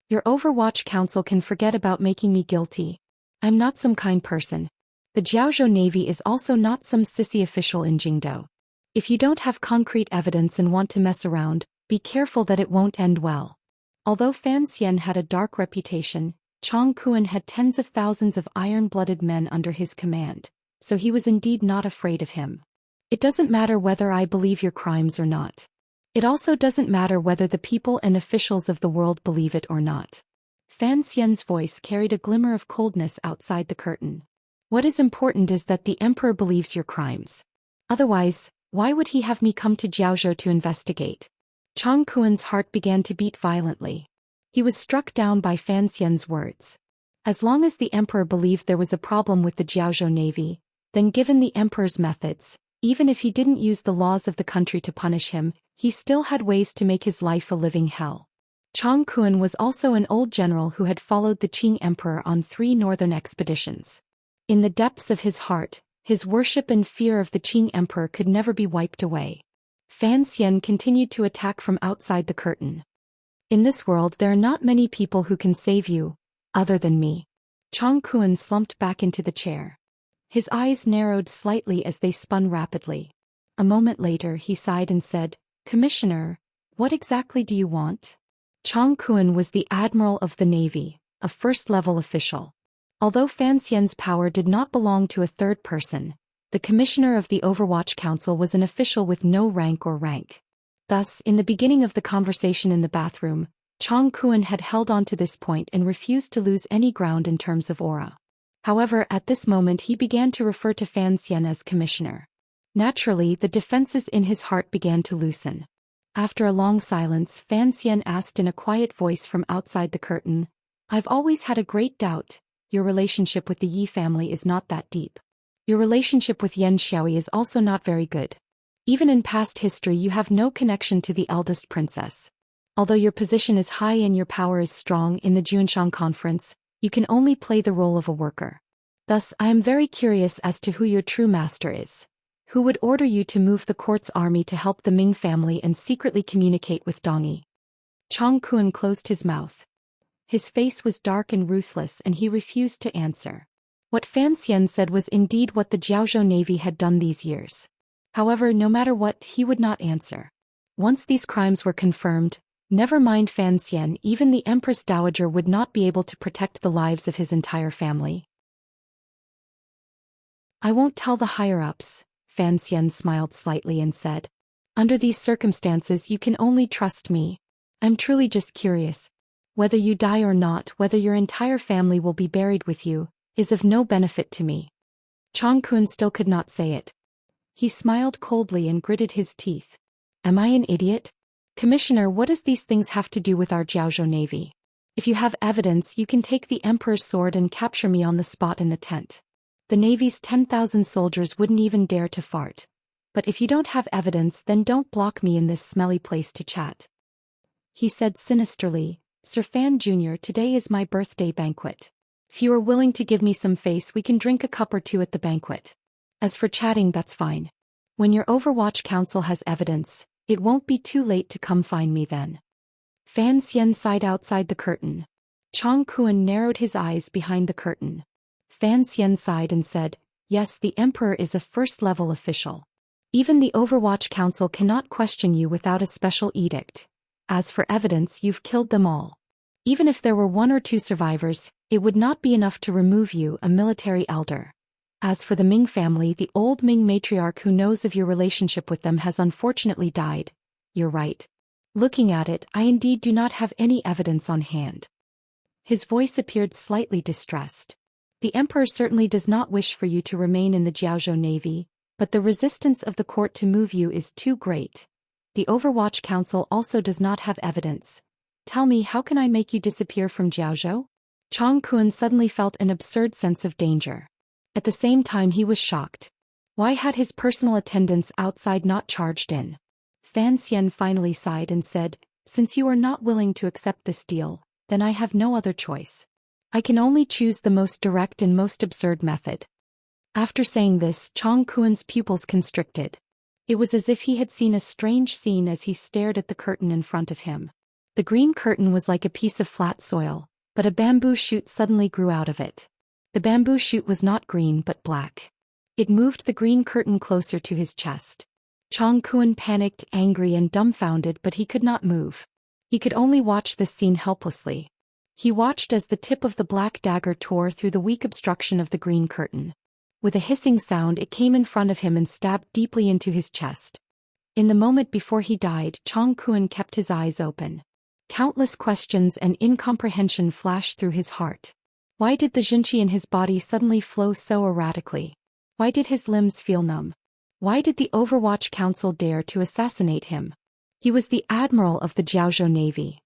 "Your Overwatch Council can forget about making me guilty. I'm not some kind person. The Jiaozhou Navy is also not some sissy official in Jingdou. If you don't have concrete evidence and want to mess around, be careful that it won't end well." Although Fan Xian had a dark reputation, Chong Kun had tens of thousands of iron-blooded men under his command, so he was indeed not afraid of him. "It doesn't matter whether I believe your crimes or not. It also doesn't matter whether the people and officials of the world believe it or not." Fan Xian's voice carried a glimmer of coldness outside the curtain. "What is important is that the emperor believes your crimes. Otherwise, why would he have me come to Jiaozhou to investigate?" Chong Kun's heart began to beat violently. He was struck down by Fan Xian's words. As long as the emperor believed there was a problem with the Jiaozhou Navy, then given the emperor's methods, even if he didn't use the laws of the country to punish him, he still had ways to make his life a living hell. Chong Kun was also an old general who had followed the Qing emperor on 3 northern expeditions. In the depths of his heart, his worship and fear of the Qing emperor could never be wiped away. Fan Xian continued to attack from outside the curtain. "In this world there are not many people who can save you, other than me." Chong Kun slumped back into the chair. His eyes narrowed slightly as they spun rapidly. A moment later he sighed and said, "Commissioner, what exactly do you want?" Chong Kun was the admiral of the navy, a first-level official. Although Fan Xian's power did not belong to a third person, the commissioner of the Overwatch Council was an official with no rank or rank. Thus, in the beginning of the conversation in the bathroom, Chong Kun had held on to this point and refused to lose any ground in terms of aura. However, at this moment he began to refer to Fan Xian as commissioner. Naturally, the defenses in his heart began to loosen. After a long silence, Fan Xian asked in a quiet voice from outside the curtain, I've always had a great doubt. Your relationship with the Yi family is not that deep. Your relationship with Yan Xiaoyi is also not very good. Even in past history you have no connection to the eldest princess. Although your position is high and your power is strong in the Junshan conference, you can only play the role of a worker. Thus, I am very curious as to who your true master is. Who would order you to move the court's army to help the Ming family and secretly communicate with Dongyi? Chang Kun closed his mouth. His face was dark and ruthless and he refused to answer. What Fan Xian said was indeed what the Jiaozhou Navy had done these years. However, no matter what, he would not answer. Once these crimes were confirmed, never mind Fan Xian, even the Empress Dowager would not be able to protect the lives of his entire family. I won't tell the higher-ups, Fan Xian smiled slightly and said. Under these circumstances you can only trust me. I'm truly just curious. Whether you die or not, whether your entire family will be buried with you, is of no benefit to me. Chang Kun still could not say it. He smiled coldly and gritted his teeth. Am I an idiot? Commissioner, what does these things have to do with our Jiaozhou Navy? If you have evidence, you can take the Emperor's sword and capture me on the spot in the tent. The Navy's 10,000 soldiers wouldn't even dare to fart. But if you don't have evidence, then don't block me in this smelly place to chat. He said sinisterly, Sir Fan Jr., today is my birthday banquet. If you are willing to give me some face, we can drink a cup or two at the banquet. As for chatting, that's fine. When your Overwatch Council has evidence, it won't be too late to come find me then. Fan Xian sighed outside the curtain. Chang Kun narrowed his eyes behind the curtain. Fan Xian sighed and said, yes, the Emperor is a first-level official. Even the Overwatch Council cannot question you without a special edict. As for evidence, you've killed them all. Even if there were 1 or 2 survivors, it would not be enough to remove you, a military elder. As for the Ming family, the old Ming matriarch who knows of your relationship with them has unfortunately died. You're right. Looking at it, I indeed do not have any evidence on hand. His voice appeared slightly distressed. The Emperor certainly does not wish for you to remain in the Jiaozhou Navy, but the resistance of the court to move you is too great. The Overwatch Council also does not have evidence. Tell me, how can I make you disappear from Jiaozhou? Chang Kun suddenly felt an absurd sense of danger. At the same time he was shocked. Why had his personal attendants outside not charged in? Fan Xian finally sighed and said, since you are not willing to accept this deal, then I have no other choice. I can only choose the most direct and most absurd method. After saying this, Chang Kun's pupils constricted. It was as if he had seen a strange scene as he stared at the curtain in front of him. The green curtain was like a piece of flat soil, but a bamboo shoot suddenly grew out of it. The bamboo shoot was not green but black. It moved the green curtain closer to his chest. Chang Kun panicked, angry and dumbfounded, but he could not move. He could only watch this scene helplessly. He watched as the tip of the black dagger tore through the weak obstruction of the green curtain. With a hissing sound, it came in front of him and stabbed deeply into his chest. In the moment before he died, Chang Kun kept his eyes open. Countless questions and incomprehension flashed through his heart. Why did the Jinqi in his body suddenly flow so erratically? Why did his limbs feel numb? Why did the Overwatch Council dare to assassinate him? He was the admiral of the Jiaozhou Navy.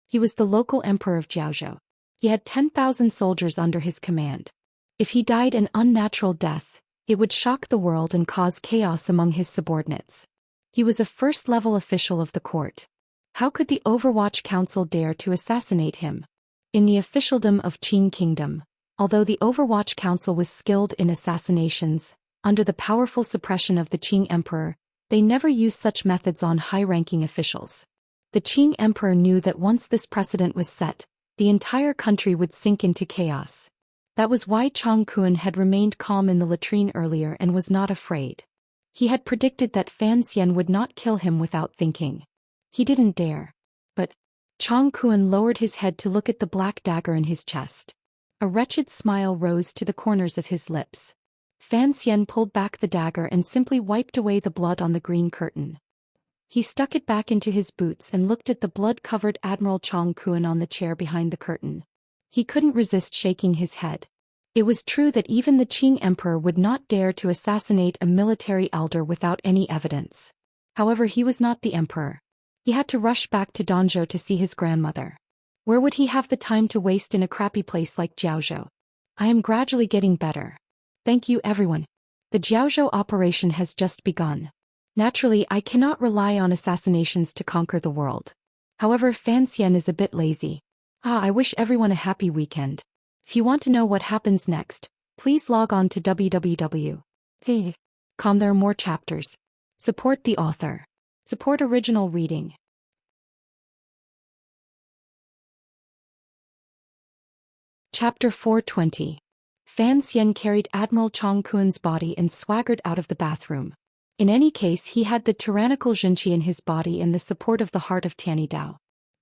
He was the local emperor of Jiaozhou. He had 10,000 soldiers under his command. If he died an unnatural death, it would shock the world and cause chaos among his subordinates. He was a first-level official of the court. How could the Overwatch Council dare to assassinate him? In the officialdom of Qing Kingdom, although the Overwatch Council was skilled in assassinations, under the powerful suppression of the Qing Emperor, they never used such methods on high-ranking officials. The Qing Emperor knew that once this precedent was set, the entire country would sink into chaos. That was why Chang Kun had remained calm in the latrine earlier and was not afraid. He had predicted that Fan Xian would not kill him without thinking. He didn't dare. But Chang Kun lowered his head to look at the black dagger in his chest. A wretched smile rose to the corners of his lips. Fan Xian pulled back the dagger and simply wiped away the blood on the green curtain. He stuck it back into his boots and looked at the blood-covered Admiral Chang Kun on the chair behind the curtain. He couldn't resist shaking his head. It was true that even the Qing Emperor would not dare to assassinate a military elder without any evidence. However, he was not the emperor. He had to rush back to Danzhou to see his grandmother. Where would he have the time to waste in a crappy place like Jiaozhou? I am gradually getting better. Thank you everyone. The Jiaozhou operation has just begun. Naturally, I cannot rely on assassinations to conquer the world. However, Fan Xian is a bit lazy. I wish everyone a happy weekend. If you want to know what happens next, please log on to www.com. There are more chapters. Support the author. Support original reading. Chapter 420. Fan Xian carried Admiral Chong Kuen's body and swaggered out of the bathroom. In any case, he had the tyrannical Zhenqi in his body and the support of the heart of Tianyi Dao.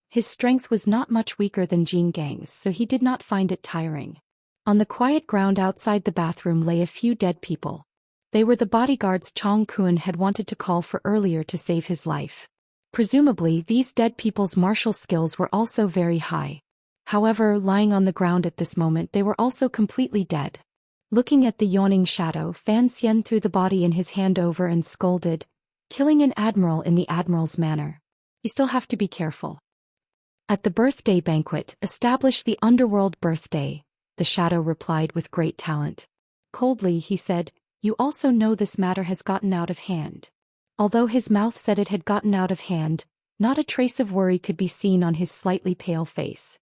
His strength was not much weaker than Jin Gang's, so he did not find it tiring. On the quiet ground outside the bathroom lay a few dead people. They were the bodyguards Chong Kuen had wanted to call for earlier to save his life. Presumably, these dead people's martial skills were also very high. However, lying on the ground at this moment, they were also completely dead. Looking at the yawning shadow, Fan Xian threw the body in his hand over and scolded, "Killing an admiral in the admiral's manner. You still have to be careful." At the birthday banquet, establish the underworld birthday, the shadow replied with great talent. Coldly, he said, "You also know this matter has gotten out of hand." Although his mouth said it had gotten out of hand, not a trace of worry could be seen on his slightly pale face.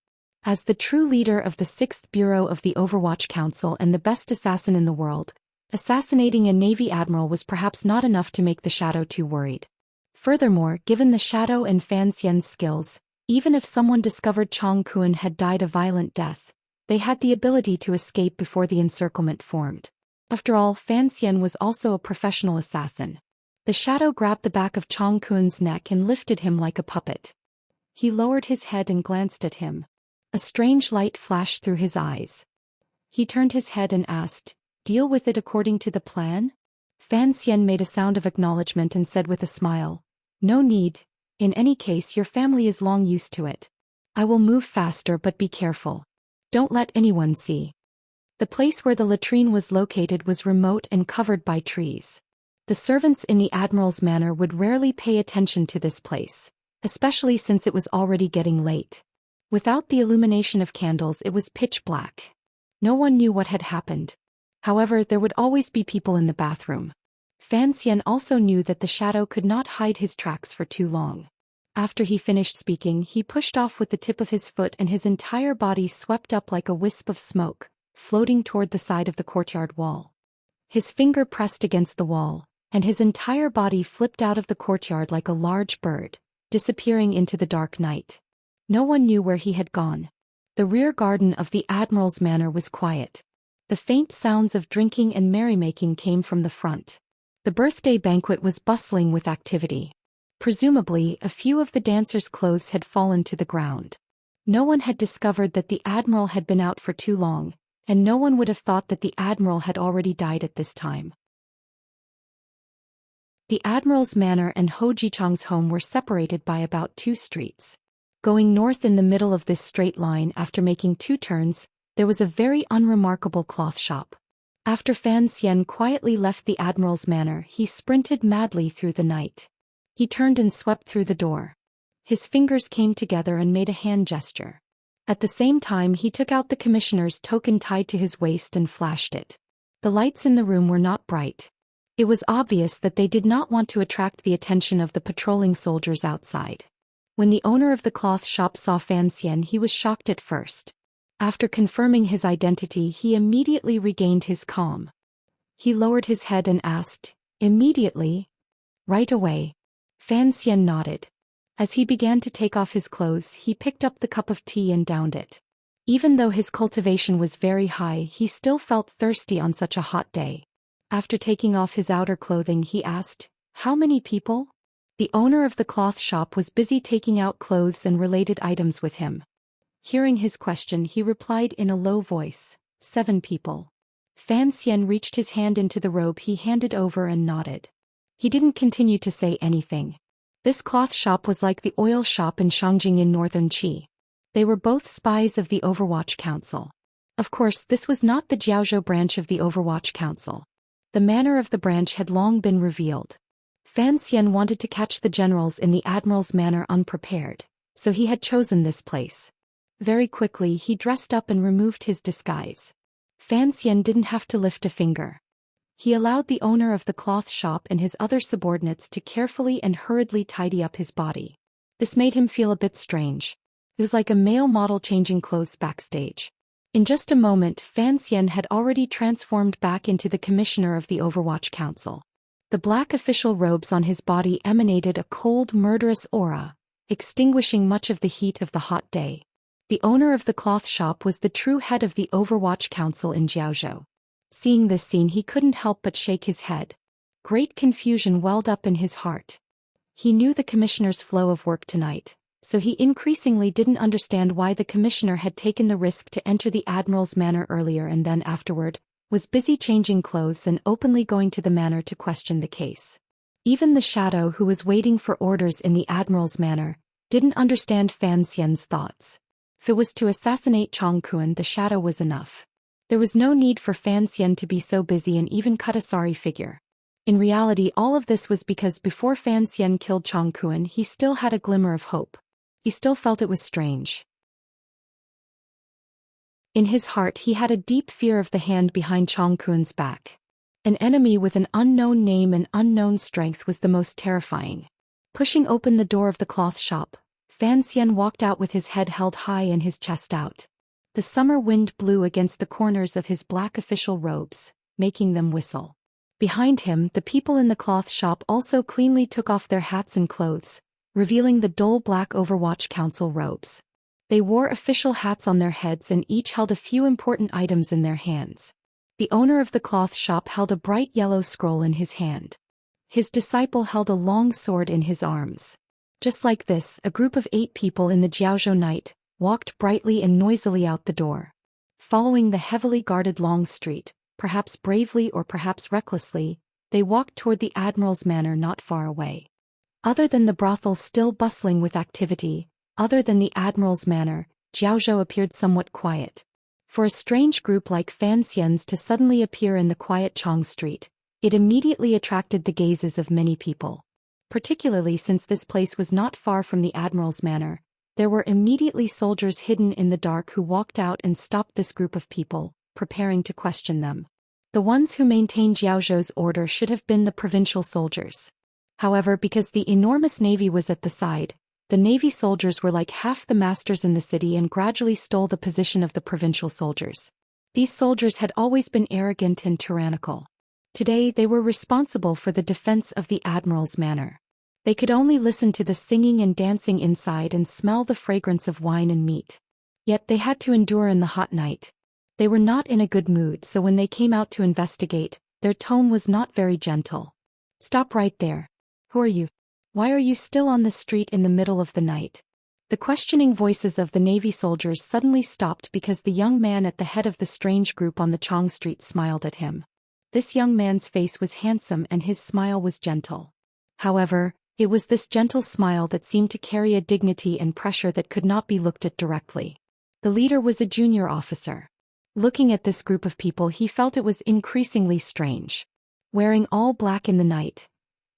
As the true leader of the 6th Bureau of the Overwatch Council and the best assassin in the world, assassinating a Navy admiral was perhaps not enough to make the Shadow too worried. Furthermore, given the Shadow and Fan Xian's skills, even if someone discovered Chong Kuen had died a violent death, they had the ability to escape before the encirclement formed. After all, Fan Xian was also a professional assassin. The Shadow grabbed the back of Chong Kuen's neck and lifted him like a puppet. He lowered his head and glanced at him. A strange light flashed through his eyes. He turned his head and asked, "Deal with it according to the plan?" Fan Xian made a sound of acknowledgement and said with a smile, "No need. In any case, your family is long used to it. I will move faster, but be careful. Don't let anyone see." The place where the latrine was located was remote and covered by trees. The servants in the admiral's manor would rarely pay attention to this place, especially since it was already getting late. Without the illumination of candles, it was pitch black. No one knew what had happened. However, there would always be people in the bathroom. Fan Xian also knew that the Shadow could not hide his tracks for too long. After he finished speaking, he pushed off with the tip of his foot and his entire body swept up like a wisp of smoke, floating toward the side of the courtyard wall. His finger pressed against the wall, and his entire body flipped out of the courtyard like a large bird, disappearing into the dark night. No one knew where he had gone. The rear garden of the admiral's manor was quiet. The faint sounds of drinking and merrymaking came from the front. The birthday banquet was bustling with activity. Presumably, a few of the dancers' clothes had fallen to the ground. No one had discovered that the admiral had been out for too long, and no one would have thought that the admiral had already died at this time. The admiral's manor and Ho Jichang's home were separated by about 2 streets. Going north in the middle of this straight line after making 2 turns, there was a very unremarkable cloth shop. After Fan Xian quietly left the admiral's manor, he sprinted madly through the night. He turned and swept through the door. His fingers came together and made a hand gesture. At the same time, he took out the commissioner's token tied to his waist and flashed it. The lights in the room were not bright. It was obvious that they did not want to attract the attention of the patrolling soldiers outside. When the owner of the cloth shop saw Fan Xian, he was shocked at first. After confirming his identity, he immediately regained his calm. He lowered his head and asked, "Immediately?" "Right away." Fan Xian nodded. As he began to take off his clothes, he picked up the cup of tea and downed it. Even though his cultivation was very high, he still felt thirsty on such a hot day. After taking off his outer clothing, he asked, "How many people?" The owner of the cloth shop was busy taking out clothes and related items with him. Hearing his question, he replied in a low voice, 7 people. Fan Xian reached his hand into the robe he handed over and nodded. He didn't continue to say anything. This cloth shop was like the oil shop in Shangjing in northern Qi. They were both spies of the Overwatch Council. Of course, this was not the Jiaozhou branch of the Overwatch Council. The manner of the branch had long been revealed. Fan Xian wanted to catch the generals in the admiral's manor unprepared, so he had chosen this place. Very quickly he dressed up and removed his disguise. Fan Xian didn't have to lift a finger. He allowed the owner of the cloth shop and his other subordinates to carefully and hurriedly tidy up his body. This made him feel a bit strange. It was like a male model changing clothes backstage. In just a moment, Fan Xian had already transformed back into the commissioner of the Overwatch Council. The black official robes on his body emanated a cold, murderous aura, extinguishing much of the heat of the hot day. The owner of the cloth shop was the true head of the Overwatch Council in Jiaozhou. Seeing this scene, he couldn't help but shake his head. Great confusion welled up in his heart. He knew the commissioner's flow of work tonight, so he increasingly didn't understand why the commissioner had taken the risk to enter the admiral's manor earlier and then afterward, was busy changing clothes and openly going to the manor to question the case. Even the shadow who was waiting for orders in the admiral's manor didn't understand Fan Xian's thoughts. If it was to assassinate Chong Kun, the shadow was enough. There was no need for Fan Xian to be so busy and even cut a sorry figure. In reality, all of this was because before Fan Xian killed Chong Kun, he still had a glimmer of hope. He still felt it was strange. In his heart he had a deep fear of the hand behind Chong Kun's back. An enemy with an unknown name and unknown strength was the most terrifying. Pushing open the door of the cloth shop, Fan Xian walked out with his head held high and his chest out. The summer wind blew against the corners of his black official robes, making them whistle. Behind him, the people in the cloth shop also cleanly took off their hats and clothes, revealing the dull black Overwatch Council robes. They wore official hats on their heads and each held a few important items in their hands. The owner of the cloth shop held a bright yellow scroll in his hand. His disciple held a long sword in his arms. Just like this, a group of 8 people in the Jiaozhou night walked brightly and noisily out the door. Following the heavily guarded long street, perhaps bravely or perhaps recklessly, they walked toward the admiral's manor not far away. Other than the brothel still bustling with activity, other than the admiral's manor, Jiaozhou appeared somewhat quiet. For a strange group like Fan Xian's to suddenly appear in the quiet Chong Street, it immediately attracted the gazes of many people. Particularly since this place was not far from the admiral's manor, there were immediately soldiers hidden in the dark who walked out and stopped this group of people, preparing to question them. The ones who maintained Jiaozhou's order should have been the provincial soldiers. However, because the enormous navy was at the side, the navy soldiers were like half the masters in the city and gradually stole the position of the provincial soldiers. These soldiers had always been arrogant and tyrannical. Today they were responsible for the defense of the admiral's manor. They could only listen to the singing and dancing inside and smell the fragrance of wine and meat. Yet they had to endure in the hot night. They were not in a good mood, so when they came out to investigate, their tone was not very gentle. "Stop right there. Who are you? Why are you still on the street in the middle of the night?" The questioning voices of the navy soldiers suddenly stopped because the young man at the head of the strange group on the Chong Street smiled at him. This young man's face was handsome and his smile was gentle. However, it was this gentle smile that seemed to carry a dignity and pressure that could not be looked at directly. The leader was a junior officer. Looking at this group of people, he felt it was increasingly strange. Wearing all black in the night,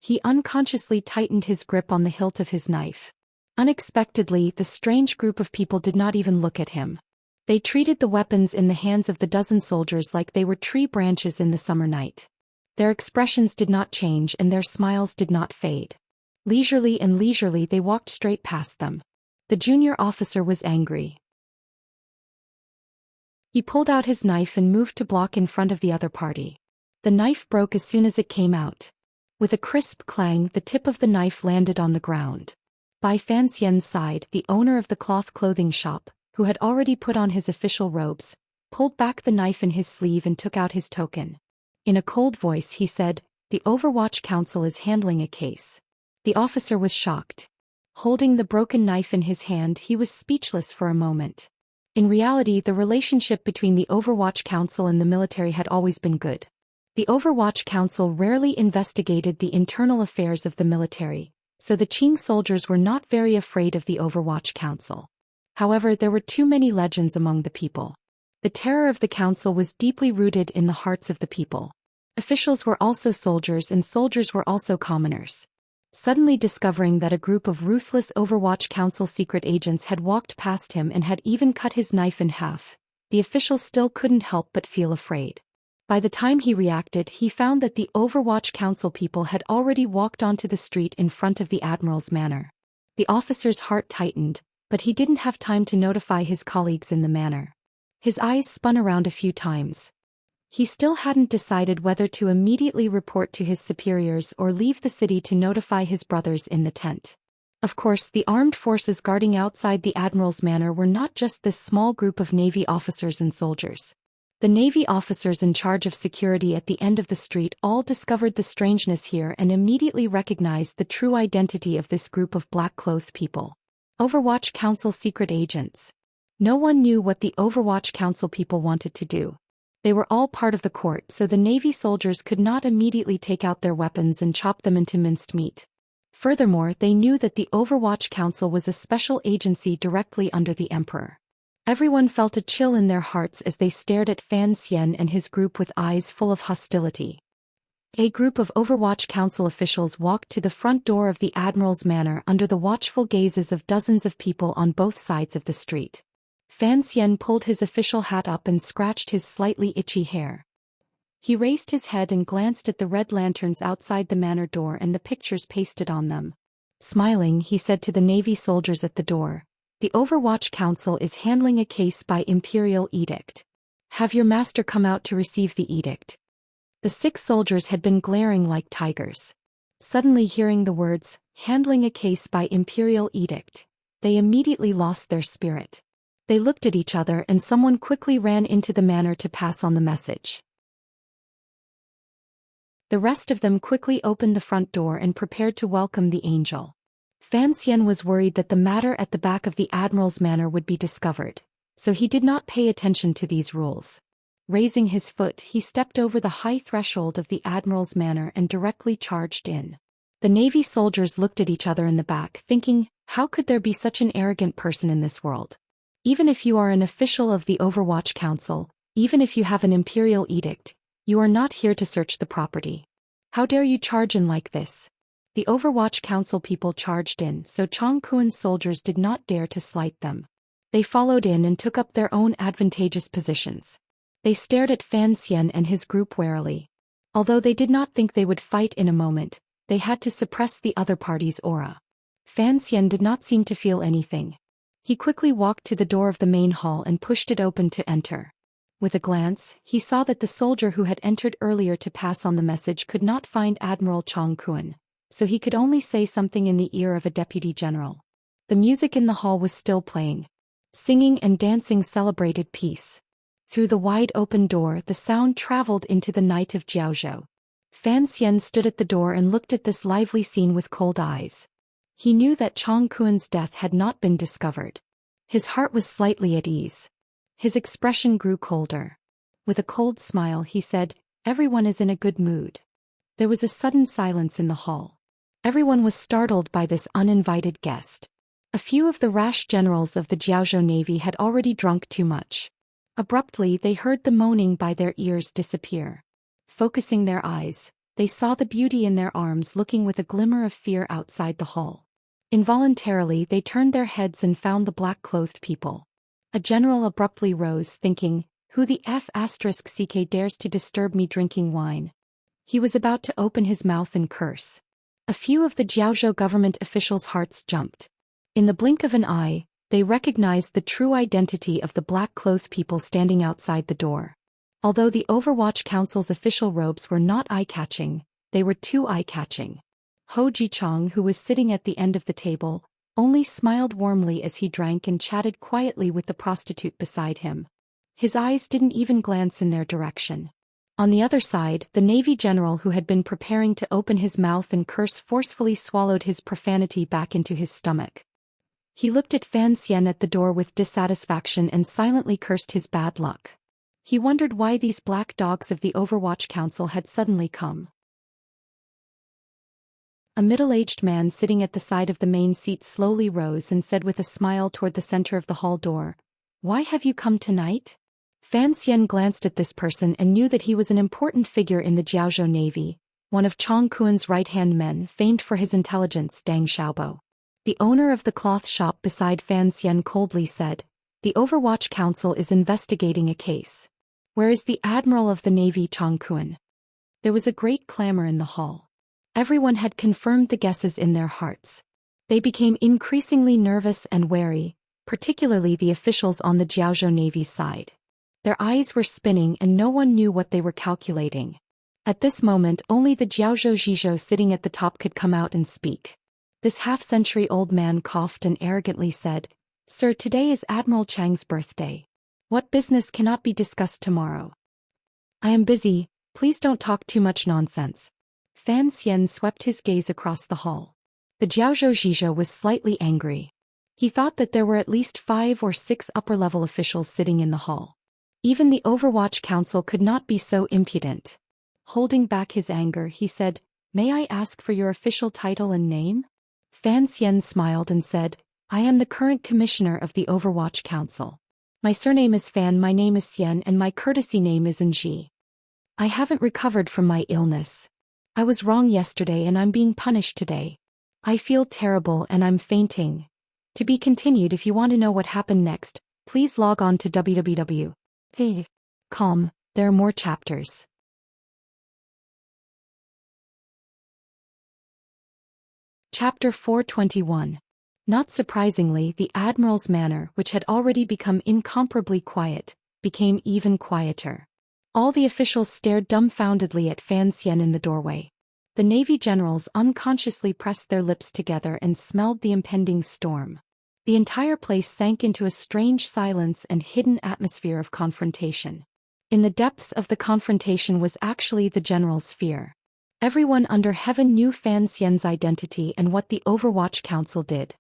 he unconsciously tightened his grip on the hilt of his knife. Unexpectedly, the strange group of people did not even look at him. They treated the weapons in the hands of the dozen soldiers like they were tree branches in the summer night. Their expressions did not change and their smiles did not fade. Leisurely they walked straight past them. The junior officer was angry. He pulled out his knife and moved to block in front of the other party. The knife broke as soon as it came out. With a crisp clang, the tip of the knife landed on the ground. By Fan Xian's side, the owner of the cloth clothing shop, who had already put on his official robes, pulled back the knife in his sleeve and took out his token. In a cold voice he said, "The Overwatch Council is handling a case." The officer was shocked. Holding the broken knife in his hand, he was speechless for a moment. In reality, the relationship between the Overwatch Council and the military had always been good. The Overwatch Council rarely investigated the internal affairs of the military, so the Qing soldiers were not very afraid of the Overwatch Council. However, there were too many legends among the people. The terror of the council was deeply rooted in the hearts of the people. Officials were also soldiers and soldiers were also commoners. suddenly discovering that a group of ruthless Overwatch Council secret agents had walked past him and had even cut his knife in half. The official still couldn't help but feel afraid. By the time he reacted, he found that the Overwatch Council people had already walked onto the street in front of the Admiral's manor. The officer's heart tightened, but he didn't have time to notify his colleagues in the manor. His eyes spun around a few times. He still hadn't decided whether to immediately report to his superiors or leave the city to notify his brothers in the tent. Of course, the armed forces guarding outside the Admiral's manor were not just this small group of Navy officers and soldiers. The Navy officers in charge of security at the end of the street all discovered the strangeness here and immediately recognized the true identity of this group of black-clothed people. Overwatch Council secret agents. No one knew what the Overwatch Council people wanted to do. They were all part of the court, so the Navy soldiers could not immediately take out their weapons and chop them into minced meat. Furthermore, they knew that the Overwatch Council was a special agency directly under the Emperor. Everyone felt a chill in their hearts as they stared at Fan Xian and his group with eyes full of hostility. A group of Overwatch Council officials walked to the front door of the Admiral's manor under the watchful gazes of dozens of people on both sides of the street. Fan Xian pulled his official hat up and scratched his slightly itchy hair. He raised his head and glanced at the red lanterns outside the manor door and the pictures pasted on them. Smiling, he said to the Navy soldiers at the door, "The Overwatch Council is handling a case by Imperial Edict. Have your master come out to receive the edict." The 6 soldiers had been glaring like tigers. Suddenly hearing the words, "handling a case by Imperial Edict," they immediately lost their spirit. They looked at each other and someone quickly ran into the manor to pass on the message. The rest of them quickly opened the front door and prepared to welcome the angel. Fan Xian was worried that the matter at the back of the Admiral's manor would be discovered, so he did not pay attention to these rules. Raising his foot, he stepped over the high threshold of the Admiral's manor and directly charged in. The Navy soldiers looked at each other in the back, thinking, how could there be such an arrogant person in this world? Even if you are an official of the Overwatch Council, even if you have an Imperial Edict, you are not here to search the property. How dare you charge in like this? The Overwatch Council people charged in, so Chong Kuen's soldiers did not dare to slight them. They followed in and took up their own advantageous positions. They stared at Fan Xian and his group warily. Although they did not think they would fight in a moment, they had to suppress the other party's aura. Fan Xian did not seem to feel anything. He quickly walked to the door of the main hall and pushed it open to enter. With a glance, he saw that the soldier who had entered earlier to pass on the message could not find Admiral Chong Kuen, so he could only say something in the ear of a deputy general. The music in the hall was still playing. Singing and dancing celebrated peace. Through the wide open door, the sound traveled into the night of Jiaozhou. Fan Xian stood at the door and looked at this lively scene with cold eyes. He knew that Chong Kuen's death had not been discovered. His heart was slightly at ease. His expression grew colder. With a cold smile, he said, "Everyone is in a good mood." There was a sudden silence in the hall. Everyone was startled by this uninvited guest. A few of the rash generals of the Jiaozhou Navy had already drunk too much. Abruptly, they heard the moaning by their ears disappear. Focusing their eyes, they saw the beauty in their arms looking with a glimmer of fear outside the hall. Involuntarily, they turned their heads and found the black-clothed people. A general abruptly rose, thinking, "Who the F***ck dares to disturb me drinking wine?" He was about to open his mouth and curse. A few of the Jiaozhou government officials' hearts jumped. In the blink of an eye, they recognized the true identity of the black-clothed people standing outside the door. Although the Overwatch Council's official robes were not eye-catching, they were too eye-catching. Ho Jichong, who was sitting at the end of the table, only smiled warmly as he drank and chatted quietly with the prostitute beside him. His eyes didn't even glance in their direction. On the other side, the Navy general who had been preparing to open his mouth and curse forcefully swallowed his profanity back into his stomach. He looked at Fan Xian at the door with dissatisfaction and silently cursed his bad luck. He wondered why these black dogs of the Overwatch Council had suddenly come. A middle-aged man sitting at the side of the main seat slowly rose and said with a smile toward the center of the hall door, "Why have you come tonight?" Fan Xian glanced at this person and knew that he was an important figure in the Jiaozhou Navy, one of Chong Kuen's right-hand men famed for his intelligence, Dang Xiaobo. The owner of the cloth shop beside Fan Xian coldly said, "The Overwatch Council is investigating a case. Where is the Admiral of the Navy, Chong Kuen?" There was a great clamor in the hall. Everyone had confirmed the guesses in their hearts. They became increasingly nervous and wary, particularly the officials on the Jiaozhou Navy's side. Their eyes were spinning and no one knew what they were calculating. At this moment only the Jiaozhou Zhizhou sitting at the top could come out and speak. This half-century-old man coughed and arrogantly said, "Sir, today is Admiral Chang's birthday. What business cannot be discussed tomorrow?" "I am busy, please don't talk too much nonsense." Fan Xian swept his gaze across the hall. The Jiaozhou Zhizhou was slightly angry. He thought that there were at least 5 or 6 upper-level officials sitting in the hall. Even the Overwatch Council could not be so impudent. Holding back his anger, he said, "May I ask for your official title and name?" Fan Xian smiled and said, "I am the current commissioner of the Overwatch Council. My surname is Fan, my name is Xian, and my courtesy name is Enji. I haven't recovered from my illness. I was wrong yesterday and I'm being punished today. I feel terrible and I'm fainting. To be continued. If you want to know what happened next, please log on to www.com. There are more chapters. Chapter 421. Not surprisingly, the Admiral's manner, which had already become incomparably quiet, became even quieter. All the officials stared dumbfoundedly at Fan Xian in the doorway. The Navy generals unconsciously pressed their lips together and smelled the impending storm. The entire place sank into a strange silence and hidden atmosphere of confrontation. In the depths of the confrontation was actually the general's fear. Everyone under heaven knew Fan Xian's identity and what the Overwatch Council did.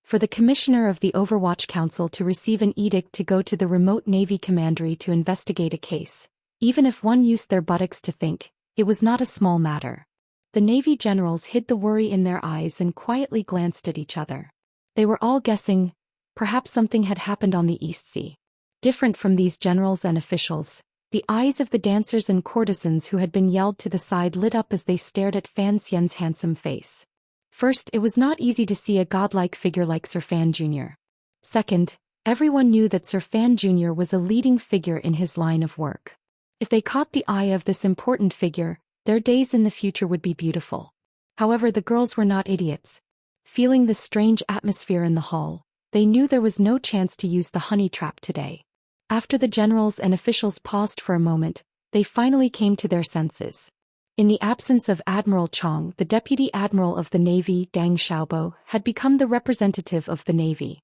For the commissioner of the Overwatch Council to receive an edict to go to the remote Navy commandery to investigate a case, even if one used their buttocks to think, it was not a small matter. The Navy generals hid the worry in their eyes and quietly glanced at each other. They were all guessing, perhaps something had happened on the East Sea. Different from these generals and officials, the eyes of the dancers and courtesans who had been yelled to the side lit up as they stared at Fan Xian's handsome face. First, it was not easy to see a godlike figure like Sir Fan Jr. Second, everyone knew that Sir Fan Jr. was a leading figure in his line of work. If they caught the eye of this important figure, their days in the future would be beautiful. However, the girls were not idiots. Feeling the strange atmosphere in the hall, they knew there was no chance to use the honey trap today. After the generals and officials paused for a moment, they finally came to their senses. In the absence of Admiral Chong, the Deputy Admiral of the Navy, Dang Xiaobo, had become the representative of the Navy.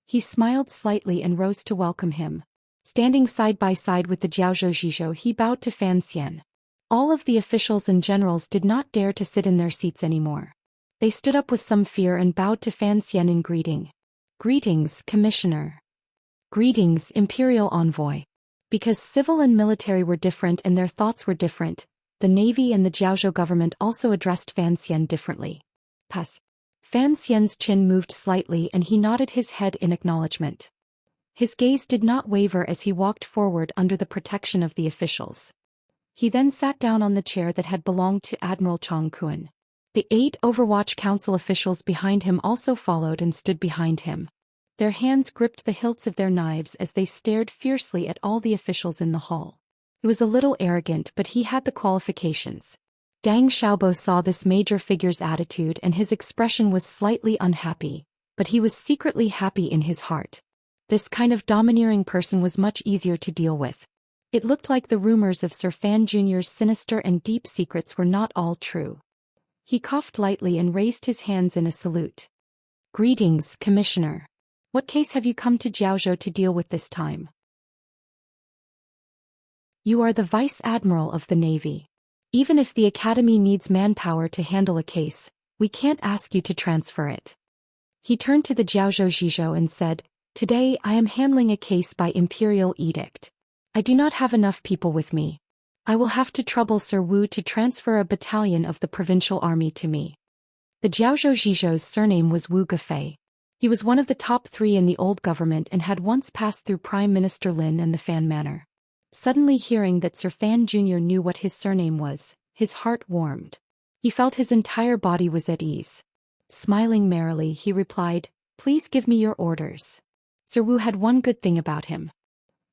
He smiled slightly and rose to welcome him. Standing side by side with the Jiaozhou Zhizhou, he bowed to Fan Xian. All of the officials and generals did not dare to sit in their seats anymore. They stood up with some fear and bowed to Fan Xian in greeting. "Greetings, Commissioner." "Greetings, Imperial Envoy." Because civil and military were different and their thoughts were different, the Navy and the Jiaozhou government also addressed Fan Xian differently. "Pass." Fan Xian's chin moved slightly and he nodded his head in acknowledgement. His gaze did not waver as he walked forward under the protection of the officials. He then sat down on the chair that had belonged to Admiral Chong Kuen. The 8 Overwatch Council officials behind him also followed and stood behind him. Their hands gripped the hilts of their knives as they stared fiercely at all the officials in the hall. It was a little arrogant, but he had the qualifications. Dang Xiaobo saw this major figure's attitude and his expression was slightly unhappy, but he was secretly happy in his heart. This kind of domineering person was much easier to deal with. It looked like the rumors of Sir Fan Jr.'s sinister and deep secrets were not all true. He coughed lightly and raised his hands in a salute. "Greetings, Commissioner. What case have you come to Jiaozhou to deal with this time?" "You are the Vice Admiral of the Navy. Even if the Academy needs manpower to handle a case, we can't ask you to transfer it." He turned to the Jiaozhou Zhizhou and said, "Today I am handling a case by Imperial Edict. I do not have enough people with me. I will have to trouble Sir Wu to transfer a battalion of the provincial army to me." The Jiaozhou Zhizhou's surname was Wu Gafei. He was one of the top 3 in the old government and had once passed through Prime Minister Lin and the Fan Manor. Suddenly hearing that Sir Fan Jr. knew what his surname was, his heart warmed. He felt his entire body was at ease. Smiling merrily, he replied, "Please give me your orders." Sir Wu had one good thing about him.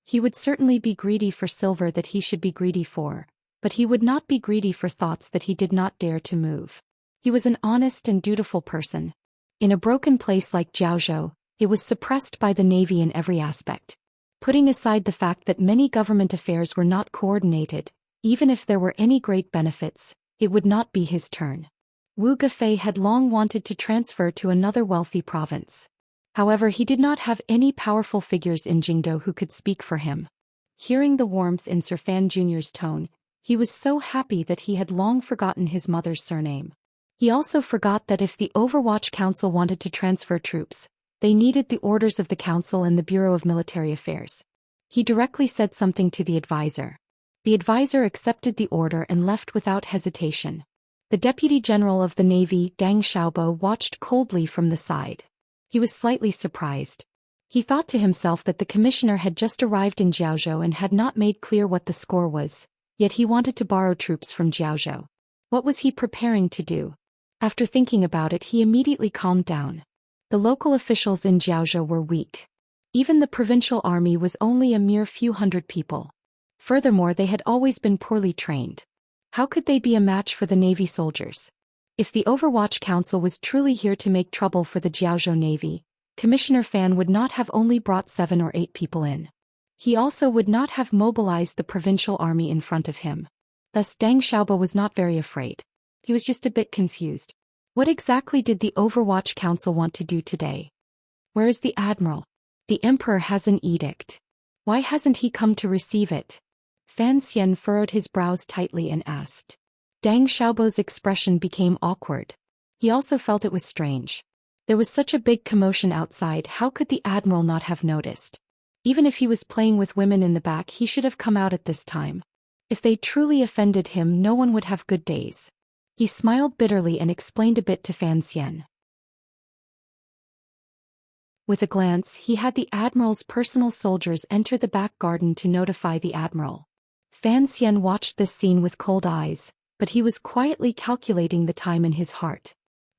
He would certainly be greedy for silver that he should be greedy for, but he would not be greedy for thoughts that he did not dare to move. He was an honest and dutiful person. In a broken place like Jiaozhou, it was suppressed by the navy in every aspect. Putting aside the fact that many government affairs were not coordinated, even if there were any great benefits, it would not be his turn. Wu Gafei had long wanted to transfer to another wealthy province. However, he did not have any powerful figures in Jingdou who could speak for him. Hearing the warmth in Sir Fan Jr.'s tone, he was so happy that he had long forgotten his mother's surname. He also forgot that if the Overwatch Council wanted to transfer troops, they needed the orders of the Council and the Bureau of Military Affairs. He directly said something to the advisor. The advisor accepted the order and left without hesitation. The Deputy General of the Navy, Deng Xiaobo, watched coldly from the side. He was slightly surprised. He thought to himself that the commissioner had just arrived in Jiaozhou and had not made clear what the score was, yet he wanted to borrow troops from Jiaozhou. What was he preparing to do? After thinking about it, he immediately calmed down. The local officials in Jiaozhou were weak. Even the provincial army was only a mere few hundred people. Furthermore, they had always been poorly trained. How could they be a match for the navy soldiers? If the Overwatch Council was truly here to make trouble for the Jiaozhou Navy, Commissioner Fan would not have only brought 7 or 8 people in. He also would not have mobilized the provincial army in front of him. Thus Deng Xiaobo was not very afraid. He was just a bit confused. What exactly did the Overwatch Council want to do today? Where is the admiral? The emperor has an edict. Why hasn't he come to receive it? Fan Xian furrowed his brows tightly and asked. Deng Xiaobo's expression became awkward. He also felt it was strange. There was such a big commotion outside, how could the admiral not have noticed? Even if he was playing with women in the back, he should have come out at this time. If they truly offended him, no one would have good days. He smiled bitterly and explained a bit to Fan Xian. With a glance, he had the admiral's personal soldiers enter the back garden to notify the admiral. Fan Xian watched this scene with cold eyes, but he was quietly calculating the time in his heart.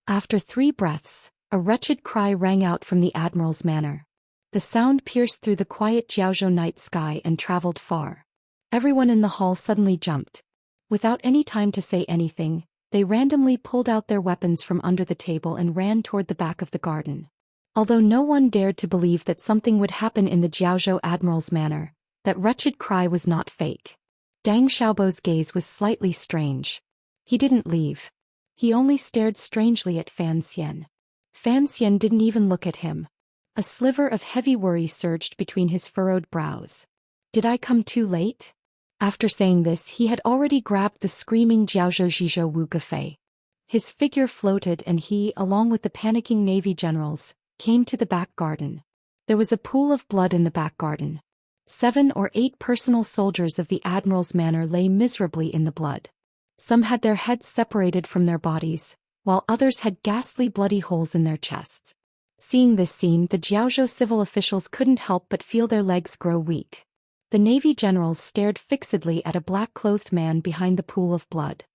After 3 breaths, a wretched cry rang out from the admiral's manor. The sound pierced through the quiet Jiaozhou night sky and traveled far. Everyone in the hall suddenly jumped. Without any time to say anything, they randomly pulled out their weapons from under the table and ran toward the back of the garden. Although no one dared to believe that something would happen in the Jiaozhou admiral's manor, that wretched cry was not fake. Deng Xiaobo's gaze was slightly strange. He didn't leave. He only stared strangely at Fan Xian. Fan Xian didn't even look at him. A sliver of heavy worry surged between his furrowed brows. Did I come too late? After saying this, he had already grabbed the screaming Jiaozhou Zhizhou Wu Gafei. His figure floated and he, along with the panicking navy generals, came to the back garden. There was a pool of blood in the back garden. 7 or 8 personal soldiers of the admiral's manor lay miserably in the blood. Some had their heads separated from their bodies, while others had ghastly bloody holes in their chests. Seeing this scene, the Jiaozhou civil officials couldn't help but feel their legs grow weak. The navy generals stared fixedly at a black-clothed man behind the pool of blood.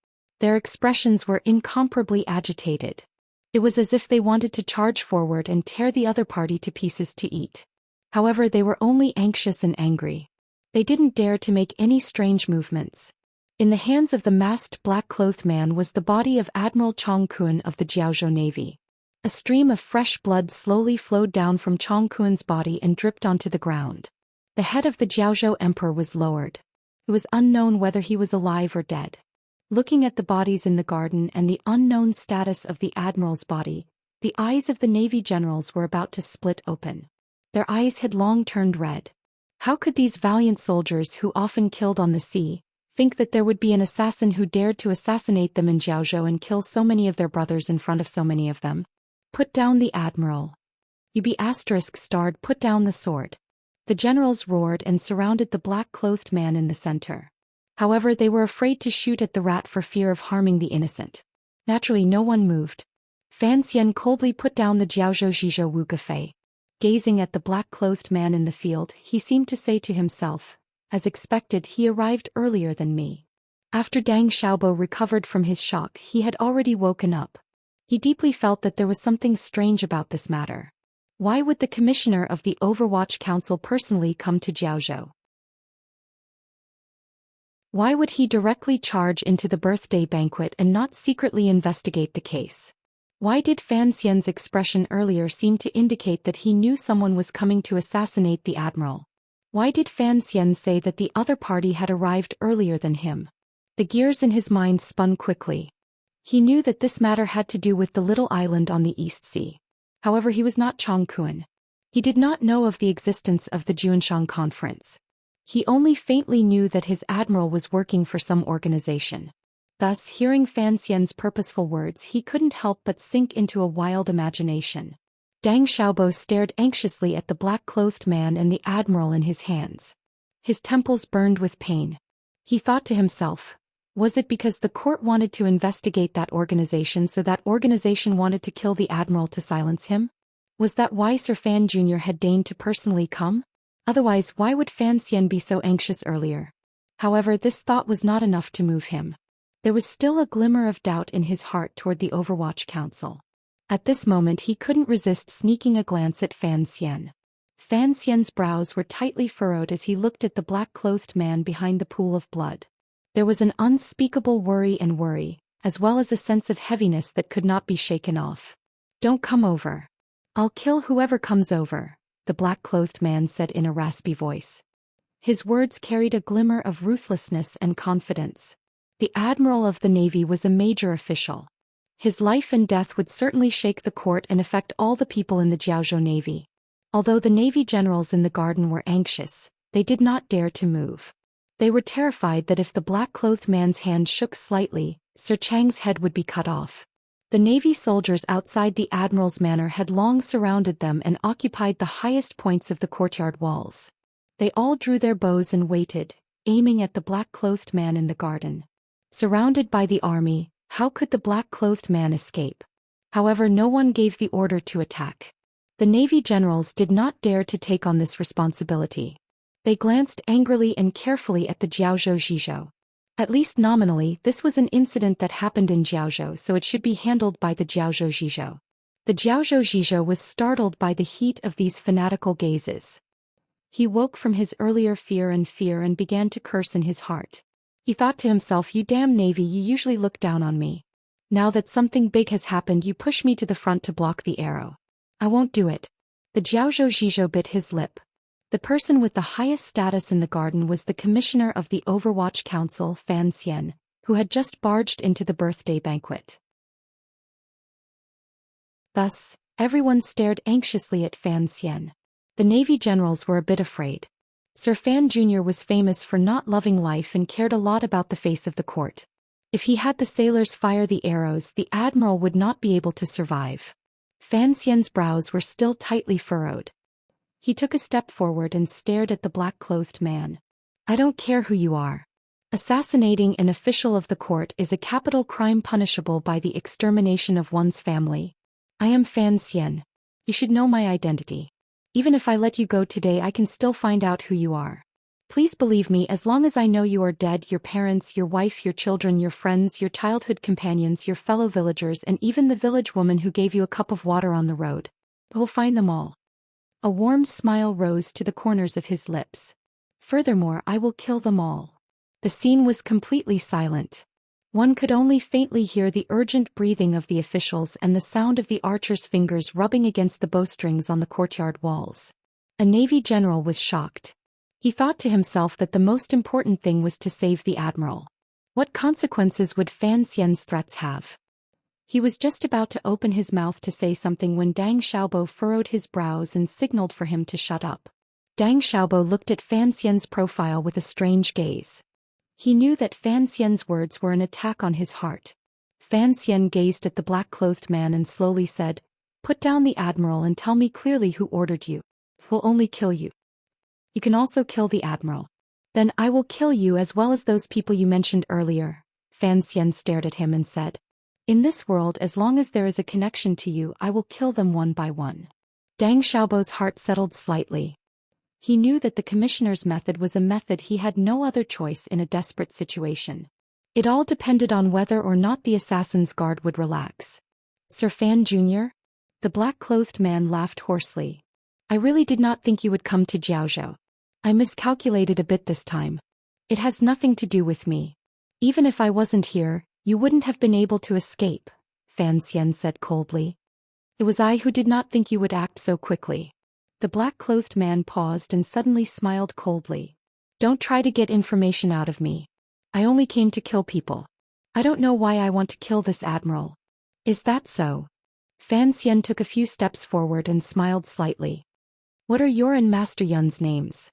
Their expressions were incomparably agitated. It was as if they wanted to charge forward and tear the other party to pieces to eat. However, they were only anxious and angry. They didn't dare to make any strange movements. In the hands of the masked black-clothed man was the body of Admiral Chong Kun of the Jiaozhou Navy. A stream of fresh blood slowly flowed down from Chong Kun's body and dripped onto the ground. The head of the Jiaozhou emperor was lowered. It was unknown whether he was alive or dead. Looking at the bodies in the garden and the unknown status of the admiral's body, the eyes of the navy generals were about to split open. Their eyes had long turned red. How could these valiant soldiers who often killed on the sea think that there would be an assassin who dared to assassinate them in Jiaozhou and kill so many of their brothers in front of so many of them? Put down the admiral. UB** put down the sword. The generals roared and surrounded the black-clothed man in the center. However, they were afraid to shoot at the rat for fear of harming the innocent. Naturally, no one moved. Fan Xian coldly put down the Jiaozhou Zhizhou Wu Gafei. Gazing at the black-clothed man in the field, he seemed to say to himself, "As expected, he arrived earlier than me." After Deng Xiaobo recovered from his shock, he had already woken up. He deeply felt that there was something strange about this matter. Why would the commissioner of the Overwatch Council personally come to Jiaozhou? Why would he directly charge into the birthday banquet and not secretly investigate the case? Why did Fan Xian's expression earlier seem to indicate that he knew someone was coming to assassinate the admiral? Why did Fan Xian say that the other party had arrived earlier than him? The gears in his mind spun quickly. He knew that this matter had to do with the little island on the East Sea. However, he was not Chong Kun. He did not know of the existence of the Juanshan Conference. He only faintly knew that his admiral was working for some organization. Thus, hearing Fan Xian's purposeful words, he couldn't help but sink into a wild imagination. Deng Xiaobo stared anxiously at the black-clothed man and the admiral in his hands. His temples burned with pain. He thought to himself, was it because the court wanted to investigate that organization, so that organization wanted to kill the admiral to silence him? Was that why Sir Fan Jr. had deigned to personally come? Otherwise, why would Fan Xian be so anxious earlier? However, this thought was not enough to move him. There was still a glimmer of doubt in his heart toward the Overwatch Council. At this moment he couldn't resist sneaking a glance at Fan Xian. Fan Xian's brows were tightly furrowed as he looked at the black-clothed man behind the pool of blood. There was an unspeakable worry, as well as a sense of heaviness that could not be shaken off. "Don't come over. I'll kill whoever comes over," the black-clothed man said in a raspy voice. His words carried a glimmer of ruthlessness and confidence. The Admiral of the Navy was a major official. His life and death would certainly shake the court and affect all the people in the Jiaozhou Navy. Although the Navy generals in the garden were anxious, they did not dare to move. They were terrified that if the black-clothed man's hand shook slightly, Sir Chang's head would be cut off. The Navy soldiers outside the Admiral's manor had long surrounded them and occupied the highest points of the courtyard walls. They all drew their bows and waited, aiming at the black-clothed man in the garden. Surrounded by the army, how could the black-clothed man escape? However, no one gave the order to attack. The Navy generals did not dare to take on this responsibility. They glanced angrily and carefully at the Jiaozhou Zhizhou. At least nominally, this was an incident that happened in Jiaozhou, so it should be handled by the Jiaozhou Zhizhou. The Jiaozhou Zhizhou was startled by the heat of these fanatical gazes. He woke from his earlier fear and began to curse in his heart. He thought to himself, "You damn Navy, you usually look down on me. Now that something big has happened, you push me to the front to block the arrow. I won't do it." The Jiaozhou Zhizhou bit his lip. The person with the highest status in the garden was the commissioner of the Overwatch Council, Fan Xian, who had just barged into the birthday banquet. Thus, everyone stared anxiously at Fan Xian. The Navy generals were a bit afraid. Sir Fan Jr. was famous for not loving life and cared a lot about the face of the court. If he had the sailors fire the arrows, the admiral would not be able to survive. Fan Xian's brows were still tightly furrowed. He took a step forward and stared at the black-clothed man. "I don't care who you are. Assassinating an official of the court is a capital crime punishable by the extermination of one's family. I am Fan Xian. You should know my identity. Even if I let you go today, I can still find out who you are. Please believe me, as long as I know you are dead, your parents, your wife, your children, your friends, your childhood companions, your fellow villagers, and even the village woman who gave you a cup of water on the road. We'll find them all." A warm smile rose to the corners of his lips. "Furthermore, I will kill them all." The scene was completely silent. One could only faintly hear the urgent breathing of the officials and the sound of the archers' fingers rubbing against the bowstrings on the courtyard walls. A Navy general was shocked. He thought to himself that the most important thing was to save the admiral. What consequences would Fan Xian's threats have? He was just about to open his mouth to say something when Deng Xiaobo furrowed his brows and signaled for him to shut up. Deng Xiaobo looked at Fan Xian's profile with a strange gaze. He knew that Fan Xian's words were an attack on his heart. Fan Xian gazed at the black-clothed man and slowly said, "Put down the admiral and tell me clearly who ordered you. We'll only kill you. You can also kill the admiral. Then I will kill you as well as those people you mentioned earlier." Fan Xian stared at him and said, "In this world, as long as there is a connection to you, I will kill them one by one." Deng Xiaobo's heart settled slightly. He knew that the commissioner's method was a method he had no other choice in a desperate situation. It all depended on whether or not the assassin's guard would relax. Sir Fan Jr.? The black-clothed man laughed hoarsely. I really did not think you would come to Jiaozhou. I miscalculated a bit this time. It has nothing to do with me. Even if I wasn't here, you wouldn't have been able to escape, Fan Xian said coldly. It was I who did not think you would act so quickly. The black-clothed man paused and suddenly smiled coldly. Don't try to get information out of me. I only came to kill people. I don't know why I want to kill this admiral. Is that so? Fan Xian took a few steps forward and smiled slightly. What are your and Master Yun's names?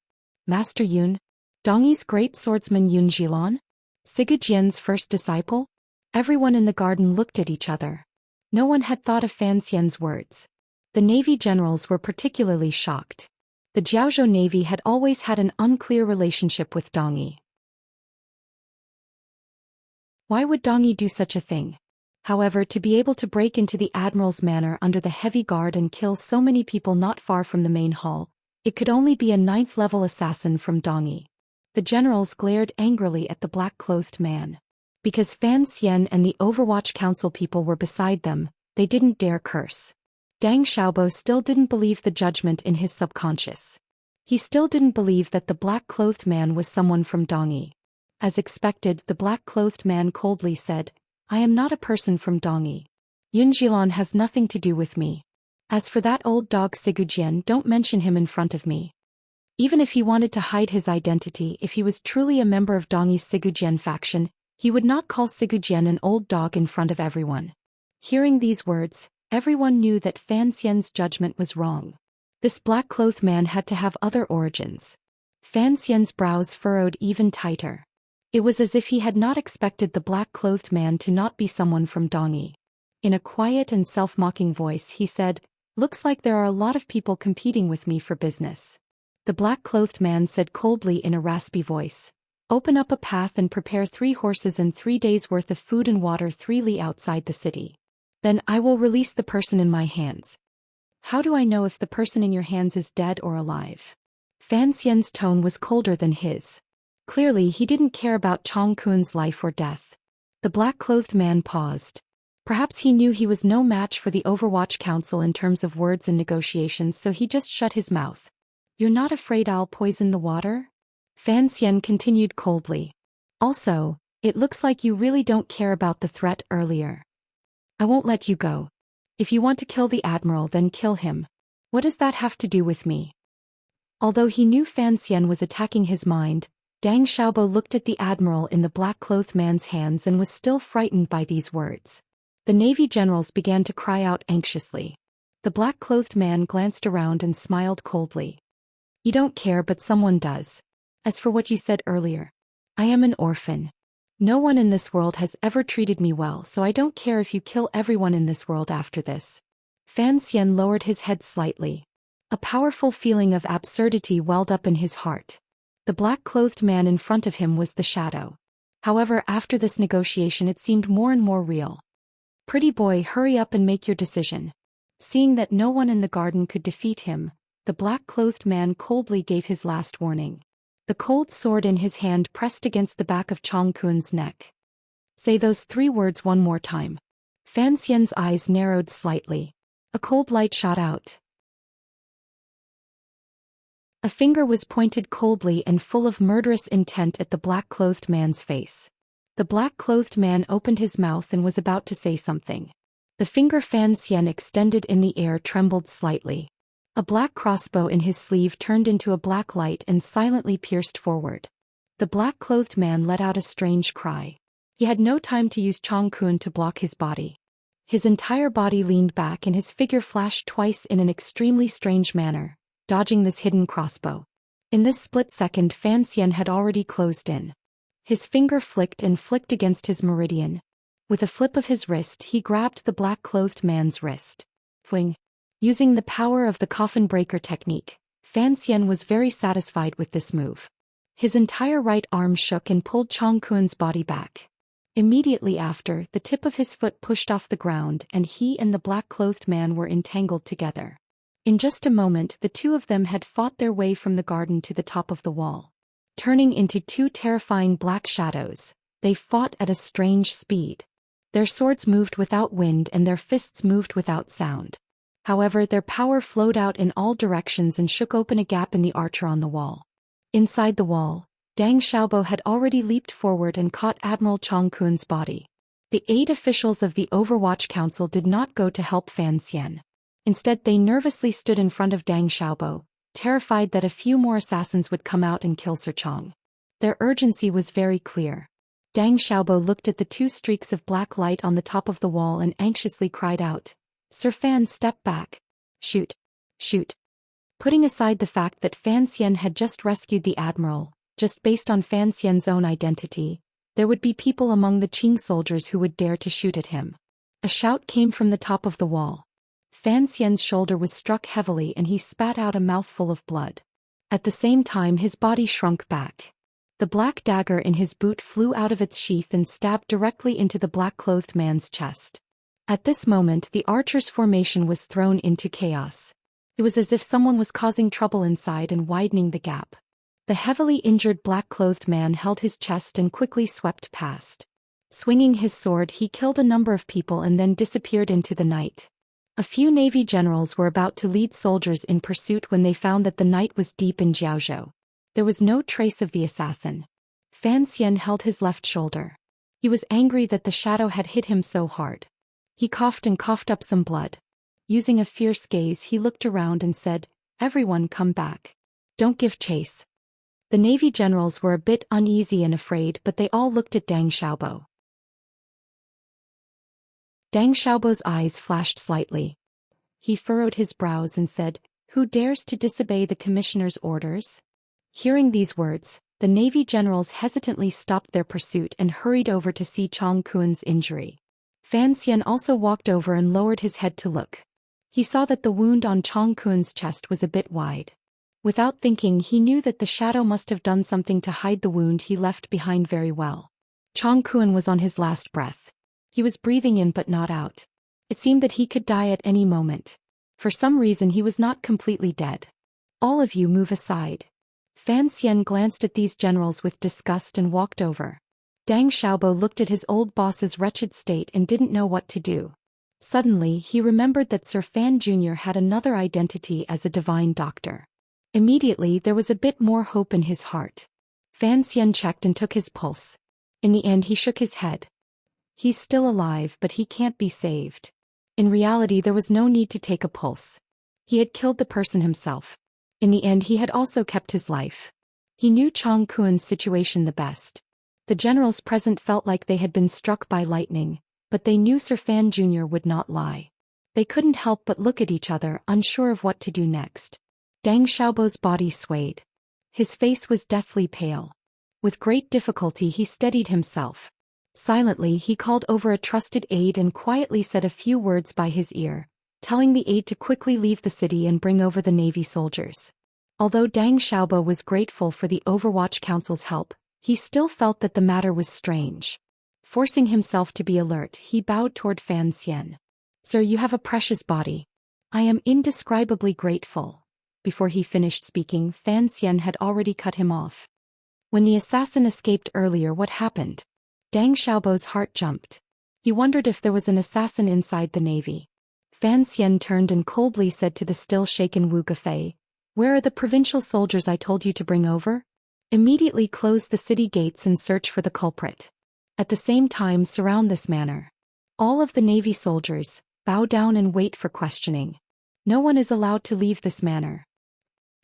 Master Yun? Dongyi's great swordsman Yun Jilon? Sigujian's first disciple? Everyone in the garden looked at each other. No one had thought of Fan Xian's words. The navy generals were particularly shocked. The Jiaozhou Navy had always had an unclear relationship with Dongyi. Why would Dongyi do such a thing? However, to be able to break into the admiral's manor under the heavy guard and kill so many people not far from the main hall, it could only be a 9th-level assassin from Dongyi. The generals glared angrily at the black-clothed man. Because Fan Xian and the Overwatch Council people were beside them, they didn't dare curse. Deng Xiaobo still didn't believe the judgment in his subconscious. He still didn't believe that the black-clothed man was someone from Dongyi. As expected, the black-clothed man coldly said, I am not a person from Dongyi. Yun Jilon has nothing to do with me. As for that old dog Sigujian, don't mention him in front of me. Even if he wanted to hide his identity, if he was truly a member of Dongyi's Sigujian faction, he would not call Sigujian an old dog in front of everyone. Hearing these words, everyone knew that Fan Xian's judgment was wrong. This black-clothed man had to have other origins. Fan Xian's brows furrowed even tighter. It was as if he had not expected the black-clothed man to not be someone from Dongyi. In a quiet and self-mocking voice he said, Looks like there are a lot of people competing with me for business. The black-clothed man said coldly in a raspy voice, Open up a path and prepare 3 horses and 3 days' worth of food and water 3 li outside the city. Then I will release the person in my hands. How do I know if the person in your hands is dead or alive? Fan Xian's tone was colder than his. Clearly he didn't care about Chong Kun's life or death. The black-clothed man paused. Perhaps he knew he was no match for the Overwatch Council in terms of words and negotiations, so he just shut his mouth. You're not afraid I'll poison the water? Fan Xian continued coldly. Also, it looks like you really don't care about the threat earlier. I won't let you go. If you want to kill the admiral, then kill him. What does that have to do with me? Although he knew Fan Xian was attacking his mind, Deng Xiaobo looked at the admiral in the black-clothed man's hands and was still frightened by these words. The navy generals began to cry out anxiously. The black-clothed man glanced around and smiled coldly. You don't care, but someone does. As for what you said earlier, I am an orphan. No one in this world has ever treated me well, so I don't care if you kill everyone in this world after this. Fan Xian lowered his head slightly. A powerful feeling of absurdity welled up in his heart. The black-clothed man in front of him was the shadow. However, after this negotiation it seemed more and more real. Pretty boy, hurry up and make your decision. Seeing that no one in the garden could defeat him, the black-clothed man coldly gave his last warning. The cold sword in his hand pressed against the back of Chong Kun's neck. Say those 3 words one more time. Fan Xian's eyes narrowed slightly. A cold light shot out. A finger was pointed coldly and full of murderous intent at the black-clothed man's face. The black-clothed man opened his mouth and was about to say something. The finger Fan Xian extended in the air trembled slightly. A black crossbow in his sleeve turned into a black light and silently pierced forward. The black-clothed man let out a strange cry. He had no time to use Chong Kun to block his body. His entire body leaned back and his figure flashed twice in an extremely strange manner, dodging this hidden crossbow. In this split second Fan Xian had already closed in. His finger flicked and flicked against his meridian. With a flip of his wrist he grabbed the black-clothed man's wrist. Fwing. Using the power of the coffin breaker technique, Fan Xian was very satisfied with this move. His entire right arm shook and pulled Chong Kun's body back. Immediately after, the tip of his foot pushed off the ground and he and the black-clothed man were entangled together. In just a moment the two of them had fought their way from the garden to the top of the wall. Turning into 2 terrifying black shadows, They fought at a strange speed. Their swords moved without wind and their fists moved without sound. However, their power flowed out in all directions and shook open a gap in the archer on the wall. Inside the wall, Deng Xiaobo had already leaped forward and caught Admiral Chang Kun's body. The 8 officials of the Overwatch Council did not go to help Fan Xian. Instead, they nervously stood in front of Deng Xiaobo, terrified that a few more assassins would come out and kill Sir Chang. Their urgency was very clear. Deng Xiaobo looked at the 2 streaks of black light on the top of the wall and anxiously cried out, "Sir Fan, step back. Shoot. Shoot." Putting aside the fact that Fan Xian had just rescued the admiral, just based on Fan Xian's own identity, there would be people among the Qing soldiers who would dare to shoot at him. A shout came from the top of the wall. Fan Xian's shoulder was struck heavily and he spat out a mouthful of blood. At the same time his body shrunk back. The black dagger in his boot flew out of its sheath and stabbed directly into the black-clothed man's chest. At this moment the archer's formation was thrown into chaos. It was as if someone was causing trouble inside and widening the gap. The heavily injured black-clothed man held his chest and quickly swept past. Swinging his sword he killed a number of people and then disappeared into the night. A few Navy generals were about to lead soldiers in pursuit when they found that the night was deep in Jiaozhou. There was no trace of the assassin. Fan Xian held his left shoulder. He was angry that the shadow had hit him so hard. He coughed and coughed up some blood. Using a fierce gaze he looked around and said, "Everyone come back. Don't give chase." The Navy generals were a bit uneasy and afraid, but they all looked at Deng Xiaobo. Deng Xiaobo's eyes flashed slightly. He furrowed his brows and said, "Who dares to disobey the commissioner's orders?" Hearing these words, the Navy generals hesitantly stopped their pursuit and hurried over to see Chang Kun's injury. Fan Xian also walked over and lowered his head to look. He saw that the wound on Chang Kun's chest was a bit wide. Without thinking, he knew that the shadow must have done something to hide the wound he left behind very well. Chang Kun was on his last breath. He was breathing in but not out. It seemed that he could die at any moment. For some reason he was not completely dead. "All of you move aside." Fan Xian glanced at these generals with disgust and walked over. Deng Xiaobo looked at his old boss's wretched state and didn't know what to do. Suddenly he remembered that Sir Fan Jr. had another identity as a divine doctor. Immediately there was a bit more hope in his heart. Fan Xian checked and took his pulse. In the end he shook his head. He's still alive, but he can't be saved. In reality there was no need to take a pulse. He had killed the person himself. In the end he had also kept his life. He knew Chang Kun's situation the best. The generals present felt like they had been struck by lightning, but they knew Sir Fan Jr. would not lie. They couldn't help but look at each other, unsure of what to do next. Deng Xiaobo's body swayed. His face was deathly pale. With great difficulty he steadied himself. Silently he called over a trusted aide and quietly said a few words by his ear, telling the aide to quickly leave the city and bring over the Navy soldiers. Although Deng Xiaobo was grateful for the Overwatch Council's help, he still felt that the matter was strange. Forcing himself to be alert, he bowed toward Fan Xian. "Sir, you have a precious body. I am indescribably grateful." Before he finished speaking, Fan Xian had already cut him off. "When the assassin escaped earlier, what happened?" Deng Xiaobo's heart jumped. He wondered if there was an assassin inside the Navy. Fan Xian turned and coldly said to the still shaken Wu Gafei, "Where are the provincial soldiers I told you to bring over? Immediately close the city gates and search for the culprit. At the same time surround this manor. All of the Navy soldiers, bow down and wait for questioning. No one is allowed to leave this manor."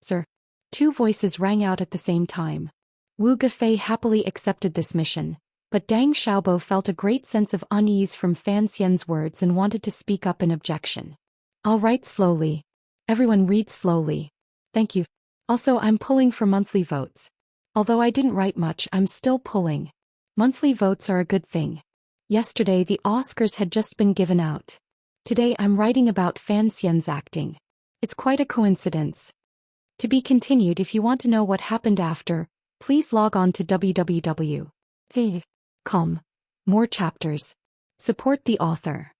"Sir." 2 voices rang out at the same time. Wu Gafei happily accepted this mission. But Deng Xiaobo felt a great sense of unease from Fan Xian's words and wanted to speak up in objection. "I'll write slowly. Everyone read slowly. Thank you. Also, I'm pulling for monthly votes. Although I didn't write much, I'm still pulling. Monthly votes are a good thing. Yesterday the Oscars had just been given out. Today I'm writing about Fan Xian's acting. It's quite a coincidence." To be continued. If you want to know what happened after, please log on to www.com. More chapters. Support the author.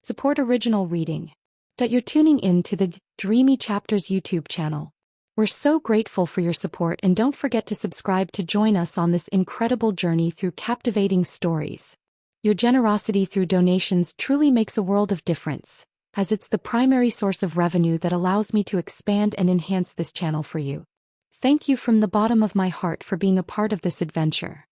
Support original reading. That you're tuning in to the Dreamy Chapters YouTube channel. We're so grateful for your support, and don't forget to subscribe to join us on this incredible journey through captivating stories. Your generosity through donations truly makes a world of difference, as it's the primary source of revenue that allows me to expand and enhance this channel for you. Thank you from the bottom of my heart for being a part of this adventure.